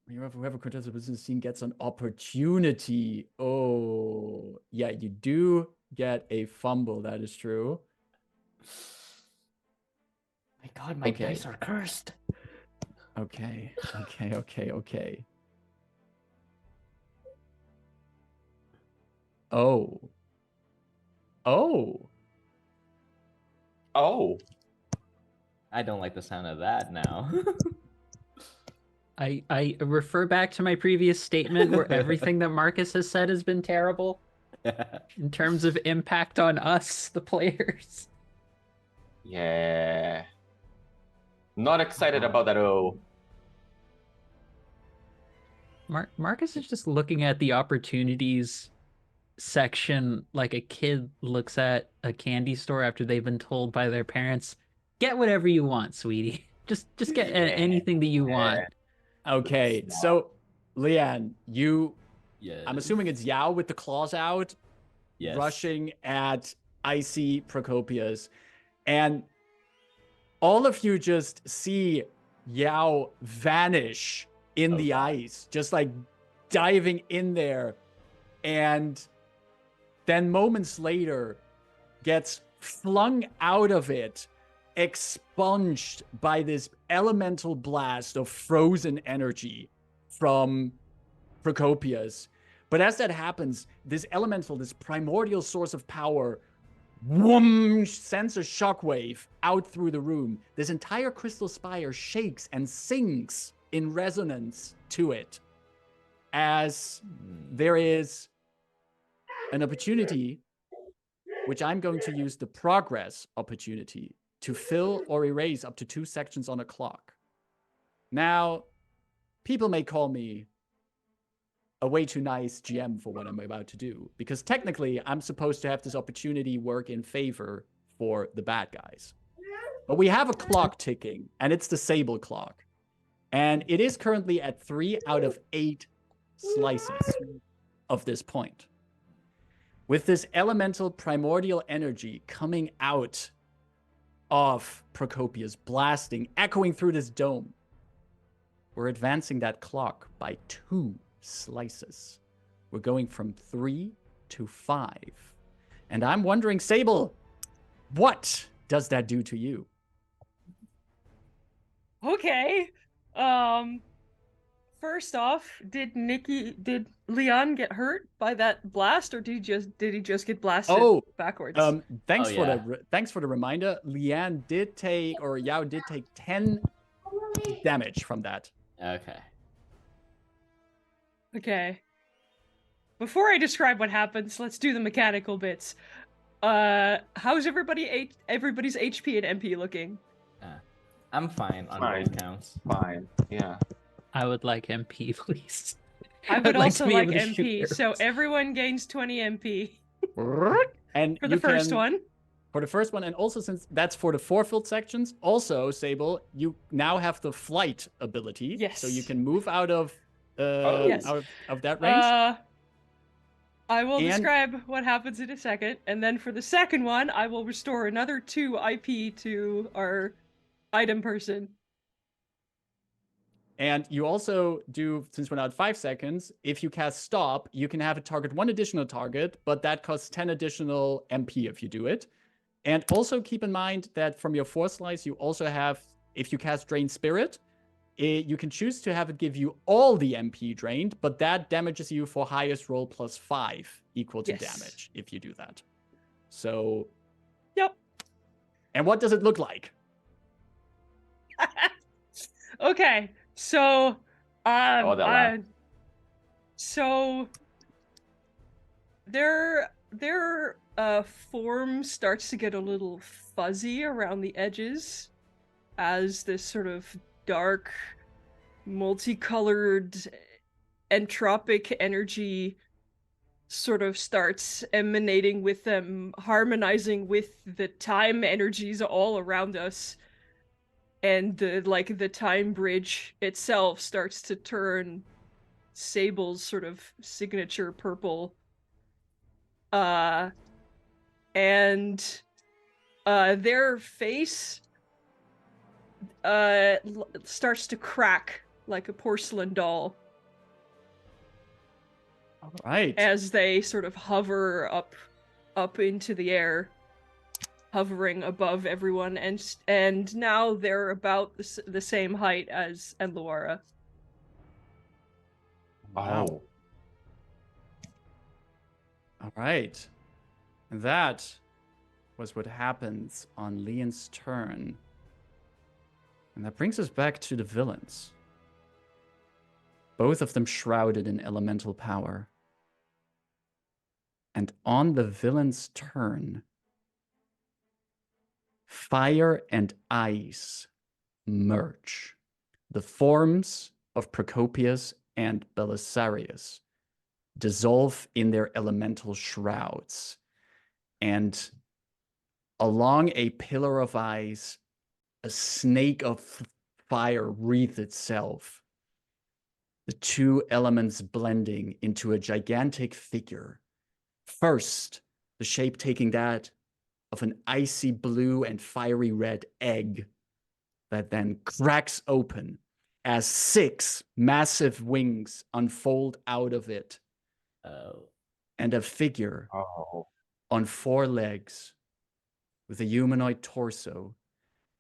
Whoever controls the business scene gets an opportunity. Oh, yeah, you do get a fumble. That is true. My God, my Okay. dice are cursed. Okay. Oh. Oh, I don't like the sound of that now. I refer back to my previous statement where everything that Marcus has said has been terrible in terms of impact on us, the players. yeah. Not excited about that. Oh, Marcus is just looking at the opportunities section like a kid looks at a candy store after they've been told by their parents, "Get whatever you want, sweetie. Just get anything that you want." Okay. So, Leanne, Yeah. I'm assuming it's Yao with the claws out, Yes. rushing at icy Procopius. And all of you just see Yao vanish in the ice, just like diving in there. And then moments later gets flung out of it, expunged by this elemental blast of frozen energy from Procopius. But as that happens, this elemental, this primordial source of power, sends a shockwave out through the room. This entire crystal spire shakes and sinks in resonance to it, as there is an opportunity, which I'm going to use the progress opportunity to fill or erase up to 2 sections on a clock. Now, people may call me a way too nice GM for what I'm about to do, because technically I'm supposed to have this opportunity work in favor for the bad guys. But we have a clock ticking, and it's the Sable clock. And it is currently at 3 out of 8 slices of this point. With this elemental primordial energy coming out of Procopius, blasting, echoing through this dome, we're advancing that clock by 2 slices. We're going from 3 to 5. And I'm wondering, Sable, what does that do to you? Okay. First off, did Leon get hurt by that blast, or did he just get blasted backwards? Thanks Oh, yeah. Thanks for the reminder. Leanne did take, or Yao did take 10 damage from that. Okay. Okay. Before I describe what happens, let's do the mechanical bits. How's everybody's HP and MP looking? I'm fine on Fine. both counts. fine. Yeah. I would like MP, please. I would I'd also to be like able to shoot MP, so arrows. everyone gains 20 MP And for the first one. For the first one, and also since that's for the 4 filled sections, also, Sable, you now have the flight ability. Yes. So you can move out of Yes. out of that range. I will And- describe what happens in a second, and then for the second one, I will restore another 2 IP to our item person. And you also do, since we're now at 5 seconds, if you cast Stop, you can have it target 1 additional target, but that costs 10 additional MP if you do it. And also keep in mind that from your 4th slice, you also have, if you cast Drain Spirit, you can choose to have it give you all the MP drained, but that damages you for highest roll plus 5 equal to Yes. damage if you do that. So. Yep. And what does it look like? Okay, so so their form starts to get a little fuzzy around the edges as this sort of dark, multicolored, entropic energy sort of starts emanating with them, harmonizing with the time energies all around us. and the time bridge itself starts to turn Sable's sort of signature purple. And their face starts to crack like a porcelain doll. All right. As they sort of hover up into the air, hovering above everyone, and now they're about the same height as Luara. Wow. Oh. All right. And that was what happens on Leon's turn. And that brings us back to the villains. Both of them shrouded in elemental power. And on the villain's turn, fire and ice merge. The forms of Procopius and Belisarius dissolve in their elemental shrouds. And along a pillar of ice, a snake of fire wreathes itself. The two elements blending into a gigantic figure. First, the shape taking that of an icy blue and fiery red egg that then cracks open as 6 massive wings unfold out of it. And a figure on 4 legs with a humanoid torso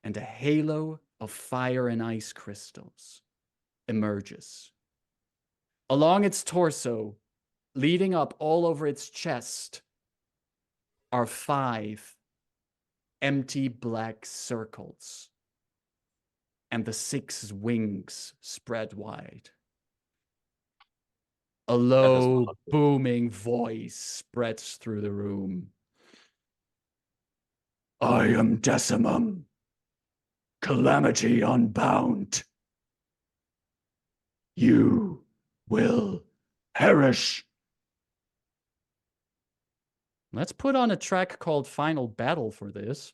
and a halo of fire and ice crystals emerges. Along its torso, leading up all over its chest, are 5 empty black circles, and the 6 wings spread wide. A low, booming voice spreads through the room. I am Decimum, Calamity Unbound. You will perish. Let's put on a track called Final Battle for this.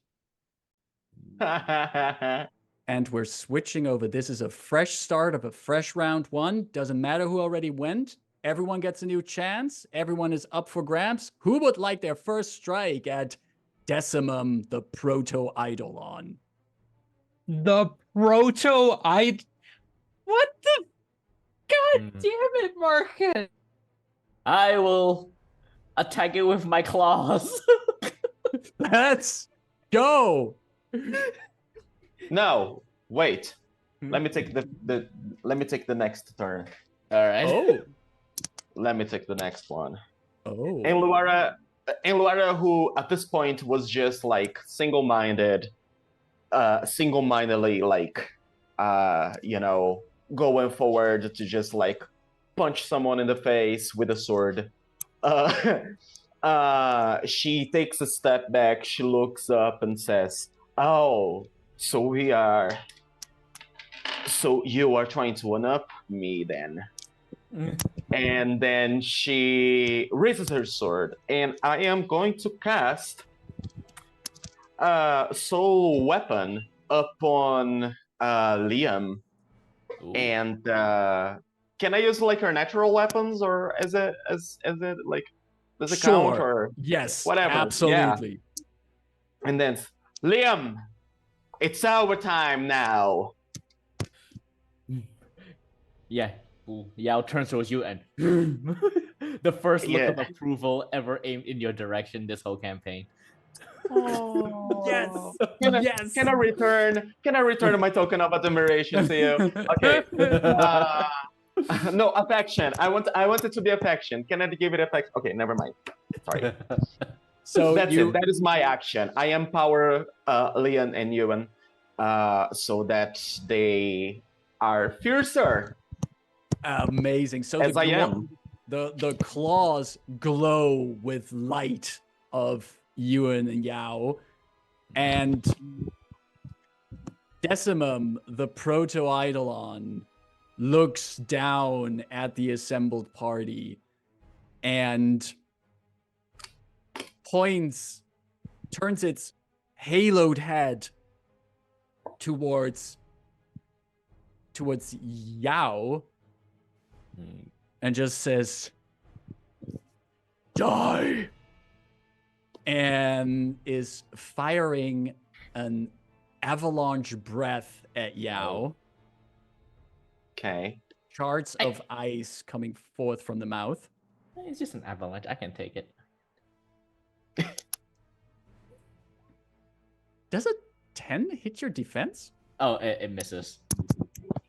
And we're switching over. This is a fresh start of a fresh round 1. Doesn't matter who already went. Everyone gets a new chance. Everyone is up for grabs. Who would like their first strike at Decimum, the Proto-Eidolon? The Proto-Eidolon? What the? God damn it, Marcus! I will attack it with my claws. Let's go! No, wait. Let me take the next turn. All right. Oh. Let me take the next one. Oh. And Luara, who at this point was just like single-mindedly like, going forward to just like punch someone in the face with a sword. She takes a step back. She looks up and says, "Oh, so you are trying to one-up me then?" And then she raises her sword, and I am going to cast Soul Weapon upon Liam. Ooh. And can I use like her natural weapons, or is it like, does it count, or yes, whatever? absolutely. Yeah. And then Liam, it's our time now. Yeah. Ooh, Yao turns towards you and the first look of approval ever aimed in your direction this whole campaign. Yes. Can I return my token of admiration to you? Okay. No, affection. I want it to be affection. Can I give it affection? Okay, never mind. Sorry. So that's it. That is my action. I empower Leon and Ewan so that they are fiercer. Amazing. So as I am. The claws glow with light of Ewan and Yao, and Decimum, the Proto-Eidolon, looks down at the assembled party and turns its haloed head towards Yao and just says, "Die!" and is firing an avalanche breath at Yao. Okay. Shards of ice coming forth from the mouth. It's just an avalanche. I can take it. Does a 10 hit your defense? Oh, it misses.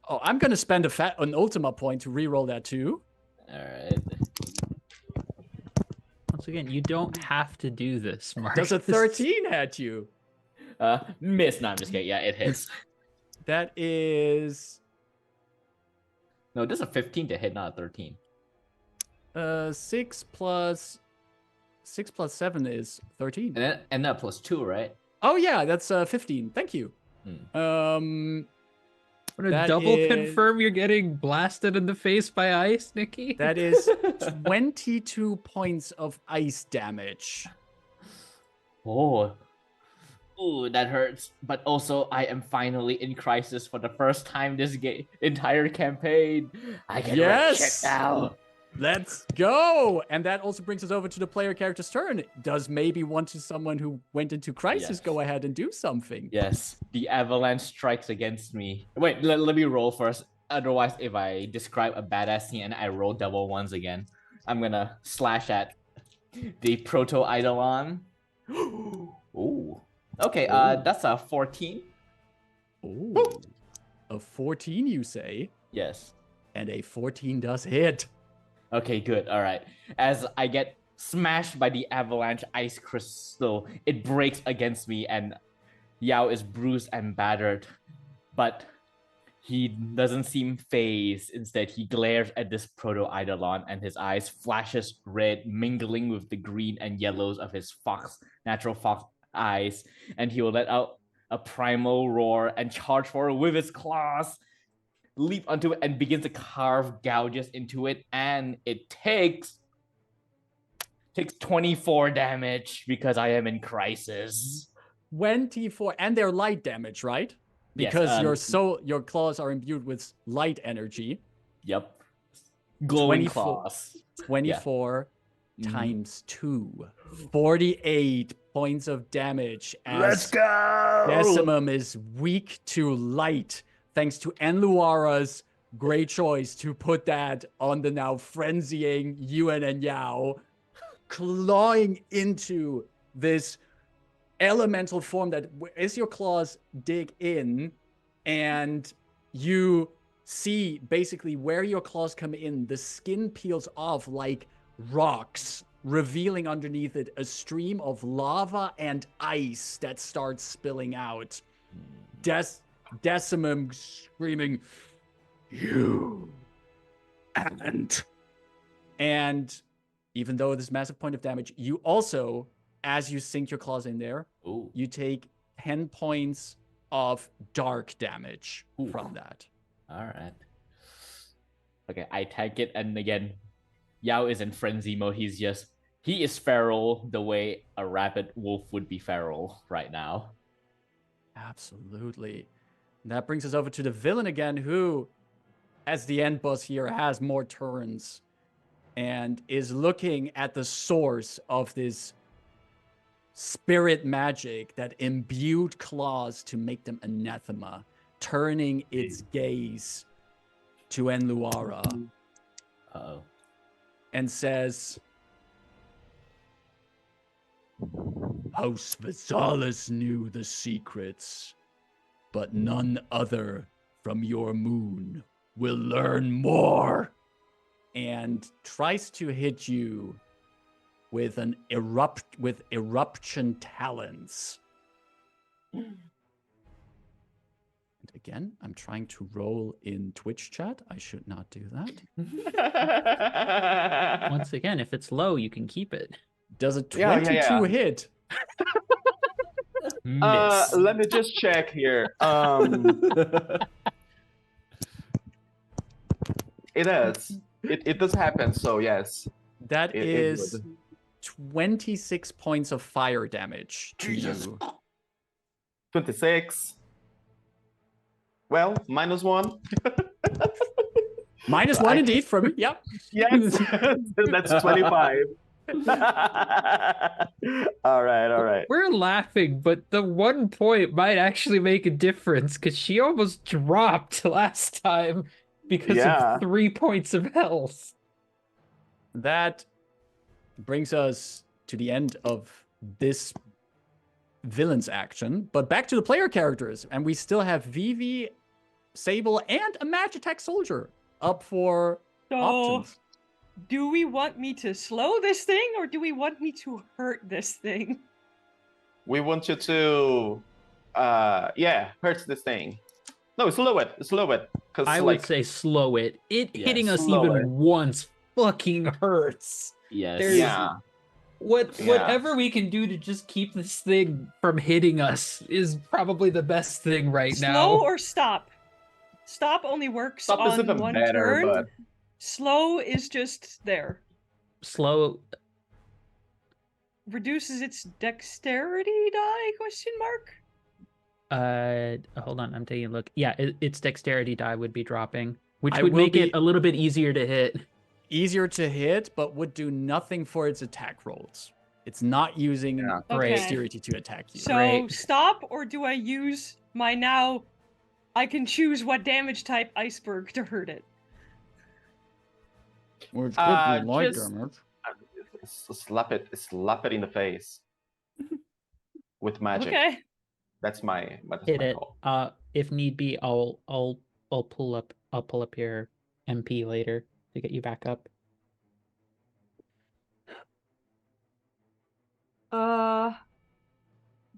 Oh, I'm gonna spend an Ultima point to reroll that too. All right. Once again, you don't have to do this, Mark. Does a 13 hit you? Miss. No, I'm just kidding. Yeah, it hits. That is No, it does a 15 to hit, not a 13. 6 plus 7 is 13. And that plus 2, right? Oh yeah, that's 15. Thank you. Want to that double is- confirm you're getting blasted in the face by ice, Nikki? That is 22 points of ice damage. Oh. Ooh, that hurts. But also, I am finally in crisis for the first time this entire campaign. I can wreck shit now. Let's go! And that also brings us over to the player character's turn. Does maybe someone who went into crisis Yes. go ahead and do something? Yes, the avalanche strikes against me. Wait, let me roll first. Otherwise, if I describe a badass scene and I roll double ones again, I'm gonna slash at the Proto Eidolon. Ooh. Okay, that's a 14. Ooh. A 14, you say? Yes. And a 14 does hit. Okay, good. All right. As I get smashed by the avalanche ice crystal, it breaks against me and Yao is bruised and battered. But he doesn't seem phased. Instead, he glares at this proto-eidolon and his eyes flashes red, mingling with the green and yellows of his natural fox eyes. And he will let out a primal roar and charge forward with his claws, leap onto it, and begins to carve gouges into it. And it takes 24 damage because I am in crisis. 24, and they're light damage, right? Because your claws are imbued with light energy. Yep. Glowing 24 claws. 24 times 2. 48 points of damage. Let's go! Decimum is weak to light, thanks to Enluara's great choice to put that on the now frenzying Yuan and Yao, clawing into this elemental form that as your claws dig in and you see basically where your claws come in, the skin peels off like rocks, revealing underneath it a stream of lava and ice that starts spilling out. Decimum screaming, "You!" And even though this massive point of damage, you also, as you sink your claws in there, you take 10 points of dark damage from that. All right. Okay, I tank it, and again, Yao is in frenzy mode. He is feral the way a rabid wolf would be feral right now. Absolutely. And that brings us over to the villain again, who, as the end boss here, has more turns and is looking at the source of this spirit magic that imbued claws to make them anathema, turning its gaze to Enluara. Uh-oh. And says, "House Vasalis knew the secrets, but none other from your moon will learn more." And tries to hit you with eruption talons. And again, I'm trying to roll in Twitch chat. I should not do that. Once again, if it's low, you can keep it. Does a 22 hit? Miss. Let me just check here. It does. It does happen, so yes. That It is would. 26 points of fire damage to you. 26. Well, -1. -1 indeed from yep. Yes, that's 25. All right. We're laughing, but the 1 point might actually make a difference because she almost dropped last time because Yeah. of 3 points of health. That brings us to the end of this villain's action, but back to the player characters, and we still have Vivi, Sable, and a Magitech soldier up for So, options. do we want me to slow this thing, or do we want me to hurt this thing? We want you to, hurt this thing. No, slow it. Cause I would say slow it. It Yeah, hitting us slow even it. once fucking hurts. Yes. There's- yeah. Whatever we can do to just keep this thing from hitting us is probably the best thing right now. Slow or stop? Stop only works Stop is on even one better, turn. but Slow is just there. Slow. Reduces its dexterity die? Question mark. Hold on, I'm taking a look. Yeah, its dexterity die would be dropping, which I would will make it be- a little bit easier to hit. Easier to hit, but would do nothing for its attack rolls. It's not using Yeah. Okay. dexterity to attack you. So Great. stop, or do I use my now? I can choose what damage type iceberg to hurt it. Which could be light just- damage. slap it in the face with magic. Okay. That's my Hit it. call. If need be, I'll pull up your MP later to get you back up.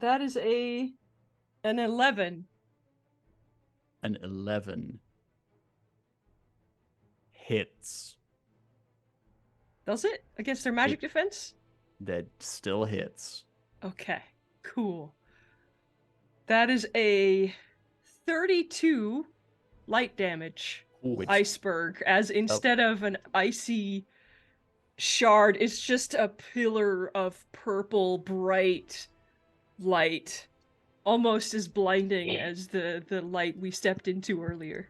That is an 11. An 11 hits. Does it against their magic defense? That still hits. Okay, cool. That is a 32 light damage Which iceberg, as instead of an icy shard, it's just a pillar of purple bright light, almost as blinding as the light we stepped into earlier.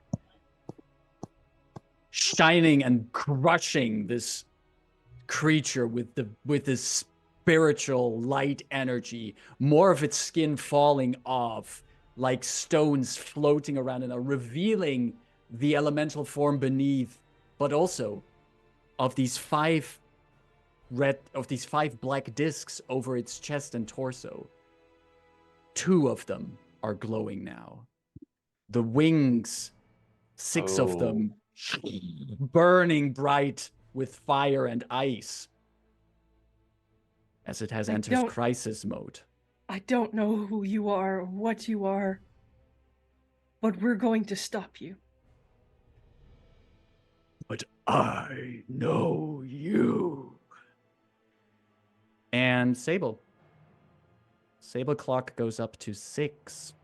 shining and crushing this creature with this spiritual light energy, more of its skin falling off like stones floating around and revealing the elemental form beneath, but also of these five black discs over its chest and torso. 2 of them are glowing now. The wings, 6 of them burning bright with fire and ice as it has I entered don't- crisis mode. I don't know who you are or what you are, but we're going to stop you. But I know you. And Sable. Sable clock goes up to 6.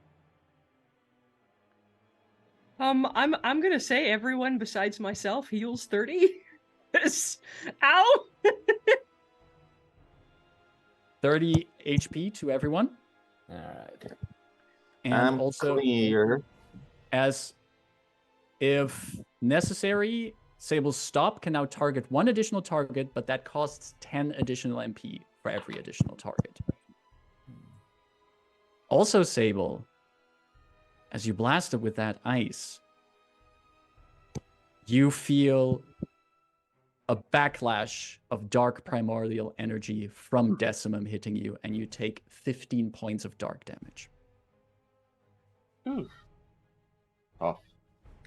I'm gonna say everyone besides myself heals 30. Ow! 30 HP to everyone. All right. And I'm also, clear. as if necessary, Sable's stop can now target 1 additional target, but that costs 10 additional MP for every additional target. Also, Sable, as you blast it with that ice, you feel a backlash of dark primordial energy from Decimum hitting you, and you take 15 points of dark damage. Tough.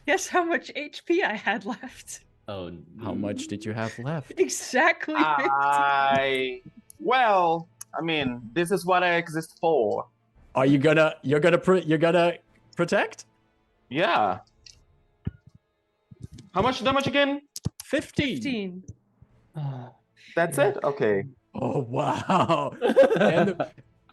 Guess how much HP I had left? Oh, How much did you have left? Exactly 50. Well, I mean, this is what I exist for. Are you gonna protect? Yeah. How much damage again? 15. 15. That's it? Okay. Oh wow.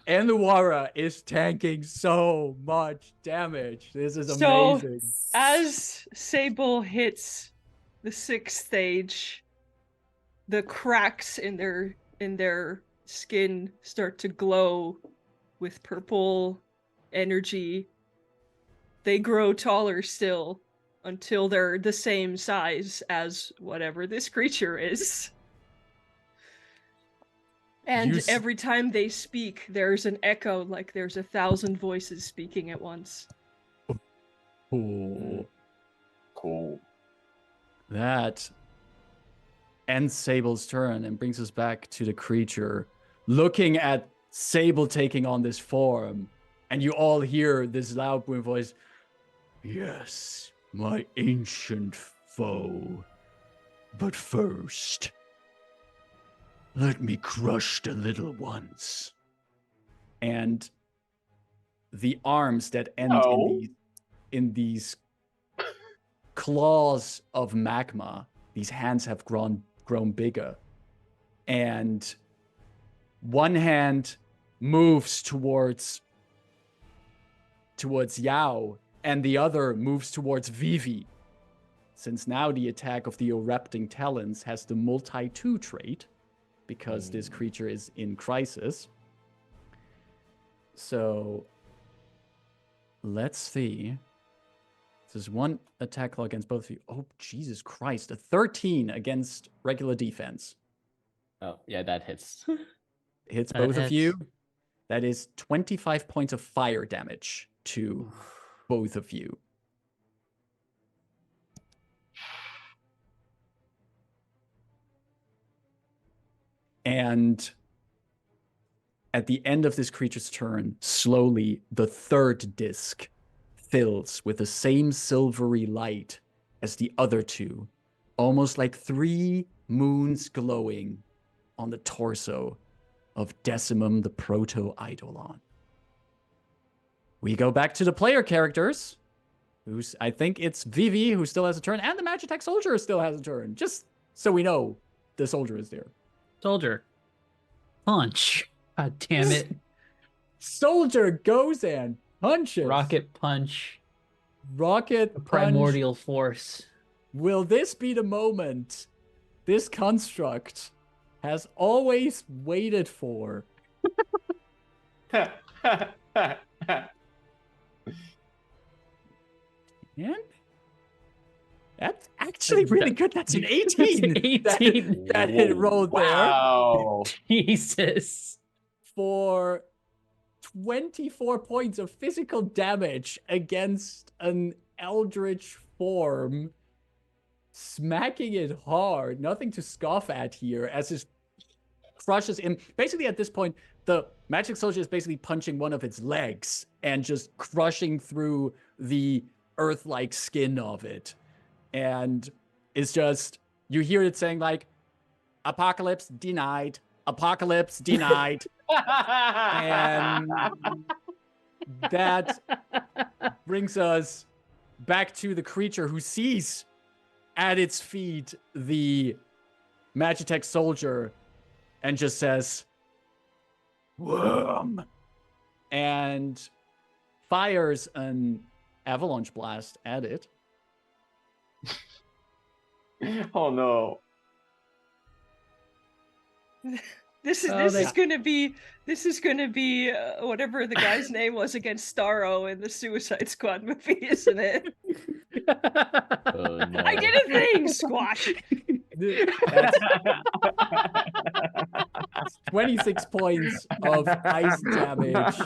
and the Wara is tanking so much damage. This is So- amazing. As Sable hits the 6th stage, the cracks in their skin start to glow with purple energy, they grow taller still until they're the same size as whatever this creature is. And every time they speak, there's an echo, like there's 1,000 voices speaking at once. Cool. Cool. That ends Sable's turn and brings us back to the creature, looking at Sable taking on this form, and you all hear this loud booming voice. Yes, my ancient foe. But first, let me crush the little ones. And the arms that end in these claws of magma, these hands have grown bigger. And one hand moves towards Yao, and the other moves towards Vivi. Since now the attack of the erupting talons has the multi-2 trait, because this creature is in crisis. So let's see. There's one attack roll against both of you. Oh, Jesus Christ. A 13 against regular defense. Oh, yeah, that hits. Hits That both of you. hits. That is 25 points of fire damage to both of you. And at the end of this creature's turn, slowly the third disc fills with the same silvery light as the other two, almost like 3 moons glowing on the torso of Decimum the Proto-Eidolon. We go back to the player characters, I think it's Vivi who still has a turn, and the Magitech Soldier still has a turn, just so we know the soldier is there. Soldier. Punch. God damn it. Soldier goes and punches. Rocket punch. Rocket A punch. primordial force. Will this be the moment this construct has always waited for? And that's actually really good. That's an 18. That's an 18. That hit rolled Wow. Jesus. for 24 points of physical damage against an eldritch form, smacking it hard. Nothing to scoff at here, as this crushes him. Basically, at this point, the Magic Soldier is basically punching one of its legs and just crushing through the earth-like skin of it. And it's just, you hear it saying like, apocalypse denied, apocalypse denied. And that brings us back to the creature who sees at its feet the Magitech Soldier and just says, "Worm," and fires an avalanche blast at it. Oh no. This is gonna be whatever the guy's name was against Starro in the Suicide Squad movie, isn't it? Oh, no. I did a thing, squash. That's 26 points of ice damage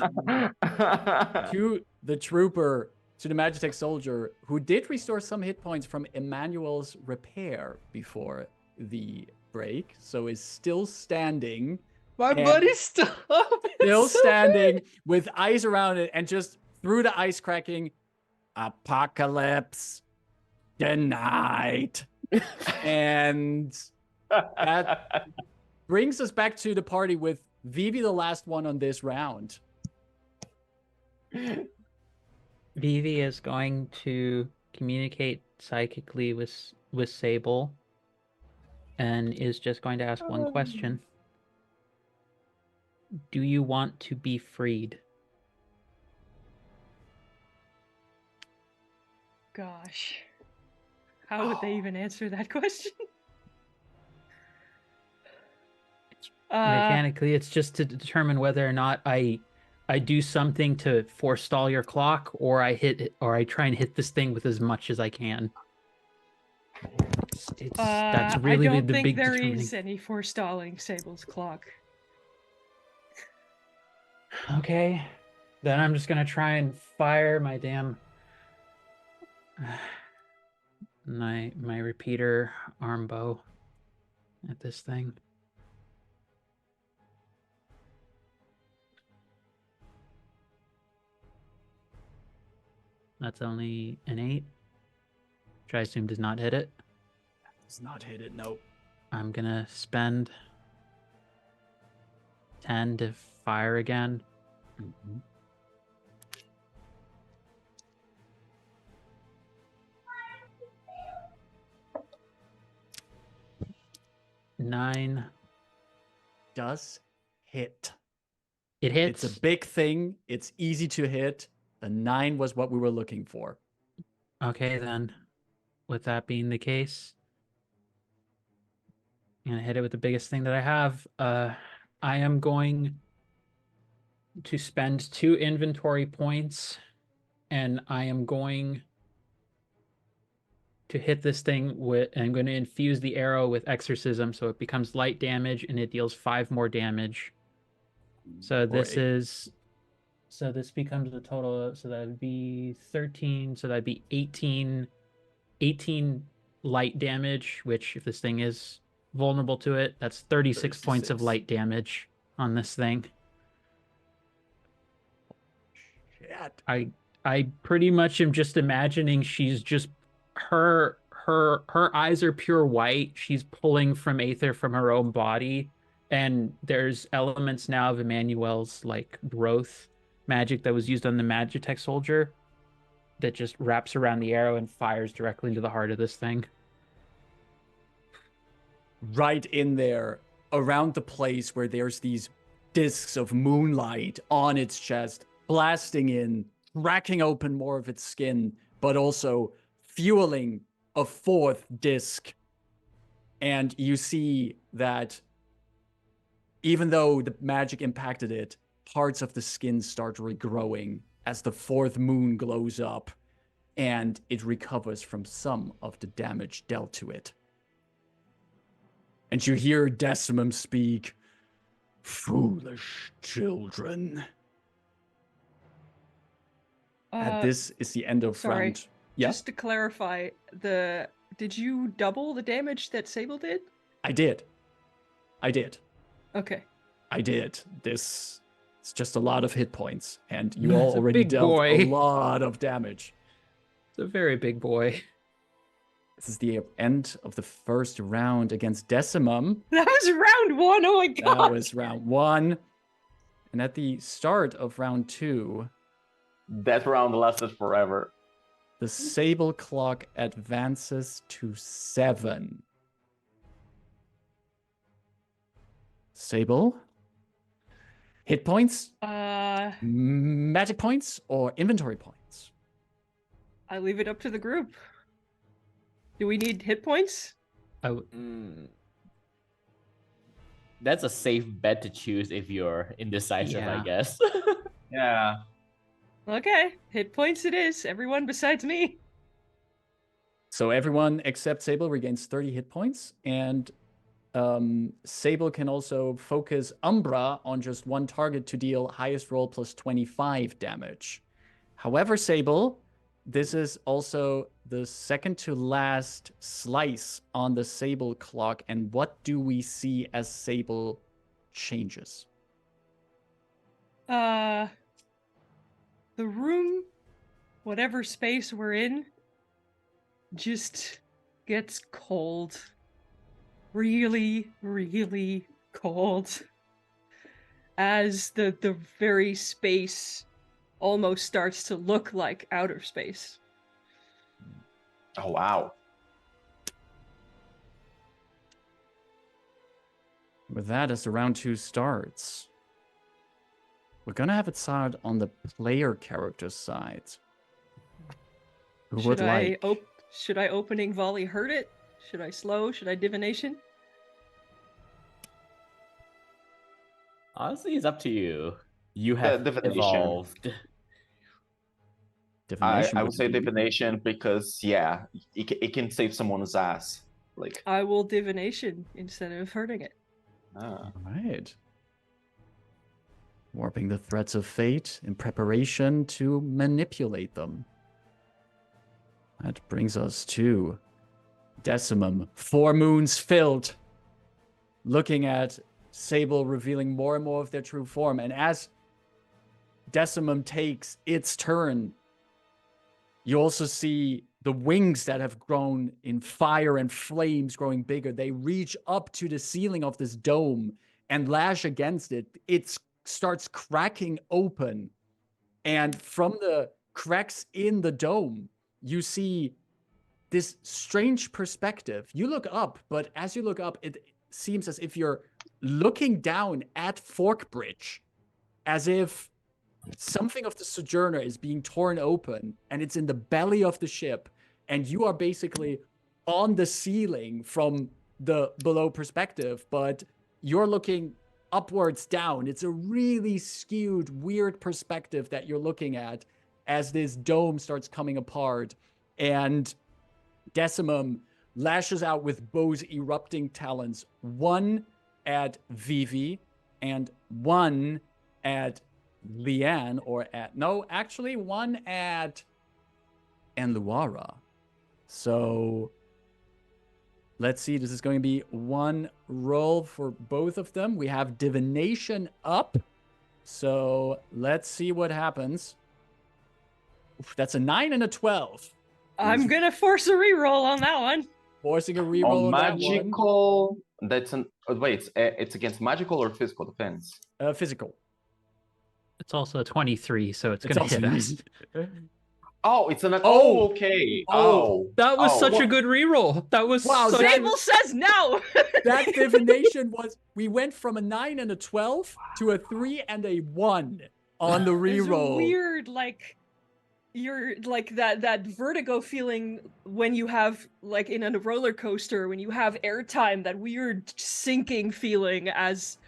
to the trooper, to the Magitech Soldier, who did restore some hit points from Emmanuel's repair before the break, so is still standing. My And buddy's still up. Still It's so standing good. with ice around it, and just through the ice cracking, apocalypse denied. And that brings us back to the party with Vivi, the last one on this round. Vivi is going to communicate psychically with Sable, and is just going to ask one question. Do you want to be freed? Gosh. How would they even answer that question? Mechanically, it's just to determine whether or not I I do something to forestall your clock, or I try and hit this thing with as much as I can. That's really I don't the think big there determining. is any forestalling Sable's clock. Okay, then I'm just gonna try and fire my damn my repeater arm bow at this thing. That's only an 8, which I assume does not hit it. Does not hit it, no. I'm gonna spend 10 to fire again. Mhm. Nine. Does hit. It hits. It's a big thing. It's easy to hit. The 9 was what we were looking for. Okay, then. With that being the case, I'm gonna hit it with the biggest thing that I have. I am going to spend 2 inventory points, and I am going to hit this thing with. I'm going to infuse the arrow with exorcism, so it becomes light damage, and it deals 5 more damage. So this is. So this becomes the total. So that would be 13. So that'd be 18 light damage, which if this thing is vulnerable to it, that's 36 points of 36. light damage on this thing. Shit. I pretty much am just imagining she's just her eyes are pure white. She's pulling from aether from her own body, and there's elements now of Emmanuel's like growth magic that was used on the Magitech soldier that just wraps around the arrow and fires directly into the heart of this thing. Right in there, around the place where there's these discs of moonlight on its chest, blasting in, cracking open more of its skin, but also fueling a 4th disc. And you see that even though the magic impacted it, parts of the skin start regrowing as the 4th moon glows up, and it recovers from some of the damage dealt to it. And you hear Decimum speak, "Foolish children." And this is the end of sorry. round. Yeah, Just to clarify, did you double the damage that Sable did? I did. Okay. I did. This is just a lot of hit points, and you That's all a already big dealt boy. a lot of damage. It's a very big boy. This is the end of the first round against Decimum. That was round 1. Oh my god. That was round 1. And at the start of round 2, That round lasted forever. the Sable clock advances to 7. Sable? Hit points? Magic points? Or inventory points? I leave it up to the group. Do we need hit points? That's a safe bet to choose if you're indecisive, I Yeah. guess. Yeah. Okay, hit points it is. Everyone besides me. So everyone except Sable regains 30 hit points, and Sable can also focus Umbra on just one target to deal highest roll plus 25 damage. However, Sable, this is also the second to last slice on the Sable clock, and what do we see as Sable changes? The room, whatever space we're in, just gets cold. Really, really cold. As the very space almost starts to look like outer space. Oh, wow. With that, as the round 2 starts, we're gonna have it start on the player character side. Who would like? Should I opening volley hurt it? Should I slow? Should I divination? Honestly, it's up to you. You have divination. evolved. Divination I would say be- divination because yeah, it can save someone's ass. Like I will divination instead of hurting it. ah. All right. Warping the threads of fate in preparation to manipulate them. That brings us to Decimum. 4 moons filled. Looking at Sable revealing more and more of their true form. And as Decimum takes its turn, you also see the wings that have grown in fire and flames growing bigger. They reach up to the ceiling of this dome and lash against it. It starts cracking open. And from the cracks in the dome, you see this strange perspective. You look up, but as you look up, it seems as if you're looking down at Forkbridge, as if something of the Sojourner is being torn open, and it's in the belly of the ship, and you are basically on the ceiling from the below perspective, but you're looking upwards down. It's a really skewed, weird perspective that you're looking at as this dome starts coming apart, and Decimum lashes out with Bo's erupting talons, one at Vivi and one at Leanne, one at Enluara. So let's see, this is going to be one roll for both of them. We have divination up, so let's see what happens. Oof, that's a 9 and a 12. I'm gonna force a reroll on that one. Forcing a reroll on that one. Magical. That's an. Wait, it's against magical or physical defense? Physical. It's also a 23, so it's It's gonna also hit us. Oh, it's an. Oh. Oh, okay. Oh, That was such well, a good reroll. That was Wow, such that- Sable says no. That divination was, we went from a 9 and a 12 to a 3 and a 1 on the There's a reroll. weird, like, you're like that vertigo feeling when you have, like, in a roller coaster, when you have airtime, that weird sinking feeling as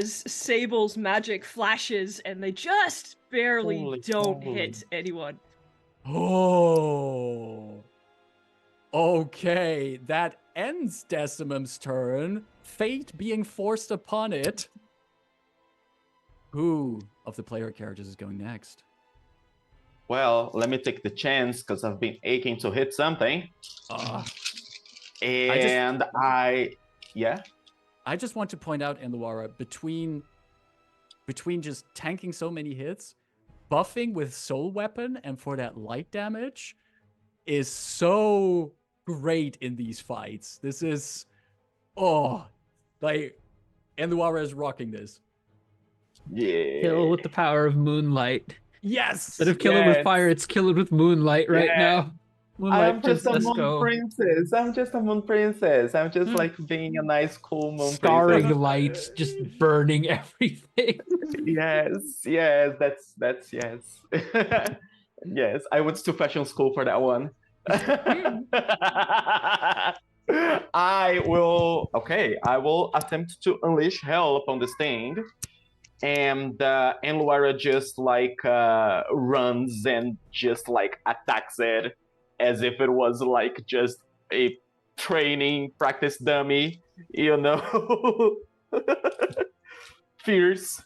Sable's magic flashes and they just barely Holy don't moly. hit anyone. Oh. Okay, that ends Decimum's turn. Fate being forced upon it. Who of the player characters is going next? Well, let me take the chance because I've been aching to hit something. Ah. And yeah. I just want to point out, Enluara, between just tanking so many hits, buffing with Soul Weapon and for that light damage is so great in these fights. This is, like, Enluara is rocking this. Yeah. kill with the power of moonlight. Yes! Instead of killing with Yes. fire, it's killing with moonlight right Yeah. now. Moonlight I'm just a princess, moon go. princess. I'm just a moon princess. I'm just Mm. like being a nice, cool moon Scarring princess. lights, just burning everything. Yes, that's yes. Yes, I went to fashion school for that one. I will attempt to unleash hell upon this thing. And Luara just like runs and just like attacks it as if it was like just a training practice dummy, you know. Fierce.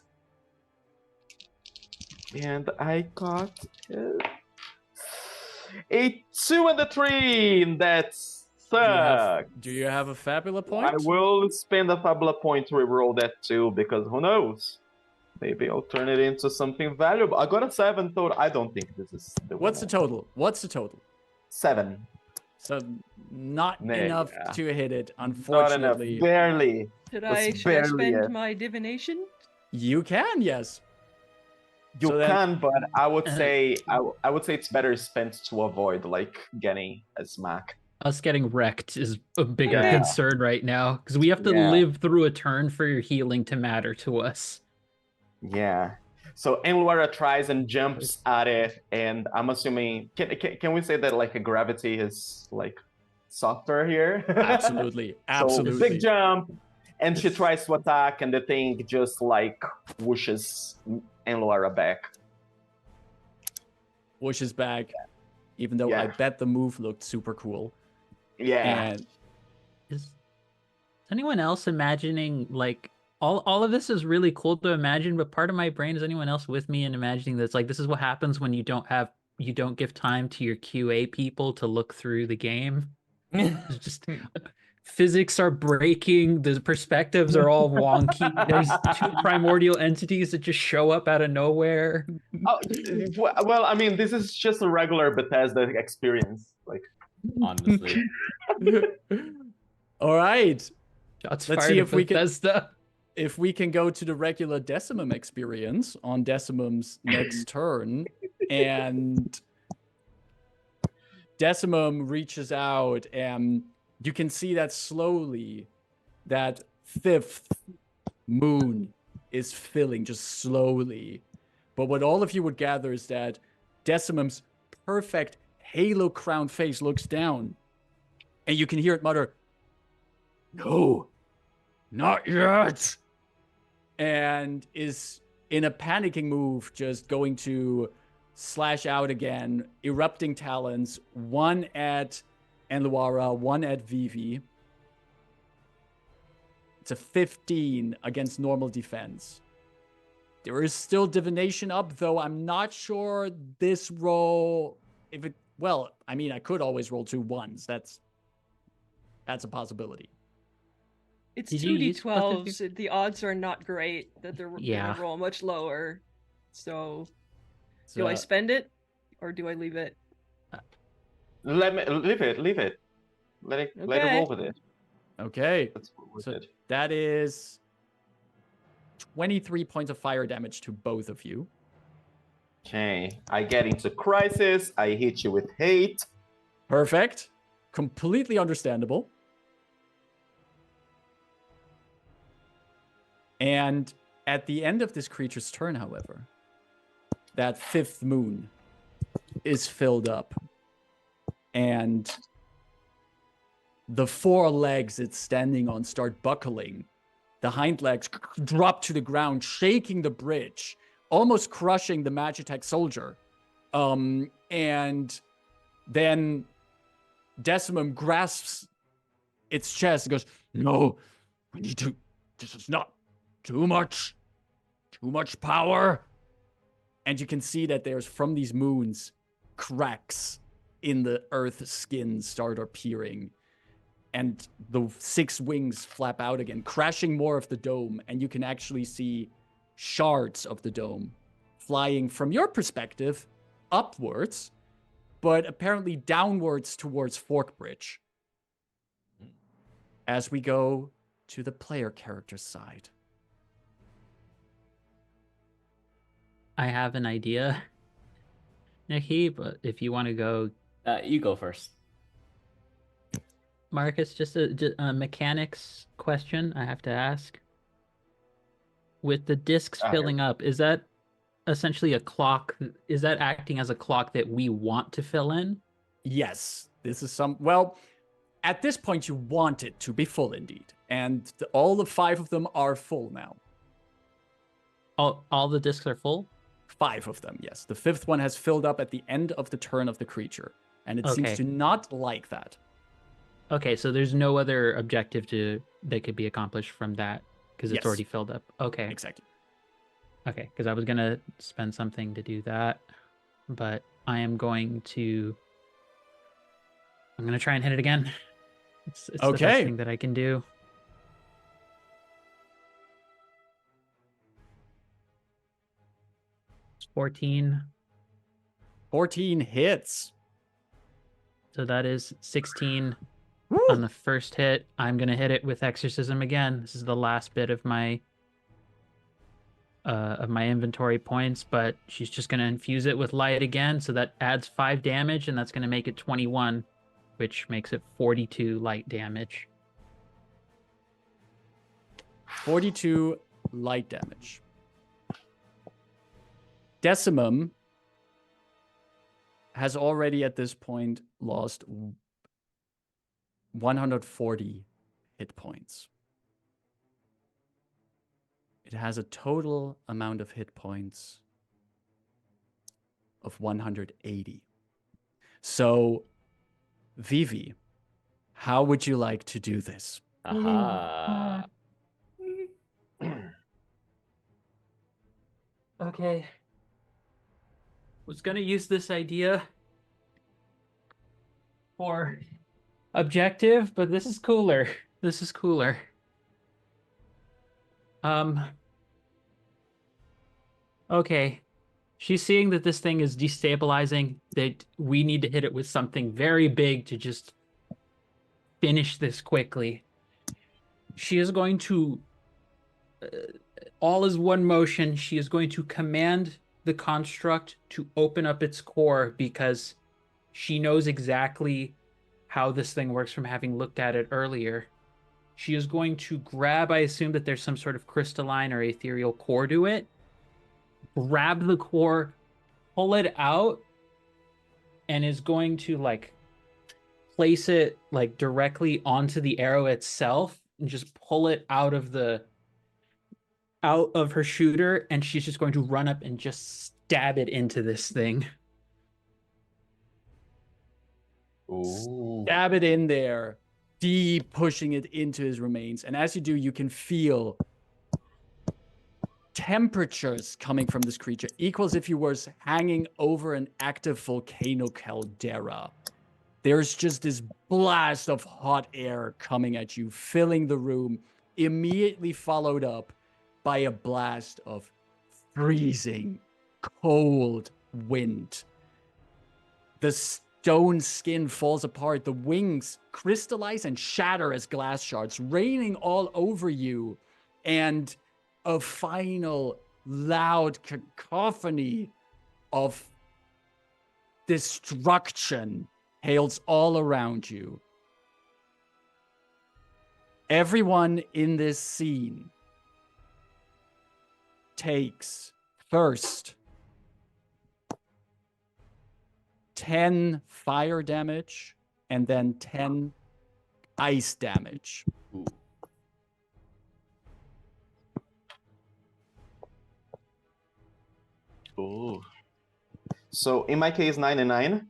And I got a 2 and a 3. That sucks. Do you have a Fabula point? I will spend a Fabula point to reroll that too, because who knows? Maybe I'll turn it into something valuable. I got a 7 total. I don't think this is the What's the total? 7. So not Nah, enough yeah. to hit it, Not enough. unfortunately. Barely. Should That's I barely spend it. my divination? You can, yes. You So then- can, but I would say I would say it's better spent to avoid like getting a smack. Us getting wrecked is a bigger Okay. concern right now because we have to Yeah. live through a turn for your healing to matter to us. Yeah. So Enluara tries and jumps at it, and I'm assuming can we say that like a gravity is like softer here? Absolutely. So Absolutely. big jump, And she tries to attack, and the thing just like whooshes Laura back. Whooshes back, even though I bet the move looked super cool. Yeah. And Is anyone else imagining like all of this is really cool to imagine, but part of my brain is anyone else with me in imagining this? Like, this is what happens when you don't give time to your QA people to look through the game. It's just physics are breaking, the perspectives are all wonky. There's two primordial entities that just show up out of nowhere. Oh, well, I mean, this is just a regular Bethesda experience. Like, Honestly. all right, Shots let's fired see at if we can Bethesda. if we can go to the regular Decimum experience on Decimum's next turn, and Decimum reaches out, and you can see that slowly that fifth moon is filling, just slowly. But what all of you would gather is that Decimum's perfect halo crowned face looks down, and you can hear it mutter, "No, not yet," and is in a panicking move just going to slash out again, erupting talons, one at Enluara, one at Vivi. It's a 15 against normal defense. There is still divination up, though I'm not sure this roll, I could always roll 2 1s. That's a possibility. It's Did you use both of 2d12s. The odds are not great that they're Yeah. gonna roll much lower. So, So, do I spend it or do I leave it? leave it. Let it roll with it. okay. Let's roll with So it. that is 23 points of fire damage to both of you. Okay, I get into crisis. I hit you with hate. Perfect. Completely understandable. And at the end of this creature's turn, however, that fifth moon is filled up. And the 4 legs it's standing on start buckling. The hind legs drop to the ground, shaking the bridge, almost crushing the Magitech soldier. And then Decimum grasps its chest and goes, "No, we need to, this is not too much power." And you can see that there's, from these moons, cracks in the earth skin start appearing. And the 6 wings flap out again, crashing more of the dome. And you can actually see shards of the dome flying from your perspective upwards, but apparently downwards towards Forkbridge. As we go to the player character side. I have an idea, Nikki, but if you want to go, You go first. Marcus, just a mechanics question I have to ask. With the discs filling up, is that essentially a clock? Is that acting as a clock that we want to fill in? Yes, this is well, at this point you want it to be full indeed. And all the 5 of them are full now. All the discs are full? 5 of them, yes. The 5th one has filled up at the end of the turn of the creature. And it seems to not like that. Okay, so there's no other objective that could be accomplished from that because it's already filled up. Okay. Exactly. Okay, because I was going to spend something to do that, but I am going to... I'm going to try and hit it again. It's the best thing that I can do. It's 14. 14 hits. So that is 16 Woo! on the first hit. I'm going to hit it with Exorcism again. This is the last bit of my inventory points, but she's just going to infuse it with light again. So that adds 5 damage, and that's going to make it 21, which makes it 42 light damage. 42 light damage. Decimum has already at this point lost 140 hit points. has a total amount of hit points of 180. So, Vivi, how would you like to do this? Aha. Okay. Was gonna use this idea for objective, but this is cooler. This is cooler. Okay. She's seeing that this thing is destabilizing, that we need to hit it with something very big to just finish this quickly. She is going to, all is one motion, she is going to command the construct to open up its core because she knows exactly how this thing works from having looked at it earlier. She is going to grab, I assume that there's some sort of crystalline or ethereal core to it, grab the core, pull it out, and is going to like place it like directly onto the arrow itself and just pull it out of her shooter, and she's just going to run up and just stab it into this thing. Ooh. Stab it in there, deep pushing it into his remains. And as you do, you can feel temperatures coming from this creature, equals if you were hanging over an active volcano caldera. There's just this blast of hot air coming at you, filling the room, immediately followed up by a blast of freezing, cold wind. The stone skin falls apart, the wings crystallize and shatter as glass shards, raining all over you, and a final loud cacophony of destruction hails all around you. Everyone in this scene takes first 10 fire damage and then 10 ice damage. Ooh. Ooh. So in my case, 99.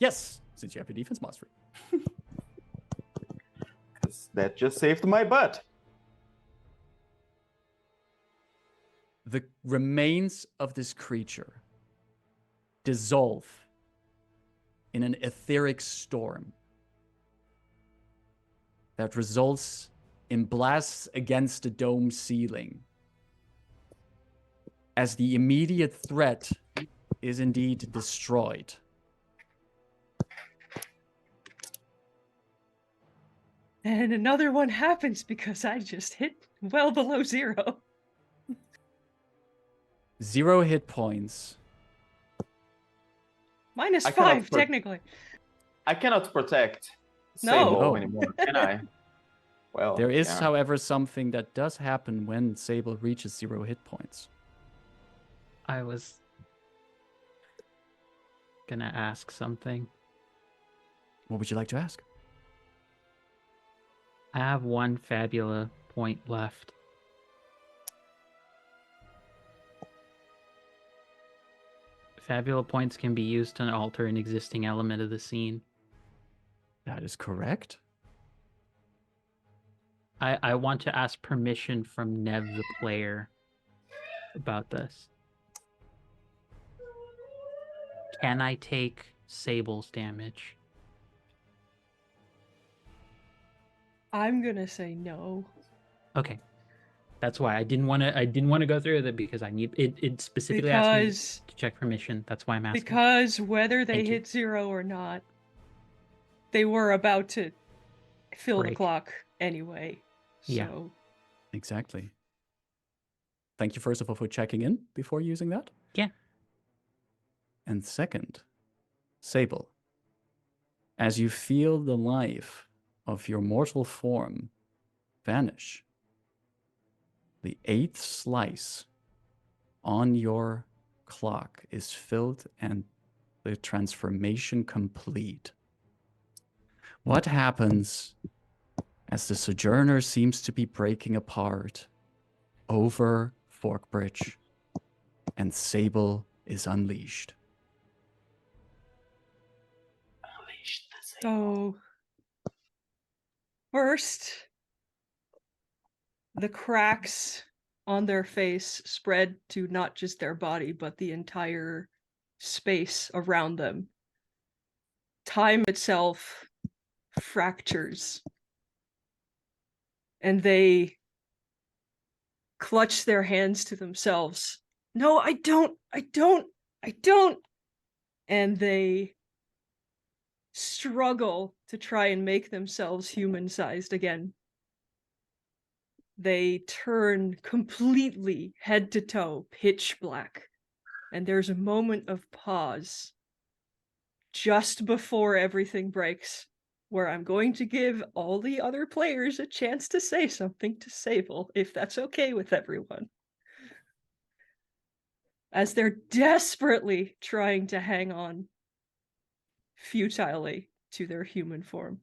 Yes, since you have a defense mastery. That just saved my butt. The remains of this creature dissolve in an etheric storm that results in blasts against the dome ceiling, as the immediate threat is indeed destroyed. And another one happens because I just hit well below 0. 0 hit points. Minus I cannot 5, technically. I cannot protect No. Sable No. anymore, can I? Well, There is, yeah. however, something that does happen when Sable reaches 0 hit points. I was gonna ask something. What would you like to ask? I have one Fabula point left. Fabula points can be used to alter an existing element of the scene. That is correct. I want to ask permission from Nev the player about this. Can I take Sable's damage? I'm gonna say no. Okay. That's why I didn't want to go through with it because I need it specifically asked me Because to check permission. That's why I'm asking. because whether they Thank you. hit 0 or not, they were about to fill the Break. clock anyway. Yeah. So Exactly. Thank you, first of all, for checking in before using that. Yeah. And second, Sable, as you feel the life of your mortal form vanish, the 8th slice on your clock is filled and the transformation complete. What happens as the Sojourner seems to be breaking apart over Forkbridge, and Sable is unleashed. So, first, the cracks on their face spread to not just their body, but the entire space around them. Time itself fractures, and they clutch their hands to themselves. No, I don't. And they struggle to try and make themselves human-sized again. They turn completely head to toe, pitch black, and there's a moment of pause just before everything breaks, where I'm going to give all the other players a chance to say something to Sable, if that's okay with everyone. As they're desperately trying to hang on futilely to their human form.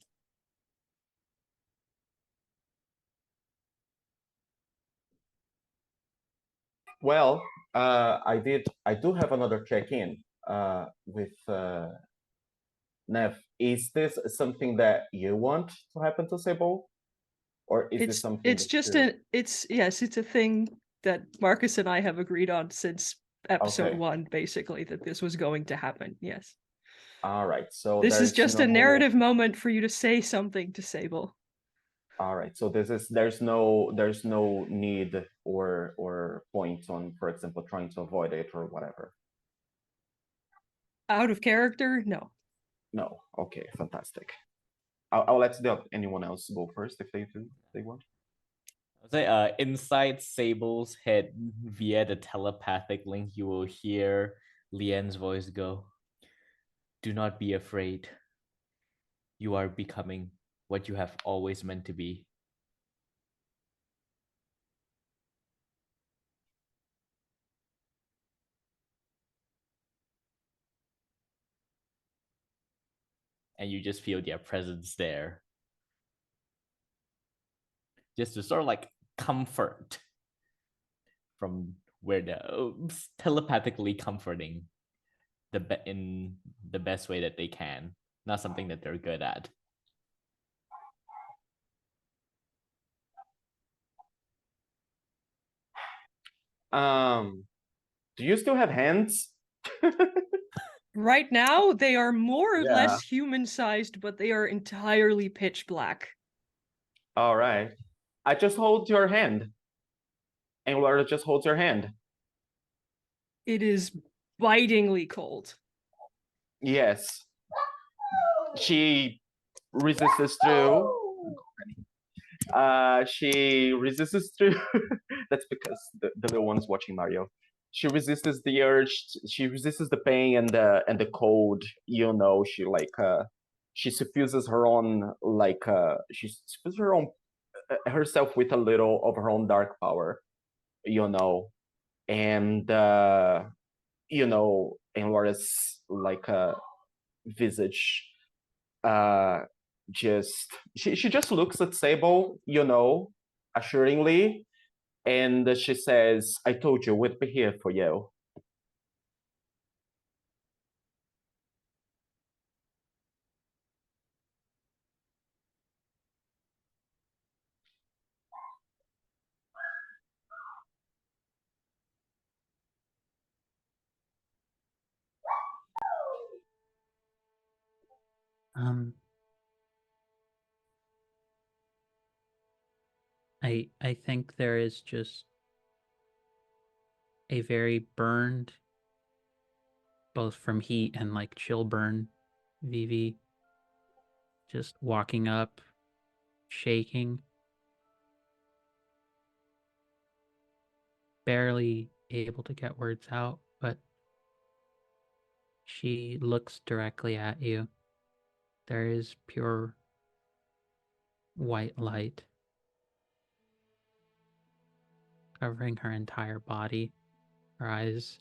Well, I do have another check-in with Nev. Is this something that you want to happen to Sable? Or is this something it's just it's a thing that Marcus and I have agreed on since episode 1, basically, that this was going to happen. Yes. All right. So this is just a no... narrative moment for you to say something to Sable. All right. So there's no need or point on, for example, trying to avoid it or whatever. Out of character, no. No. Okay. Fantastic. I'll let anyone else go first if they want. I'll say inside Sable's head via the telepathic link, you will hear Lien's voice go, "Do not be afraid. You are becoming what you have always meant to be." And you just feel their presence there. Just to sort of like comfort from where they're telepathically comforting in the best way that they can. Not something that they're good at. Do you still have hands? Right now, they are more or less human-sized, but they are entirely pitch black. All right. I just hold your hand. And Laura just holds your hand. It is bitingly cold. Yes. She resists through. She resists through. That's because the little one is watching Mario. She resists the urge. She resists the pain and the cold. You know, she suffuses her own she suffuses her own herself with a little of her own dark power. You know, and you know, in Laura's visage, just she just looks at Sable, you know, assuringly, and she says, "I told you we'd be here for you." I think there is just a very burned, both from heat and like chill burn, Vivi. Just walking up, shaking, barely able to get words out, but she looks directly at you. There is pure white light covering her entire body. Her eyes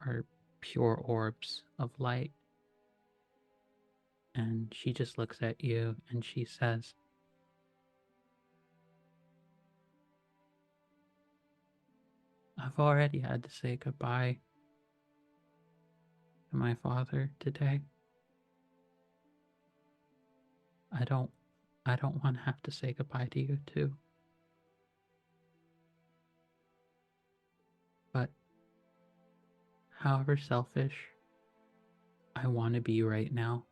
are pure orbs of light. And she just looks at you and she says, I've already had to say goodbye to my father today. I don't want to have to say goodbye to you too. But however selfish I want to be right now,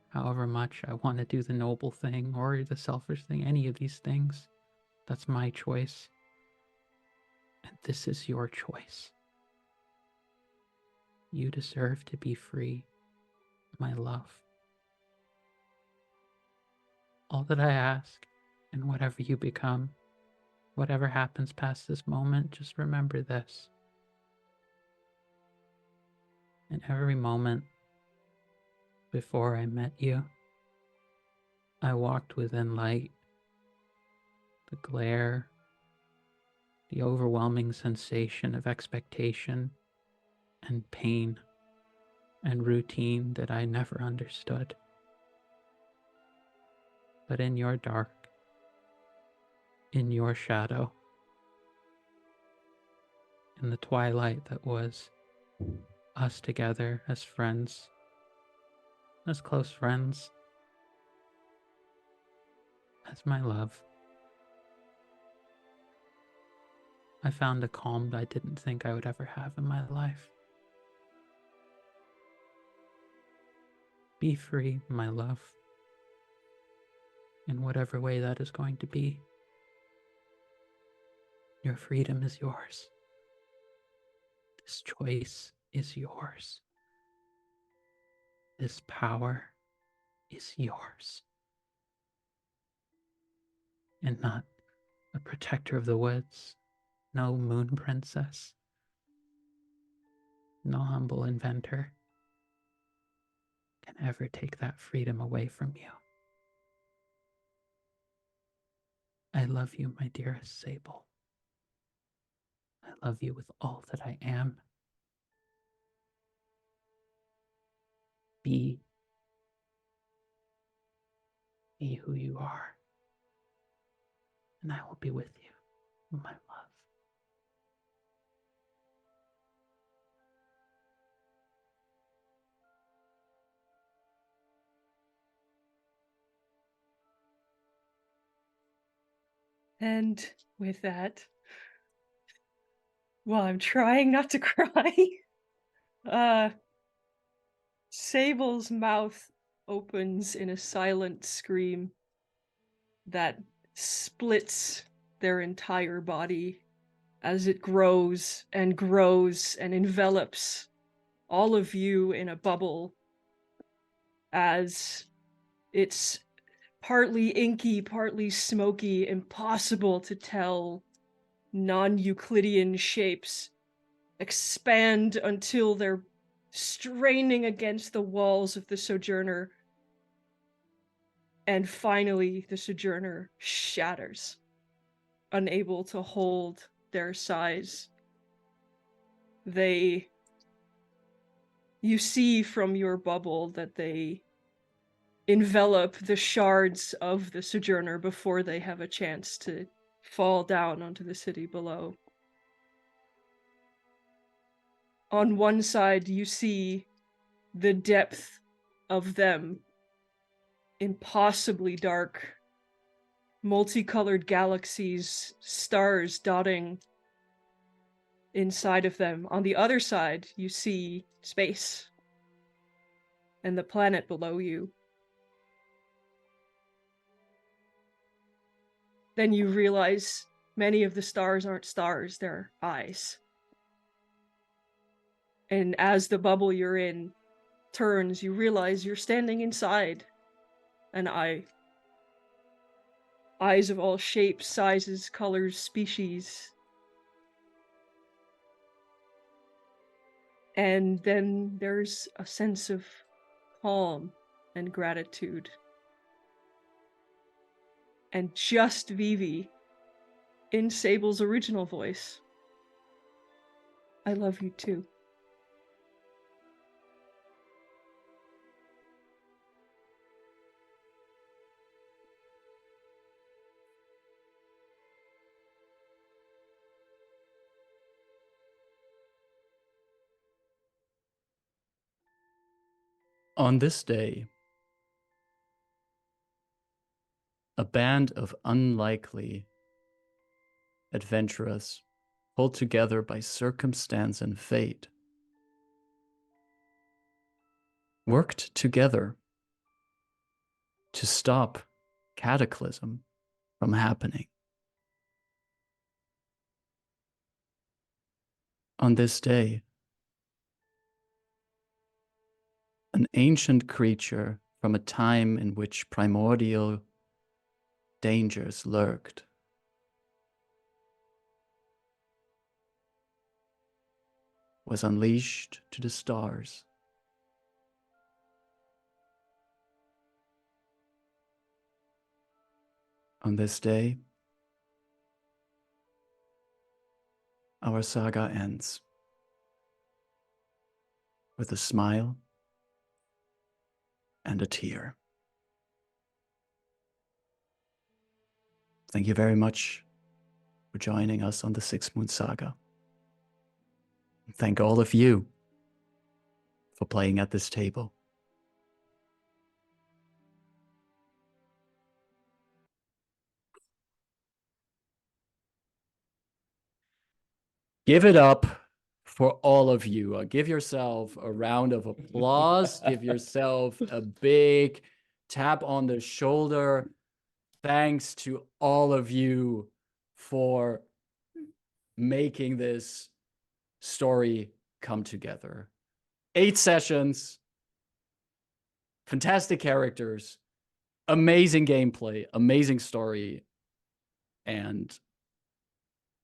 however much I want to do the noble thing or the selfish thing, any of these things, that's my choice. And this is your choice. You deserve to be free, my love. All that I ask, and whatever you become, whatever happens past this moment, just remember this. In every moment before I met you, I walked within light, the glare, the overwhelming sensation of expectation and pain and routine that I never understood. But in your dark, in your shadow, in the twilight that was us together as friends, as close friends, as my love, I found a calm that I didn't think I would ever have in my life. Be free, my love, in whatever way that is going to be. Your freedom is yours. This choice is yours. This power is yours. And not a protector of the woods, no moon princess, no humble inventor can ever take that freedom away from you. I love you, my dearest Sable. I love you with all that I am. Be who you are, and I will be with you, my love. And with that, while I'm trying not to cry, Sable's mouth opens in a silent scream that splits their entire body as it grows and grows and envelops all of you in a bubble, as it's partly inky, partly smoky, impossible to tell non-Euclidean shapes expand until they're straining against the walls of the Sojourner. And finally, the Sojourner shatters, unable to hold their size. You see from your bubble that they envelop the shards of the Sojourner before they have a chance to fall down onto the city below. On one side, you see the depth of them, impossibly dark, multicolored galaxies, stars dotting inside of them. On the other side, you see space and the planet below you. Then you realize many of the stars aren't stars, they're eyes. And as the bubble you're in turns, you realize you're standing inside an eye. Eyes of all shapes, sizes, colors, species. And then there's a sense of calm and gratitude. And just Vivi, in Sable's original voice, I love you too. On this day, a band of unlikely adventurers pulled together by circumstance and fate worked together to stop cataclysm from happening. On this day, an ancient creature from a time in which primordial dangers lurked was unleashed to the stars. On this day, our saga ends with a smile and a tear. Thank you very much for joining us on the Six Moon Saga. And thank all of you for playing at this table. Give it up for all of you. Give yourself a round of applause. Give yourself a big tap on the shoulder. Thanks to all of you for making this story come together. 8 sessions, fantastic characters, amazing gameplay, amazing story, and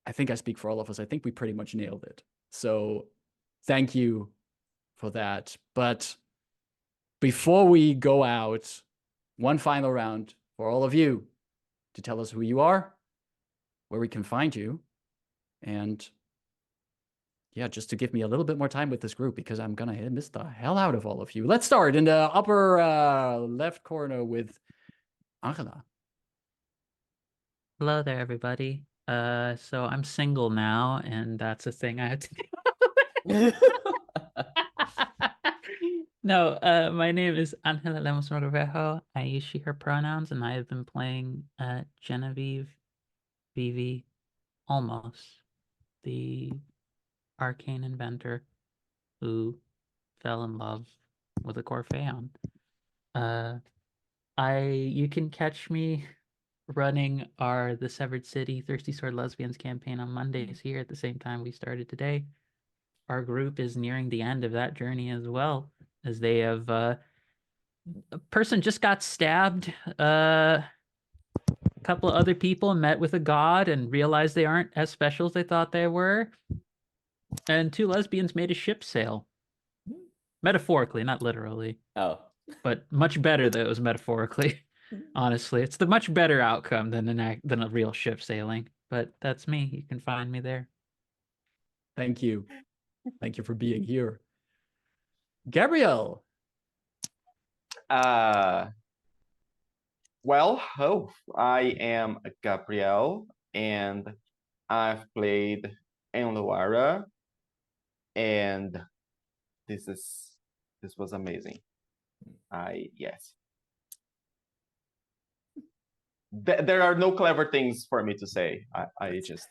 I think I speak for all of us. I think we pretty much nailed it. So thank you for that. But before we go out, one final round for all of you to tell us who you are, where we can find you, and yeah, just to give me a little bit more time with this group because I'm gonna miss the hell out of all of you. Let's start in the upper left corner with Angela. Hello there, everybody. So I'm single now, and that's a thing I have to do. No, my name is Angela Lemos Mogrovejo. I use she, her pronouns, and I have been playing Genevieve Vivi Almos, the arcane inventor who fell in love with a Corpheon. You can catch me running the Severed City Thirsty Sword Lesbians campaign on Mondays here at the same time we started today. Our group is nearing the end of that journey as well, as they have a person just got stabbed. A couple of other people met with a god and realized they aren't as special as they thought they were. And 2 lesbians made a ship sail. Metaphorically, not literally. Oh. But much better that it was metaphorically. Honestly, it's the much better outcome than a real ship sailing. But that's me. You can find me there. Thank you. Thank you for being here. Gabrielle. I am Gabrielle, and I've played Enluara, and this was amazing. Yes. There are no clever things for me to say. I just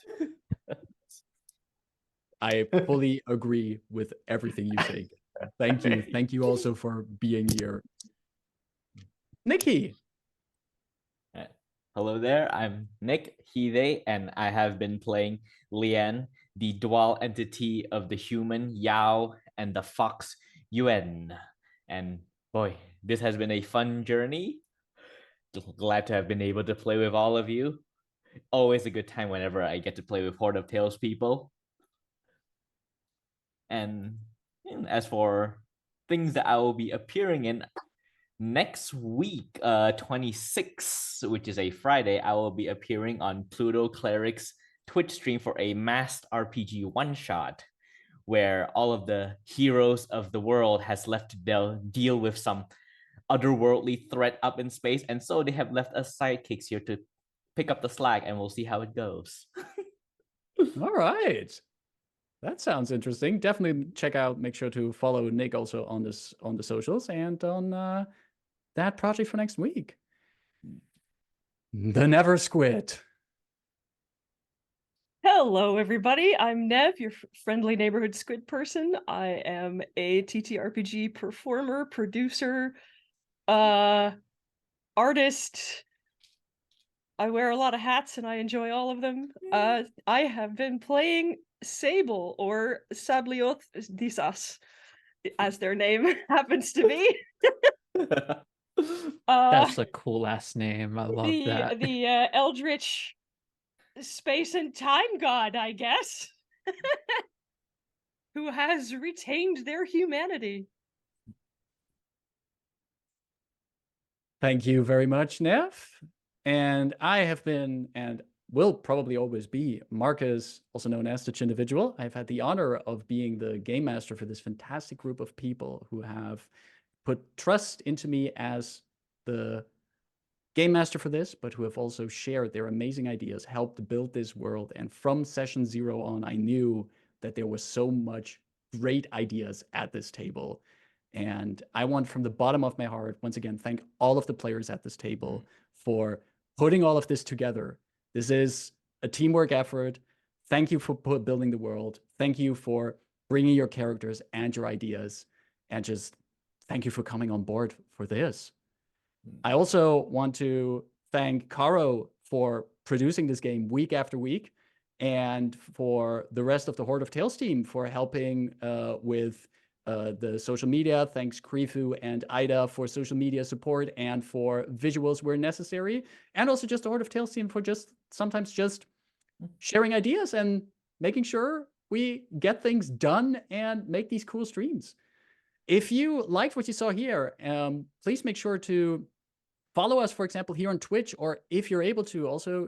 I fully agree with everything you say. Thank you. Thank you also for being here. Nikki. Hello there, I'm Nick Hide, and I have been playing Lian, the dual entity of the human Yao and the fox Yuen. And boy, this has been a fun journey. Glad to have been able to play with all of you. Always a good time whenever I get to play with Horde of Tales people. And as for things that I will be appearing in, next week, 26, which is a Friday, I will be appearing on Pluto Cleric's Twitch stream for a masked RPG one-shot, where all of the heroes of the world has left to deal with some otherworldly threat up in space, and so they have left us sidekicks here to pick up the slack, and we'll see how it goes. All right. That sounds interesting. Definitely make sure to follow Nick also on the socials and on that project for next week. The Never Squid. Hello, everybody. I'm Nev, your friendly neighborhood squid person. I am a TTRPG performer, producer, artist. I wear a lot of hats and I enjoy all of them. I have been playing Sable, or Sablioth Disas, as their name happens to be. That's a cool last name. I love that. The Eldritch space and time god, I guess, who has retained their humanity. Thank you very much, Nev. And I have been and will probably always be Marcus, also known as the Chindividual. I've had the honor of being the game master for this fantastic group of people who have put trust into me as the game master for this, but who have also shared their amazing ideas, helped build this world. And from session 0 on, I knew that there was so much great ideas at this table. And I want, from the bottom of my heart, once again, thank all of the players at this table for putting all of this together. This is a teamwork effort. Thank you for building the world. Thank you for bringing your characters and your ideas. And just thank you for coming on board for this. I also want to thank Caro for producing this game week after week, and for the rest of the Horde of Tales team for helping with the social media. Thanks Krifu and Ida for social media support and for visuals where necessary. And also just the Horde of Tales team for just sometimes just sharing ideas and making sure we get things done and make these cool streams. If you liked what you saw here, please make sure to follow us, for example, here on Twitch, or if you're able to, also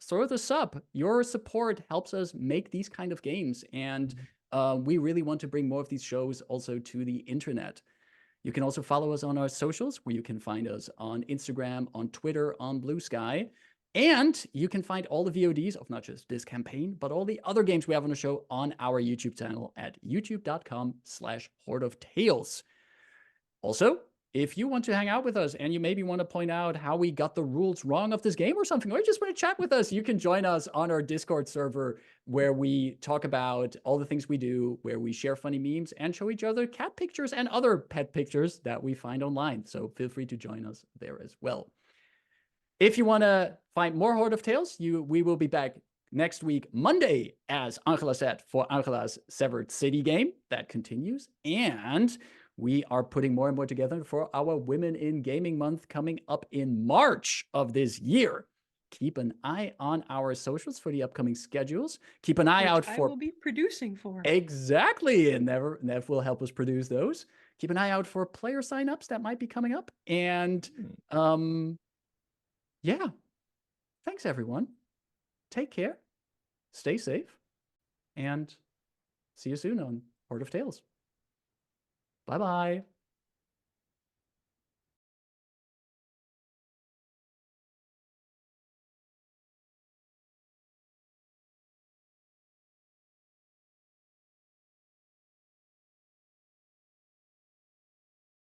throw the sub. Your support helps us make these kind of games, and we really want to bring more of these shows also to the internet. You can also follow us on our socials, where you can find us on Instagram, on Twitter, on Blue Sky. And you can find all the VODs of not just this campaign, but all the other games we have on the show on our YouTube channel at youtube.com/Horde of Tales. Also, if you want to hang out with us and you maybe want to point out how we got the rules wrong of this game or something, or you just want to chat with us, you can join us on our Discord server, where we talk about all the things we do, where we share funny memes and show each other cat pictures and other pet pictures that we find online. So feel free to join us there as well. If you want to find more Horde of Tales, we will be back next week, Monday, as Angela said, for Angela's Severed City game. That continues. And we are putting more and more together for our Women in Gaming Month coming up in March of this year. Keep an eye on our socials for the upcoming schedules. Keep an eye out for... I will be producing for. Exactly. And Nev will help us produce those. Keep an eye out for player signups that might be coming up. And yeah. Thanks, everyone. Take care. Stay safe. And see you soon on Horde of Tales. Bye-bye.